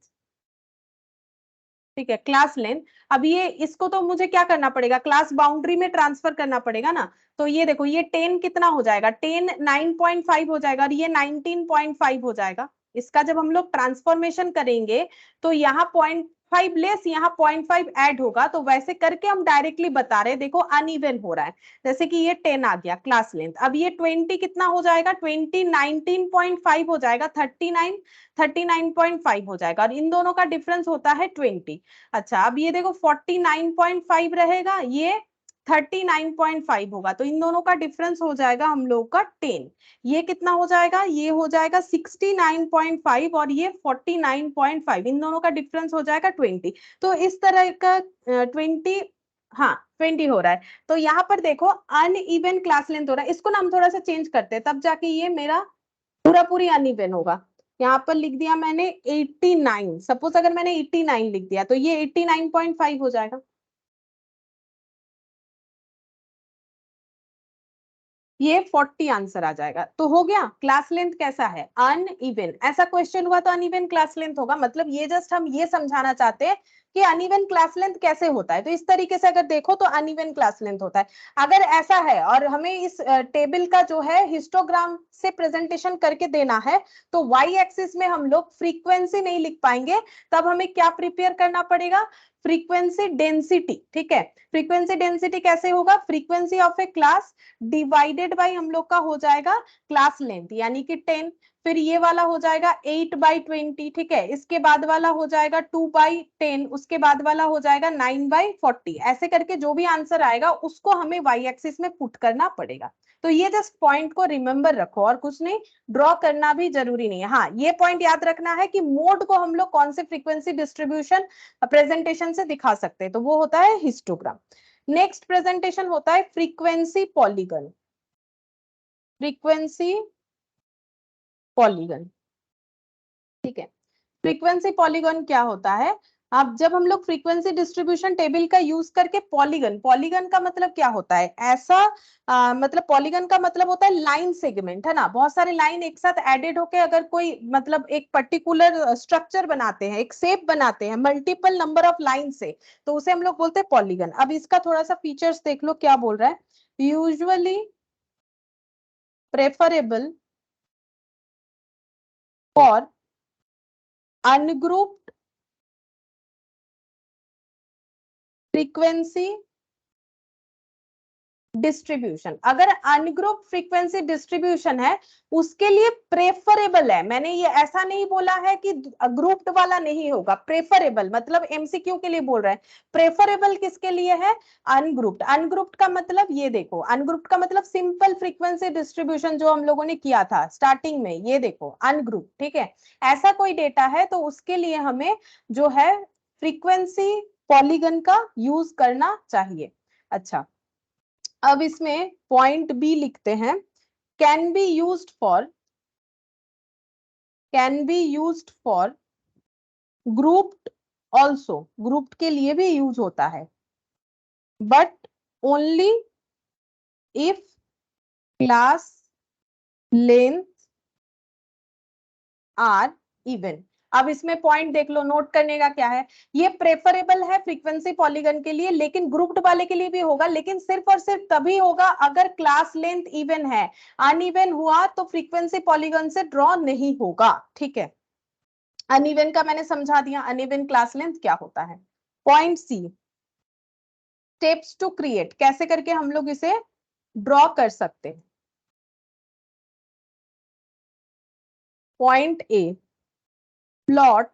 ठीक है, क्लास लेंथ। अब ये इसको तो मुझे क्या करना पड़ेगा, क्लास बाउंड्री में ट्रांसफर करना पड़ेगा ना। तो ये देखो ये 10 कितना हो जाएगा, 10 9.5 हो जाएगा और ये 19.5 हो जाएगा। इसका जब हम लोग ट्रांसफॉर्मेशन करेंगे तो यहाँ 0.5 लेस, यहाँ 0.5 ऐड होगा, तो वैसे करके हम डायरेक्टली बता रहे हैं। देखो अनइवन हो रहा है, जैसे कि ये 10 आ गया क्लास लेंथ। अब ये 20 कितना हो जाएगा, 20 19.5 हो जाएगा, 39 हो जाएगा, और इन दोनों का डिफरेंस होता है 20। अच्छा अब ये देखो 49.5 रहेगा, ये 39.5 होगा, तो इन दोनों का डिफरेंस हो जाएगा हम लोग का 10। ये कितना हो जाएगा, ये हो जाएगा 69.5 और ये 49.5, इन दोनों का डिफरेंस हो जाएगा 20। तो इस तरह का 20, हाँ 20 हो रहा है। तो यहाँ पर देखो अनइवन क्लास लेंथ हो रहा है, इसको ना हम थोड़ा सा चेंज करते हैं, तब जाके ये मेरा पूरा पूरी अनइवन होगा। यहाँ पर लिख दिया मैंने 89, सपोज अगर मैंने 89 लिख दिया तो ये 89.5 हो जाएगा। ये 40 आंसर आ जाएगा। तो हो गया। क्लास लेंथ कैसा है? अनइवन। ऐसा क्वेश्चन हुआ तो अनइवन क्लास लेंथ होगा। मतलब ये जस्ट हम ये समझाना चाहते हैं कि अनइवन क्लास लेंथ कैसे होता है। तो इस तरीके से अगर देखो तो अनइवन क्लास लेंथ होता है। अगर ऐसा है और हमें इस टेबल का जो है हिस्टोग्राम से प्रेजेंटेशन करके देना है, तो वाई एक्सिस में हम लोग फ्रीक्वेंसी नहीं लिख पाएंगे। तब हमें क्या प्रिपेयर करना पड़ेगा? Frequency density. ठीक है, फ्रीक्वेंसी डेंसिटी कैसे होगा? Frequency of a class divided by हम लोग का हो जाएगा क्लास लेंथ, यानी कि 10। फिर ये वाला हो जाएगा 8/20। ठीक है, इसके बाद वाला हो जाएगा 2/10, उसके बाद वाला हो जाएगा 9/40। ऐसे करके जो भी आंसर आएगा उसको हमें वाई एक्सिस में पुट करना पड़ेगा। तो ये जस्ट पॉइंट को रिमेंबर रखो और कुछ नहीं, ड्रॉ करना भी जरूरी नहीं है। हाँ, ये पॉइंट याद रखना है कि मोड को हम लोग कौन से फ्रीक्वेंसी डिस्ट्रीब्यूशन प्रेजेंटेशन से दिखा सकते हैं, तो वो होता है हिस्टोग्राम। नेक्स्ट प्रेजेंटेशन होता है फ्रीक्वेंसी पॉलीगन। फ्रीक्वेंसी पॉलीगन, ठीक है। फ्रीक्वेंसी पॉलीगन क्या होता है? अब जब हम लोग फ्रीक्वेंसी डिस्ट्रीब्यूशन टेबल का यूज करके पॉलीगन, पॉलीगन का मतलब क्या होता है? ऐसा मतलब पॉलीगन का मतलब होता है लाइन सेगमेंट, है ना। बहुत सारे लाइन एक साथ एडेड होके अगर कोई मतलब एक पर्टिकुलर स्ट्रक्चर बनाते हैं, एक शेप बनाते हैं मल्टीपल नंबर ऑफ लाइन से, तो उसे हम लोग बोलते हैं पॉलीगन। अब इसका थोड़ा सा फीचर्स देख लो क्या बोल रहा है। Usually preferable for ungrouped frequency distribution. अगर अनग्रुप फ्रीक्वेंसी डिस्ट्रीब्यूशन है उसके लिए प्रेफरेबल है। मैंने ये ऐसा नहीं बोला है कि ग्रुप्ड वाला नहीं होगा। प्रेफरेबल मतलब एमसीक्यू के लिए बोल रहे हैं। प्रेफरेबल किसके लिए है? अनग्रुप्ड। अनग्रुप्ड का मतलब ये देखो, अनग्रुप्ड का मतलब सिंपल फ्रीक्वेंसी डिस्ट्रीब्यूशन जो हम लोगों ने किया था स्टार्टिंग में, ये देखो अनग्रुप्ड। ठीक है, ऐसा कोई डेटा है तो उसके लिए हमें जो है फ्रीक्वेंसी पॉलीगन का यूज करना चाहिए। अच्छा, अब इसमें पॉइंट बी लिखते हैं, can be used for, can be used for grouped also. Grouped के लिए भी यूज होता है, but only if class length are even. अब इसमें पॉइंट देख लो, नोट करने का क्या है। ये प्रेफरेबल है फ्रीक्वेंसी पॉलीगन के लिए, लेकिन ग्रुप्ड वाले के लिए भी होगा, लेकिन सिर्फ और सिर्फ तभी होगा अगर क्लास लेंथ इवन है। अनइवन हुआ तो फ्रीक्वेंसी पॉलीगन से ड्रॉ नहीं होगा। ठीक है, अनइवन का मैंने समझा दिया, अनइवन क्लास लेंथ क्या होता है। Point C, steps to create, कैसे करके हम लोग इसे ड्रॉ कर सकते हैं। Point A, plot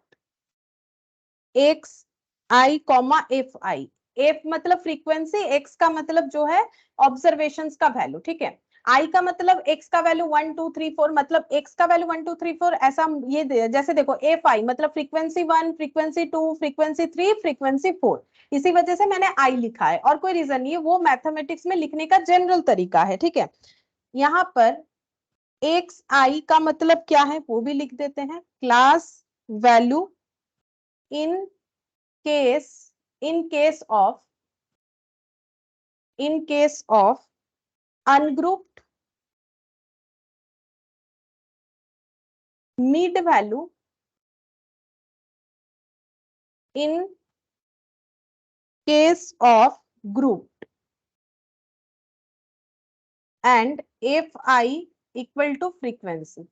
X I comma F I. F मतलब फ्रीक्वेंसी, एक्स का मतलब जो है ऑब्जर्वेशंस का वैल्यू। ठीक है, आई का मतलब एक्स का वैल्यू 1 2 3 4, मतलब एक्स का वैल्यू 1 2 3 4 ऐसा। ये जैसे देखो एफ आई मतलब फ्रीक्वेंसी 1, फ्रीक्वेंसी 2, फ्रीक्वेंसी 3, फ्रीक्वेंसी 4। इसी वजह से मैंने आई लिखा है और कोई रीजन नहीं है, वो मैथमेटिक्स में लिखने का जनरल तरीका है। ठीक है, यहाँ पर एक्स आई का मतलब क्या है वो भी लिख देते हैं, class value in case of ungrouped mid value in case of grouped, and fi equal to frequency।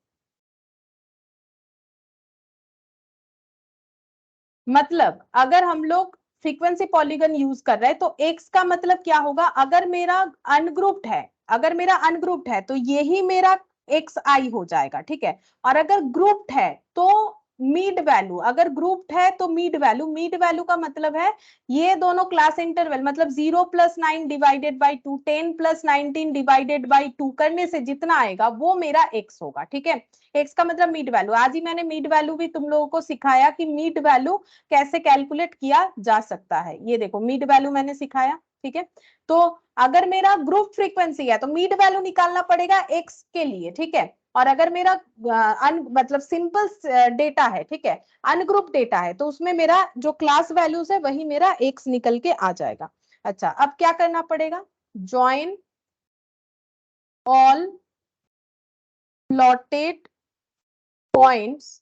मतलब अगर हम लोग फ्रीक्वेंसी पॉलीगन यूज कर रहे हैं तो एक्स का मतलब क्या होगा? अगर मेरा अनग्रुप्ड है, अगर मेरा अनग्रुप्ड है तो यही मेरा एक्स आई हो जाएगा। ठीक है, और अगर ग्रुप्ड है तो मीड वैल्यू, अगर ग्रुप्ड है तो मीड वैल्यू। मीड वैल्यू का मतलब है ये दोनों क्लास इंटरवल, मतलब 0 + 9 डिवाइडेड बाई 2, 10 + 19 डिवाइडेड बाई 2 करने से जितना आएगा वो मेरा एक्स होगा। ठीक है, एक्स का मतलब मीड वैल्यू। आज ही मैंने मीड वैल्यू भी तुम लोगों को सिखाया कि मीड वैल्यू कैसे कैलकुलेट किया जा सकता है। ये देखो मीड वैल्यू मैंने सिखाया। ठीक है, तो अगर मेरा ग्रुप फ्रीक्वेंसी है तो मीड वैल्यू निकालना पड़ेगा एक्स के लिए। ठीक है, और अगर मेरा मतलब सिंपल डेटा है, ठीक है, अनग्रुप डेटा है, तो उसमें मेरा जो क्लास वैल्यूज है वही मेरा एक्स निकल के आ जाएगा। अच्छा, अब क्या करना पड़ेगा? Join all plotted points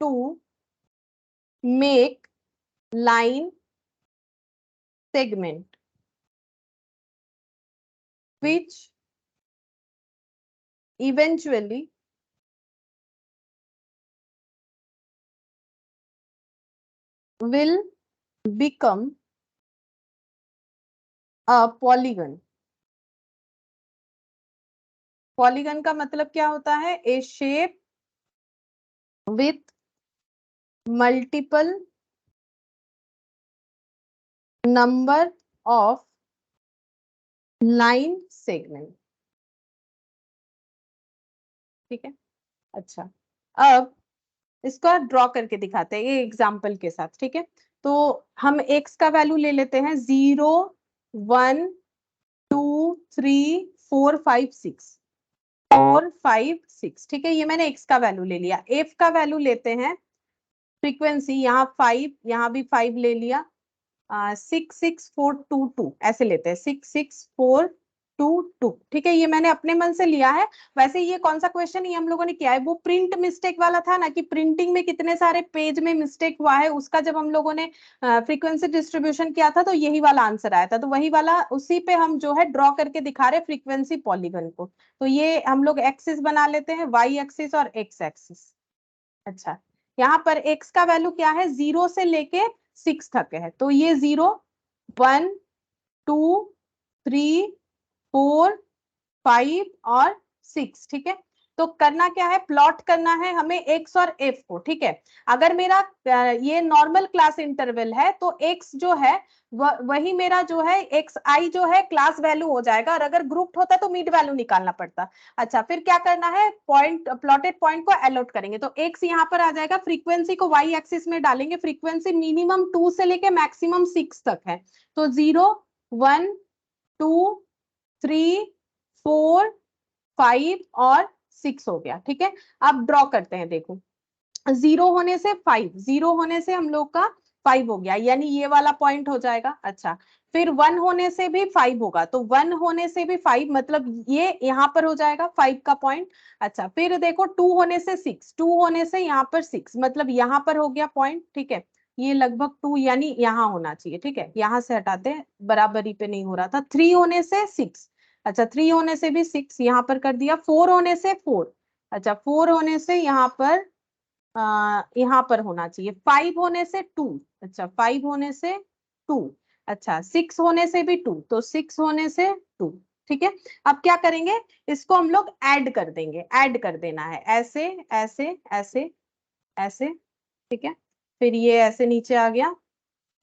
to make line segment which eventually will become a polygon. Polygon का मतलब क्या होता है? A shape with multiple number of line segment. ठीक है, अच्छा अब इसको ड्रॉ करके दिखाते हैं ये एग्जाम्पल के साथ. ठीक है, तो हम x का वैल्यू ले लेते हैं 0 1 2 3 4 5 6 4 5 6. ठीक है, ये मैंने x का वैल्यू ले लिया. f का वैल्यू लेते हैं फ्रीक्वेंसी, यहाँ 5, यहाँ भी 5 ले लिया. 6 6 4 2 2 ऐसे लेते हैं 6 6 4 2 2. ठीक है, ये मैंने अपने मन से लिया है. वैसे ये कौन सा क्वेश्चन ये हम लोगों ने किया है? वो प्रिंट मिस्टेक वाला था ना, कि प्रिंटिंग में कितने सारे पेज में मिस्टेक हुआ है, उसका जब हम लोगों ने फ्रीक्वेंसी डिस्ट्रीब्यूशन किया था तो यही वाला आंसर आया था. तो वही वाला उसी पे हम जो है ड्रॉ करके दिखा रहे फ्रीक्वेंसी पॉलीगन को. तो ये हम लोग एक्सिस बना लेते हैं, वाई एक्सिस और एक्स एक्सिस. अच्छा, यहाँ पर x का वैल्यू क्या है? 0 से लेके 6 तक है. तो ये 0 1 2 3 4 5 और 6. ठीक है, तो करना क्या है? प्लॉट करना है हमें x और f को. ठीक है, अगर मेरा ये नॉर्मल क्लास इंटरवल है तो x जो है वही मेरा जो है xi जो है क्लास वैल्यू हो जाएगा, और अगर ग्रुप होता तो मीड वैल्यू निकालना पड़ता. अच्छा, फिर क्या करना है? पॉइंट, प्लॉटेड पॉइंट को अलॉट करेंगे. तो x यहाँ पर आ जाएगा, फ्रीक्वेंसी को y एक्सिस में डालेंगे. फ्रीक्वेंसी मिनिमम 2 से लेके मैक्सिमम 6 तक है. तो 0 1 2 3 4 5 और 6 हो गया. ठीक है, अब ड्रॉ करते हैं. देखो 0 होने से 5, 0 होने से हम लोग का 5 हो गया, यानी ये वाला पॉइंट हो जाएगा. अच्छा, फिर 1 होने से भी 5 होगा, तो 1 होने से भी 5, मतलब ये यहाँ पर हो जाएगा 5 का पॉइंट. अच्छा, फिर देखो 2 होने से 6, 2 होने से यहाँ पर 6, मतलब यहाँ पर हो गया पॉइंट. ठीक है, ये लगभग 2 यानी यहाँ होना चाहिए. ठीक है, यहाँ से हटाते हैं, बराबरी पे नहीं हो रहा था. 3 होने से 6, अच्छा 3 होने से भी 6 यहाँ पर कर दिया. 4 होने से 4, अच्छा 4 होने से यहाँ पर यहाँ पर होना चाहिए. 5 होने से 2, अच्छा 5 होने से 2, अच्छा 6 होने से भी 2, तो 6 होने से 2. ठीक है, अब क्या करेंगे? इसको हम लोग ऐड कर देंगे, ऐड कर देना है ऐसे ऐसे ऐसे ऐसे. ठीक है, फिर ये ऐसे नीचे आ गया,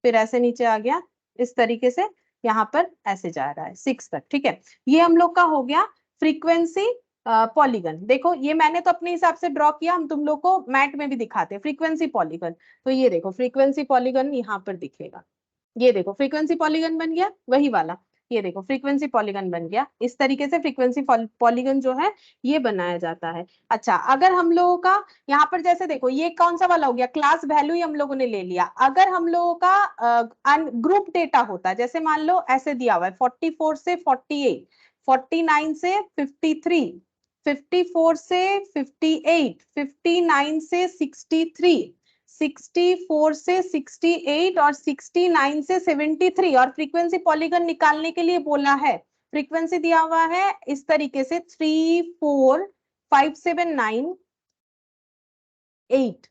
फिर ऐसे नीचे आ गया, इस तरीके से यहाँ पर ऐसे जा रहा है 6 तक. ठीक है, ये हम लोग का हो गया फ्रीक्वेंसी पॉलीगन. देखो ये मैंने तो अपने हिसाब से ड्रॉ किया, हम तुम लोग को मैट में भी दिखाते हैं फ्रीक्वेंसी पॉलीगन. तो ये देखो फ्रीक्वेंसी पॉलीगन यहाँ पर दिखेगा. ये देखो फ्रीक्वेंसी पॉलीगन बन गया वही वाला. ये देखो फ्रीक्वेंसी पॉलीगन बन गया. इस तरीके से फ्रीक्वेंसी पॉलीगन जो है ये बनाया जाता है. अच्छा, अगर हम लोगों का यहाँ पर जैसे देखो ये कौन सा वाला हो गया? क्लास वैल्यू ही हम लोगों ने ले लिया. अगर हम लोगों का ग्रुप डेटा होता, जैसे मान लो ऐसे दिया हुआ है 44 से 48, 49 से 53, 54 से 58, 59 से 63, 64 से 68 और 69 से 73, और फ्रीक्वेंसी पॉलीगन निकालने के लिए बोला है. फ्रीक्वेंसी दिया हुआ है इस तरीके से 3 4 5 7 9 8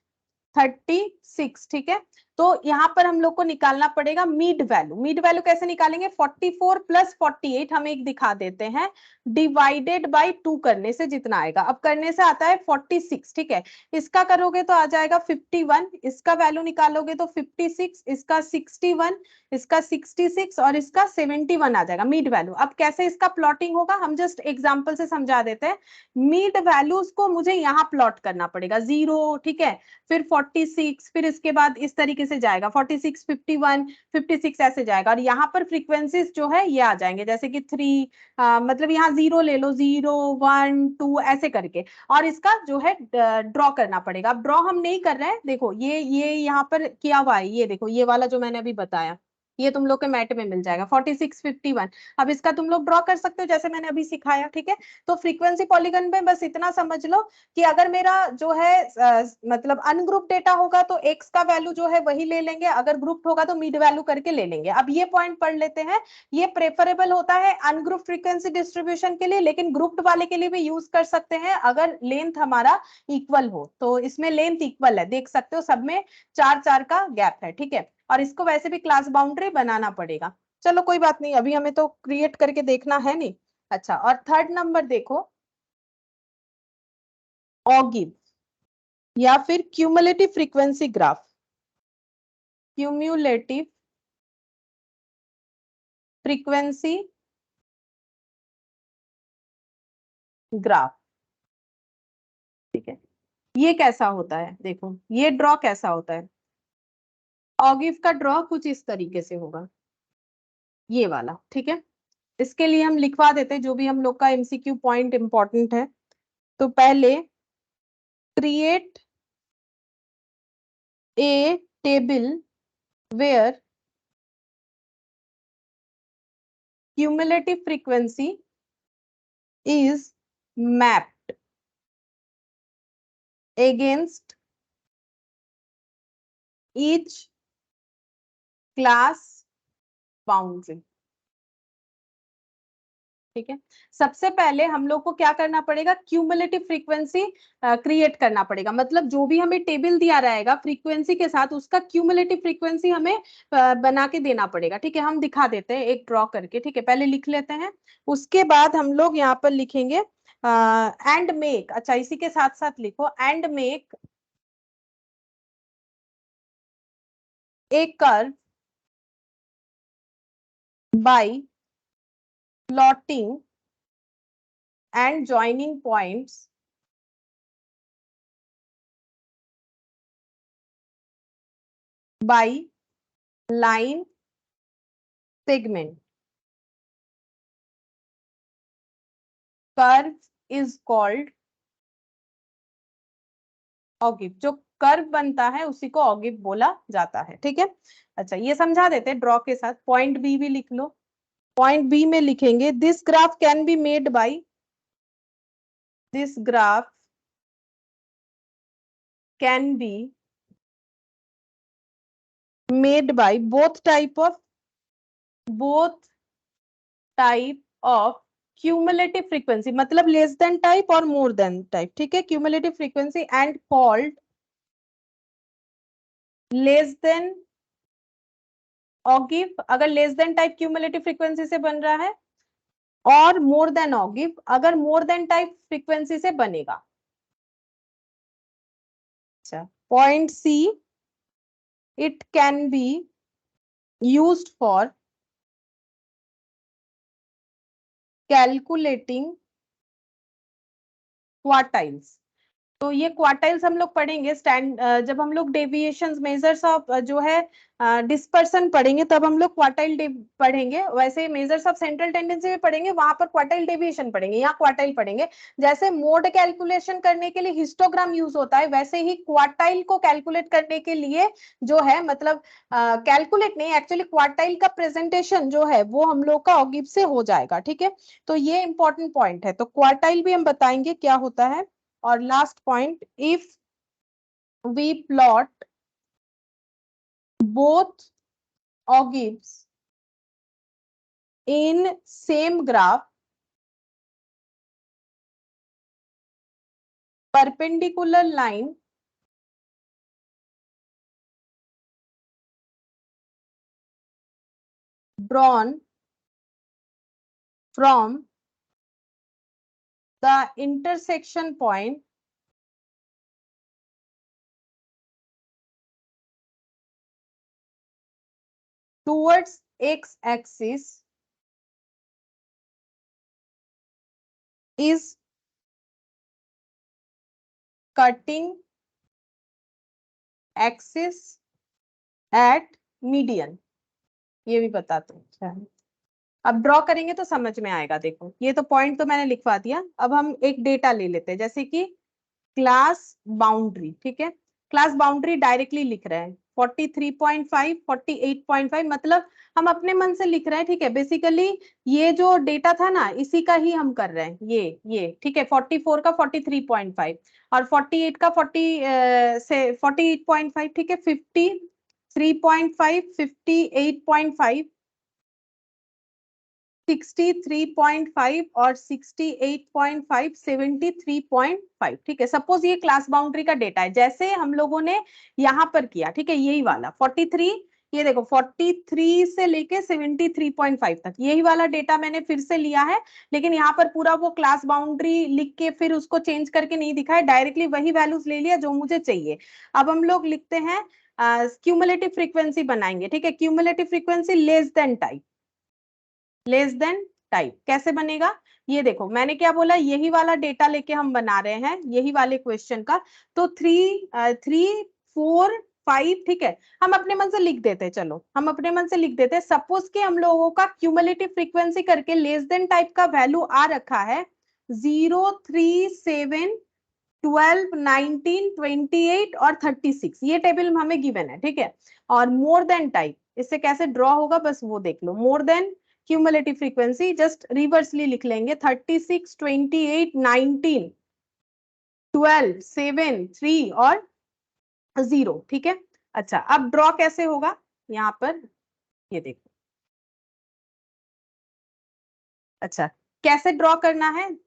36. ठीक है, तो यहाँ पर हम लोग को निकालना पड़ेगा मीड वैल्यू. मीड वैल्यू कैसे निकालेंगे? 44 प्लस 48 हम एक दिखा देते हैं, डिवाइडेड बाय 2 करने से जितना आएगा. अब करने से आता है 46. ठीक है, इसका करोगे तो आ जाएगा 51, इसका वैल्यू निकालोगे तो 56, इसका 61, इसका 66 और इसका 71 आ जाएगा मीड वैल्यू. अब कैसे इसका प्लॉटिंग होगा हम जस्ट एग्जांपल से समझा देते हैं. मीड वैल्यूज को मुझे यहाँ प्लॉट करना पड़ेगा 0. ठीक है, फिर 46, फिर इसके बाद इस तरीके से जाएगा 46 51 56 ऐसे जाएगा, और यहाँ पर फ्रीक्वेंसीज जो है ये आ जाएंगे, जैसे कि 3 मतलब यहाँ 0 ले लो, 0 1 2 ऐसे करके, और इसका जो है ड्रॉ करना पड़ेगा. अब ड्रॉ हम नहीं कर रहे हैं, देखो ये यहाँ पर किया हुआ है. ये देखो ये वाला जो मैंने अभी बताया, ये तुम लोग के मैट में मिल जाएगा 4651। अब इसका तुम लोग ड्रॉ कर सकते हो जैसे मैंने अभी सिखाया, ठीक है। तो फ्रीक्वेंसी पॉलीगन में बस इतना समझ लो कि अगर मेरा जो है मतलब अनग्रुप डेटा होगा तो एक्स का वैल्यू जो है वही ले लेंगे, अगर ग्रुप होगा तो मिड वैल्यू करके ले लेंगे। अब ये पॉइंट पढ़ लेते हैं, ये प्रेफरेबल होता है अनग्रुप फ्रीक्वेंसी डिस्ट्रीब्यूशन के लिए, लेकिन ग्रुप्ड वाले के लिए भी यूज कर सकते हैं अगर लेंथ हमारा इक्वल हो। तो इसमें लेंथ इक्वल है, देख सकते हो सब में 4-4 का गैप है, ठीक है। और इसको वैसे भी क्लास बाउंड्री बनाना पड़ेगा। चलो कोई बात नहीं, अभी हमें तो क्रिएट करके देखना है नहीं। अच्छा, और थर्ड नंबर देखो, ऑगिव या फिर cumulative frequency graph. Cumulative frequency graph, ठीक है। ये कैसा होता है, देखो ये ड्रॉ कैसा होता है। ऑगिव का ड्रॉ कुछ इस तरीके से होगा, ये वाला, ठीक है। इसके लिए हम लिखवा देते हैं जो भी हम लोग का एमसीक्यू पॉइंट इंपॉर्टेंट है। तो पहले create a table where cumulative frequency is mapped against each class boundary, ठीक है। सबसे पहले हम लोग को क्या करना पड़ेगा, क्यूमुलेटिव फ्रीक्वेंसी क्रिएट करना पड़ेगा। मतलब जो भी हमें टेबल दिया रहेगा फ्रीक्वेंसी के साथ, उसका क्यूमुलेटिव फ्रीक्वेंसी हमें बना के देना पड़ेगा, ठीक है। हम दिखा देते हैं एक ड्रॉ करके, ठीक है। पहले लिख लेते हैं, उसके बाद हम लोग यहाँ पर लिखेंगे एंड मेक। अच्छा, इसी के साथ साथ लिखो and make a curve y plotting and joining points by line segment. Curve is called ऑगिव। जो कर्व बनता है उसी को ऑगिव बोला जाता है, ठीक है। अच्छा, ये समझा देते हैं ड्रॉ के साथ। पॉइंट बी भी लिख लो। पॉइंट बी में लिखेंगे this graph can be made by, this graph can be made by both type of cumulative frequency, मतलब लेस देन टाइप और मोर देन टाइप, ठीक है। Cumulative frequency and called less than ogive, अगर less than type cumulative frequency से बन रहा है, और मोर देन ऑगिव अगर मोर देन टाइप फ्रीक्वेंसी से बनेगा। अच्छा, point C, it can be used for calculating quartiles. तो ये क्वार्टाइल्स हम लोग पढ़ेंगे जब हम लोग डेविएशंस मेजर्स ऑफ जो है डिस्पर्सन पढ़ेंगे तब हम लोग क्वार्टाइल पढ़ेंगे। वैसे मेजर्स ऑफ सेंट्रल टेंडेंसी भी पढ़ेंगे, वहां पर क्वार्टाइल डेविएशन पढ़ेंगे, यहाँ क्वार्टाइल पढ़ेंगे। जैसे मोड कैलकुलेशन करने के लिए हिस्टोग्राम यूज होता है, वैसे ही क्वार्टाइल को कैलकुलेट करने के लिए जो है, मतलब कैलकुलेट नहीं, एक्चुअली क्वार्टाइल का प्रेजेंटेशन जो है वो हम लोग का ऑगिव से हो जाएगा, ठीक है। तो ये इंपॉर्टेंट पॉइंट है। तो क्वार्टाइल भी हम बताएंगे क्या होता है। और last point, if we plot both ogives in same graph, perpendicular line drawn from the intersection point towards x-axis is cutting axis at median। ये भी बताते हैं। अब ड्रॉ करेंगे तो समझ में आएगा। देखो ये तो पॉइंट तो मैंने लिखवा दिया, अब हम एक डेटा ले लेते हैं, जैसे कि क्लास बाउंड्री, ठीक है। क्लास बाउंड्री डायरेक्टली लिख रहे हैं 43.5 48.5, मतलब हम अपने मन से लिख रहे हैं, ठीक है। बेसिकली ये जो डेटा था ना, इसी का ही हम कर रहे हैं, ये ठीक है। 44 का 43.5 और 48 का 48.5, ठीक है। 53.5, 58.5, 63.5 और 68.5, 73.5, ठीक है। सपोज ये क्लास बाउंड्री का डेटा है, जैसे हम लोगों ने यहाँ पर किया, ठीक है। यही वाला 43, ये देखो 43 से लेके 73.5 तक, यही वाला डेटा मैंने फिर से लिया है, लेकिन यहाँ पर पूरा वो क्लास बाउंड्री लिख के फिर उसको चेंज करके नहीं दिखाया, डायरेक्टली वही वैल्यूज ले लिया जो मुझे चाहिए। अब हम लोग लिखते हैं क्यूमुलेटिव फ्रीक्वेंसी बनाएंगे, ठीक है। Cumulative frequency less than type, less than type कैसे बनेगा? ये देखो मैंने क्या बोला, यही वाला डेटा लेके हम बना रहे हैं, यही वाले क्वेश्चन का। तो 3, 4, 5, ठीक है। हम अपने मन से लिख देते हैं, चलो हम अपने मन से लिख देते हैं। सपोज कि हम लोगों का क्यूमुलेटिव फ्रीक्वेंसी करके लेस देन टाइप का वैल्यू आ रखा है 0, 3, 7, 12, 19, 28 और 36, ये टेबल हमें गिवन है, ठीक है। और मोर देन टाइप, इससे कैसे ड्रॉ होगा बस वो देख लो। More than cumulative frequency just reversely लिख लेंगे, 36, 28, 19, 12, 7, 3 और 0, ठीक है। अच्छा अब ड्रॉ कैसे होगा यहाँ पर, ये देखो। अच्छा कैसे ड्रॉ करना है,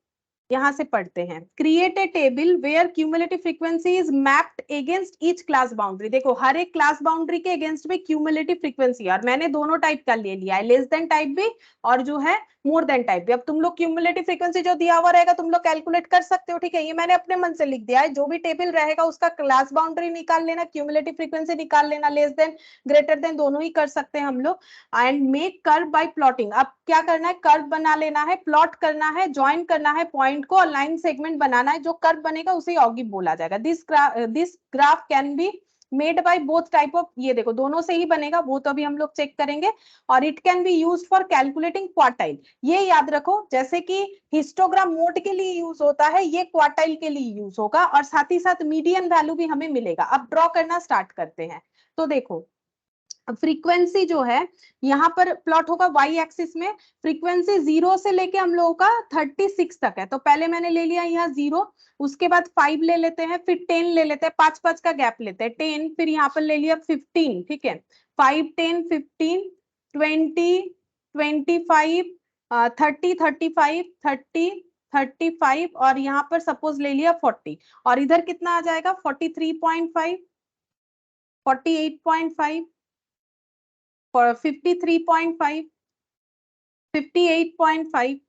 यहां से पढ़ते हैं। Create a table where cumulative frequency is mapped against each class boundary. देखो हर एक क्लास बाउंड्री के अगेंस्ट में क्यूमुलेटिव फ्रीक्वेंसी, और मैंने दोनों टाइप का ले लिया है, लेस देन टाइप भी और जो है मोर देन टाइप भी। अब तुम लोग क्यूमुलेटिव फ्रीक्वेंसी जो दिया हुआ रहेगा तुम लोग कैलकुलेट कर सकते हो, ठीक है। ये मैंने अपने मन से लिख दिया है, जो भी टेबल रहेगा उसका क्लास बाउंड्री निकाल लेना, क्यूमुलेटिव फ्रीक्वेंसी निकाल लेना, लेस देन ग्रेटर देन दोनों ही कर सकते हैं हम लोग। And make curve y plotting. अब क्या करना है, कर्व बना लेना है, प्लॉट करना है, ज्वाइन करना है पॉइंट को, और लाइन सेगमेंट बनाना है। जो कर्व बनेगा उसे ऑगी बोला जाएगा। This graph can be made by both type of, ये देखो दोनों से ही बनेगा, वो तो अभी हम लोग चेक करेंगे। और it can be used for calculating quartile. ये याद रखो, जैसे कि हिस्टोग्राम मोड के लिए यूज होता है, ये क्वार्टाइल के लिए यूज होगा, और साथ ही साथ मीडियन वैल्यू भी हमें मिलेगा। अब ड्रॉ करना स्टार्ट करते हैं। तो देखो फ्रीक्वेंसी जो है यहाँ पर प्लॉट होगा वाई एक्सिस में। फ्रीक्वेंसी 0 से लेके हम लोगों का 36 तक है, तो पहले मैंने ले लिया यहाँ 0, उसके बाद 5 ले लेते हैं, फिर 10 ले लेते हैं, 5 का गैप लेते हैं, 10, फिर यहाँ पर ले लिया 15, ठीक है। 5, 10, 15, 20, 25, 30, 35, 30, 35, और यहाँ पर सपोज ले लिया 40, और इधर कितना आ जाएगा 43.5, 48.5, 53.5, 58.5,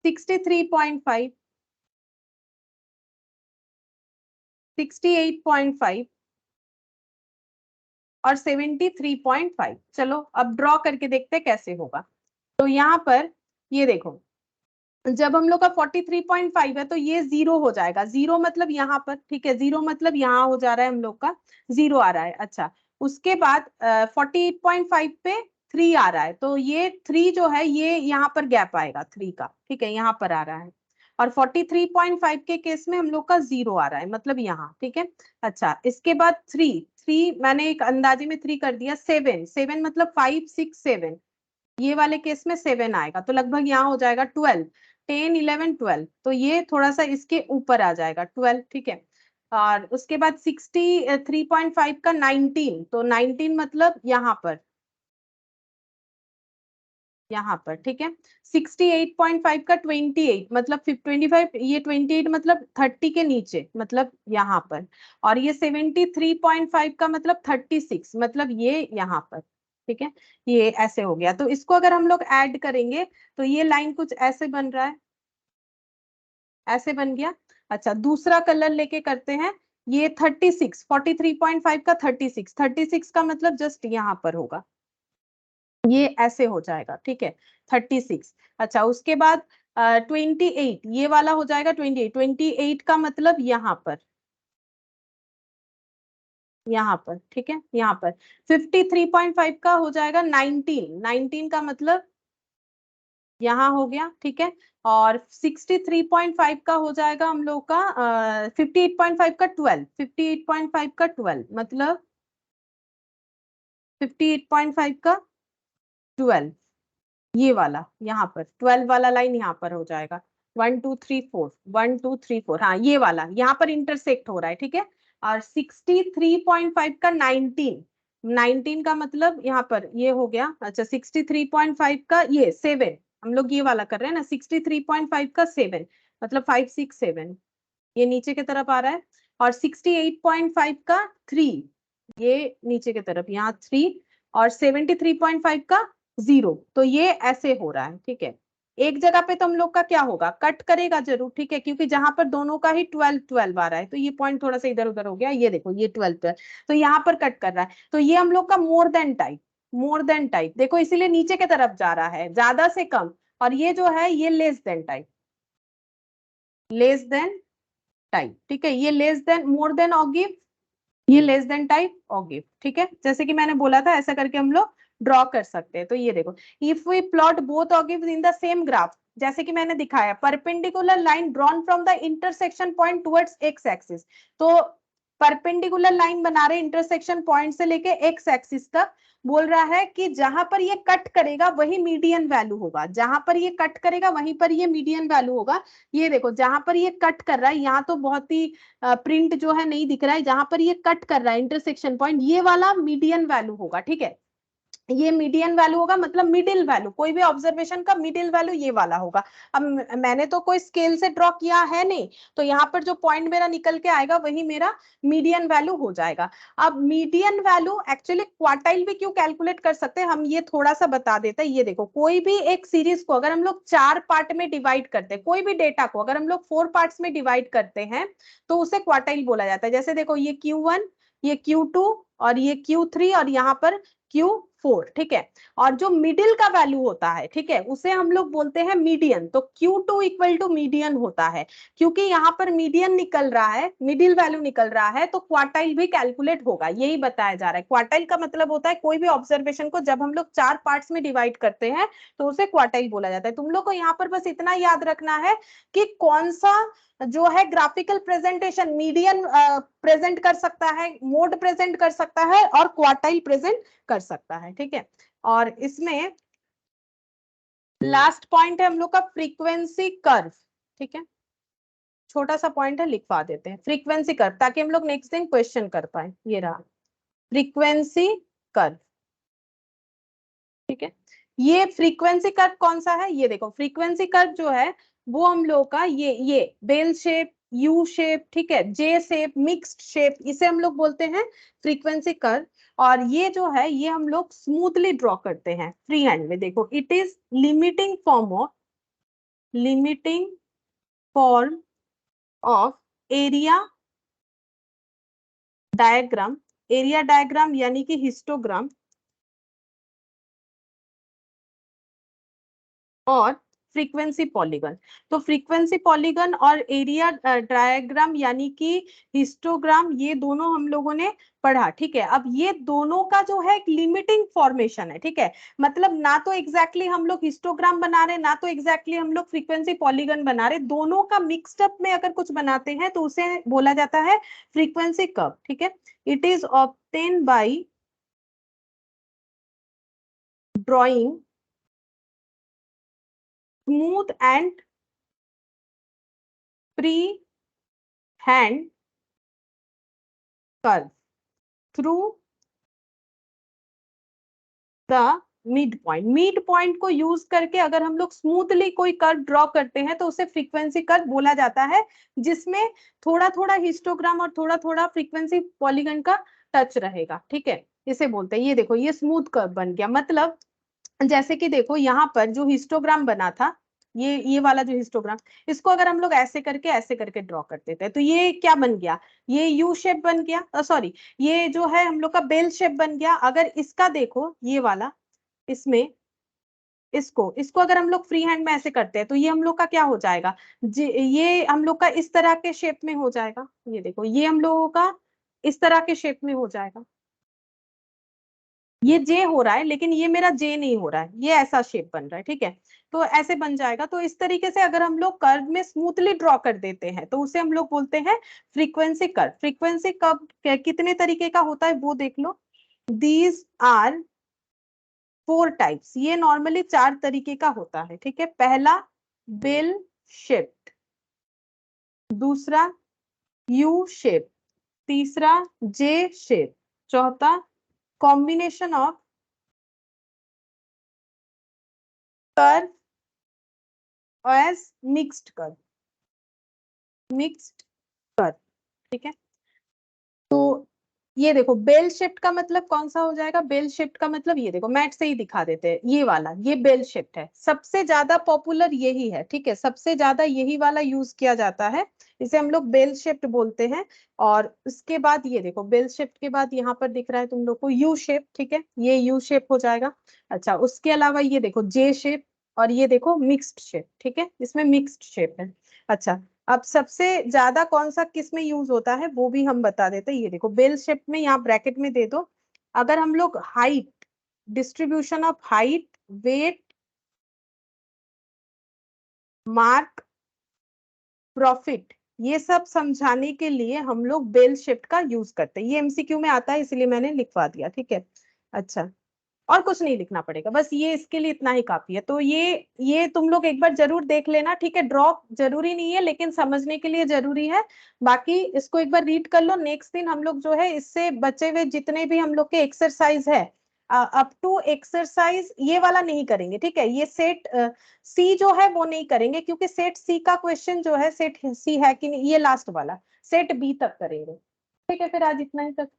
63.5, 68.5 और 73.5। चलो अब ड्रॉ करके देखते हैं कैसे होगा। तो यहाँ पर ये देखो, जब हम लोग का 43.5 है तो ये 0 हो जाएगा। 0 मतलब यहाँ पर, ठीक है। 0 मतलब यहाँ हो जा रहा है, हम लोग का 0 आ रहा है। अच्छा उसके बाद 48.5 पे 3 आ रहा है, तो ये 3 जो है ये यहाँ पर गैप आएगा 3 का, ठीक है, यहाँ पर आ रहा है। और 43.5 के केस में हम लोग का 0 आ रहा है, मतलब यहाँ, ठीक है। अच्छा इसके बाद 3 मैंने एक अंदाजे में 3 कर दिया। 7 मतलब 5, 6, 7, ये वाले केस में 7 आएगा, तो लगभग यहाँ हो जाएगा 12, 10, 11, 12, तो ये थोड़ा सा इसके ऊपर आ जाएगा 12, ठीक है। और उसके बाद 63.5 का 19, तो 19 मतलब यहाँ पर, यहाँ पर, ठीक है। 68.5 का 28 मतलब 25, ये 28 मतलब 30 के नीचे, मतलब यहाँ पर। और ये 73.5 का मतलब 36, मतलब ये यहाँ पर, ठीक है। ये ऐसे हो गया, तो इसको अगर हम लोग ऐड करेंगे तो ये लाइन कुछ ऐसे बन रहा है, ऐसे बन गया। अच्छा दूसरा कलर लेके करते हैं। ये 36, 43.5 का 36 का मतलब जस्ट यहाँ पर होगा, ये ऐसे हो जाएगा, ठीक है। 36। अच्छा उसके बाद 28, ये वाला हो जाएगा 28 का मतलब यहाँ पर, यहाँ पर, ठीक है, यहाँ पर। 53.5 का हो जाएगा 19 का मतलब यहाँ हो गया, ठीक है। और 63.5 का हो जाएगा हम लोग का 58.5 का 12, 58.5 का 12 मतलब 58.5 का 12, ये वाला यहाँ पर 12 वाला लाइन यहाँ पर हो जाएगा 1 2 3 4 1 2 3 4, हाँ ये वाला यहाँ पर इंटरसेक्ट हो रहा है, ठीक है। और 63.5 का 19 का मतलब यहाँ पर ये हो गया, अच्छा 63.5 का ये 7, हम लोग ये वाला कर रहे हैं ना, 63.5 का 7 मतलब 5 6 7, ये नीचे की तरफ आ रहा है। और 68.5 का 3, ये नीचे की तरफ यहाँ 3, और 73.5 का 0, तो ये ऐसे हो रहा है, ठीक है। एक जगह पे तो हम लोग का क्या होगा, कट करेगा जरूर, ठीक है, क्योंकि जहां पर दोनों का ही 12 12 आ रहा है, तो ये पॉइंट थोड़ा सा इधर उधर हो गया, ये देखो ये 12 12, तो यहाँ पर कट कर रहा है, तो ये हम लोग का मोर देन टाइप देखो, इसीलिए नीचे की तरफ जा रहा है, ज्यादा से कम। और ये जो है ये less than type, less than type, ठीक है, ये लेस देन मोर देन ऑगिव, ये लेस देन टाइप ऑगिव, ठीक है। जैसे कि मैंने बोला था ऐसा करके हम लोग ड्रॉ कर सकते हैं। तो ये देखो, if we plot both ogives in the same graph, जैसे कि मैंने दिखाया, perpendicular line drawn from the intersection point towards x axis, तो परपेंडिकुलर लाइन बना रहे इंटरसेक्शन पॉइंट से लेके एक्स एक्सिस तक, बोल रहा है कि जहां पर ये कट करेगा वही मीडियन वैल्यू होगा, जहां पर ये कट करेगा वहीं पर ये मीडियन वैल्यू होगा। ये देखो जहां पर ये कट कर रहा है, यहाँ तो बहुत ही प्रिंट जो है नहीं दिख रहा है, जहां पर ये कट कर रहा है इंटरसेक्शन पॉइंट, ये वाला मीडियन वैल्यू होगा, ठीक है, ये मीडियन वैल्यू होगा, मतलब मिडिल वैल्यू, कोई भी ऑब्जर्वेशन का मिडिल वैल्यू ये वाला होगा। अब मैंने तो कोई स्केल से ड्रॉ किया है नहीं, तो यहाँ पर जो पॉइंट मेरा निकल के आएगा वही मेरा मीडियन वैल्यू हो जाएगा। अब मीडियन वैल्यू एक्चुअली क्वार्टाइल भी क्यों कैलकुलेट कर सकते हैं, हम ये थोड़ा सा बता देते हैं। ये देखो, कोई भी एक सीरीज को अगर हम लोग 4 पार्ट में डिवाइड करते हैं, कोई भी डेटा को अगर हम लोग 4 पार्ट्स में डिवाइड करते हैं, तो उसे क्वार्टाइल बोला जाता है। जैसे देखो, ये Q1, ये Q2 और ये Q3 और यहाँ पर Q4, ठीक है। और जो मिडिल का वैल्यू होता है, ठीक है, उसे हम लोग बोलते हैं मीडियन। तो Q2 इक्वल टू मीडियन होता है, क्योंकि यहाँ पर मीडियन निकल रहा है, मिडिल वैल्यू निकल रहा है, तो क्वार्टाइल भी कैलकुलेट होगा, यही बताया जा रहा है। क्वार्टाइल का मतलब होता है कोई भी ऑब्जर्वेशन को जब हम लोग 4 पार्ट्स में डिवाइड करते हैं तो उसे क्वार्टाइल बोला जाता है। तुम लोग को यहाँ पर बस इतना याद रखना है कि कौन सा जो है ग्राफिकल प्रेजेंटेशन मीडियन प्रेजेंट कर सकता है, मोड प्रेजेंट कर सकता है और क्वार्टाइल प्रेजेंट कर सकता है, ठीक है। और इसमें लास्ट पॉइंट है हम लोग का फ्रीक्वेंसी कर्व, ठीक है, छोटा सा पॉइंट है, लिखवा देते हैं फ्रीक्वेंसी कर्व, ताकि हम लोग नेक्स्ट दिन क्वेश्चन कर पाए। ये रहा फ्रीक्वेंसी कर्व, ठीक है। ये फ्रीक्वेंसी कर्व कौन सा है, ये देखो, फ्रीक्वेंसी कर्व जो है वो हम लोग का ये बेल शेप, यू शेप, ठीक है, जे शेप, मिक्स्ड शेप, इसे हम लोग बोलते हैं फ्रीक्वेंसी कर्व। और ये जो है ये हम लोग स्मूथली ड्रॉ करते हैं फ्री हैंड में। देखो, it is limiting form of area diagram यानी कि हिस्टोग्राम और फ्रीक्वेंसी पॉलीगन। तो फ्रीक्वेंसी पॉलीगन और एरिया डायग्राम यानी कि हिस्टोग्राम, ये दोनों हम लोगों ने पढ़ा, ठीक है। अब ये दोनों का जो है एक लिमिटिंग फॉर्मेशन है, ठीक है, मतलब ना तो एग्जैक्टली हम लोग हिस्टोग्राम बना रहे, ना तो एग्जैक्टली हम लोग फ्रीक्वेंसी पॉलीगन बना रहे, दोनों का मिक्सड अप में अगर कुछ बनाते हैं तो उसे बोला जाता है फ्रीक्वेंसी कर्व, ठीक है। It is obtain bye drawing smooth and free hand curve through the mid point को यूज करके अगर हम लोग स्मूथली कोई कर्व ड्रॉ करते हैं तो उसे फ्रीक्वेंसी कर्व बोला जाता है, जिसमें थोड़ा थोड़ा हिस्टोग्राम और थोड़ा थोड़ा फ्रीक्वेंसी पॉलीगन का टच रहेगा, ठीक है, इसे बोलते हैं। ये देखो, ये स्मूथ कर्व बन गया, मतलब जैसे कि देखो यहाँ पर जो हिस्टोग्राम बना था, ये वाला जो हिस्टोग्राम, इसको अगर हम लोग ऐसे करके ड्रॉ कर देते हैं तो ये क्या बन गया, ये यू शेप बन गया, सॉरी, ये जो है हम लोग का बेल शेप बन गया। अगर इसका देखो, ये वाला, इसमें इसको इसको अगर हम लोग फ्री हैंड में ऐसे करते हैं तो ये हम लोग का क्या हो जाएगा, ये हम लोग का इस तरह के शेप में हो जाएगा। ये देखो, ये हम लोगों का इस तरह के शेप में हो जाएगा, ये जे हो रहा है लेकिन ये मेरा जे नहीं हो रहा है, ये ऐसा शेप बन रहा है, ठीक है, तो ऐसे बन जाएगा। तो इस तरीके से अगर हम लोग कर्व में स्मूथली ड्रॉ कर देते हैं तो उसे हम लोग बोलते हैं फ्रीक्वेंसी कर्व। फ्रीक्वेंसी कर्व कितने तरीके का होता है वो देख लो, दीज आर 4 टाइप्स, ये नॉर्मली 4 तरीके का होता है, ठीक है। पहला बेल शेप्ड, दूसरा यू शेप, तीसरा जे शेप, चौथा combination of curve as mixed curve, mixed curve, ठीक है। तो ये देखो बेल शेप्ड का मतलब कौन सा हो जाएगा, बेल शेप्ड का मतलब ये देखो, मैट से ही दिखा देते हैं, ये वाला, ये बेल शेप्ड है, सबसे ज्यादा पॉपुलर यही है, ठीक है, सबसे ज्यादा यही वाला यूज किया जाता है, इसे हम लोग बेल शेप्ड बोलते हैं। और उसके बाद ये देखो बेल शेप्ड के बाद यहाँ पर दिख रहा है तुम लोग को यू शेप, ठीक है, ये यू शेप हो जाएगा। अच्छा, उसके अलावा ये देखो जे शेप, और ये देखो मिक्स्ड शेप, ठीक है, इसमें मिक्स्ड शेप है। अच्छा, अब सबसे ज्यादा कौन सा किस में यूज होता है वो भी हम बता देते हैं। ये देखो बेल शेप में, यहाँ ब्रैकेट में दे दो, अगर हम लोग height, distribution of height, weight, mark, profit, ये सब समझाने के लिए हम लोग बेल शेप का यूज करते हैं। ये एमसीक्यू में आता है इसलिए मैंने लिखवा दिया, ठीक है। अच्छा, और कुछ नहीं लिखना पड़ेगा, बस ये इसके लिए इतना ही काफी है। तो ये तुम लोग एक बार जरूर देख लेना, ठीक है। ड्रॉ जरूरी नहीं है लेकिन समझने के लिए जरूरी है। बाकी इसको एक बार रीड कर लो, नेक्स्ट दिन हम लोग जो है इससे बचे हुए जितने भी हम लोग के एक्सरसाइज है अप टू एक्सरसाइज, ये वाला नहीं करेंगे, ठीक है। ये सेट सी जो है वो नहीं करेंगे, क्योंकि सेट सी का क्वेश्चन जो है, सेट सी है कि नहीं, ये लास्ट वाला सेट बी तक करेंगे, ठीक है। फिर आज इतना ही तक।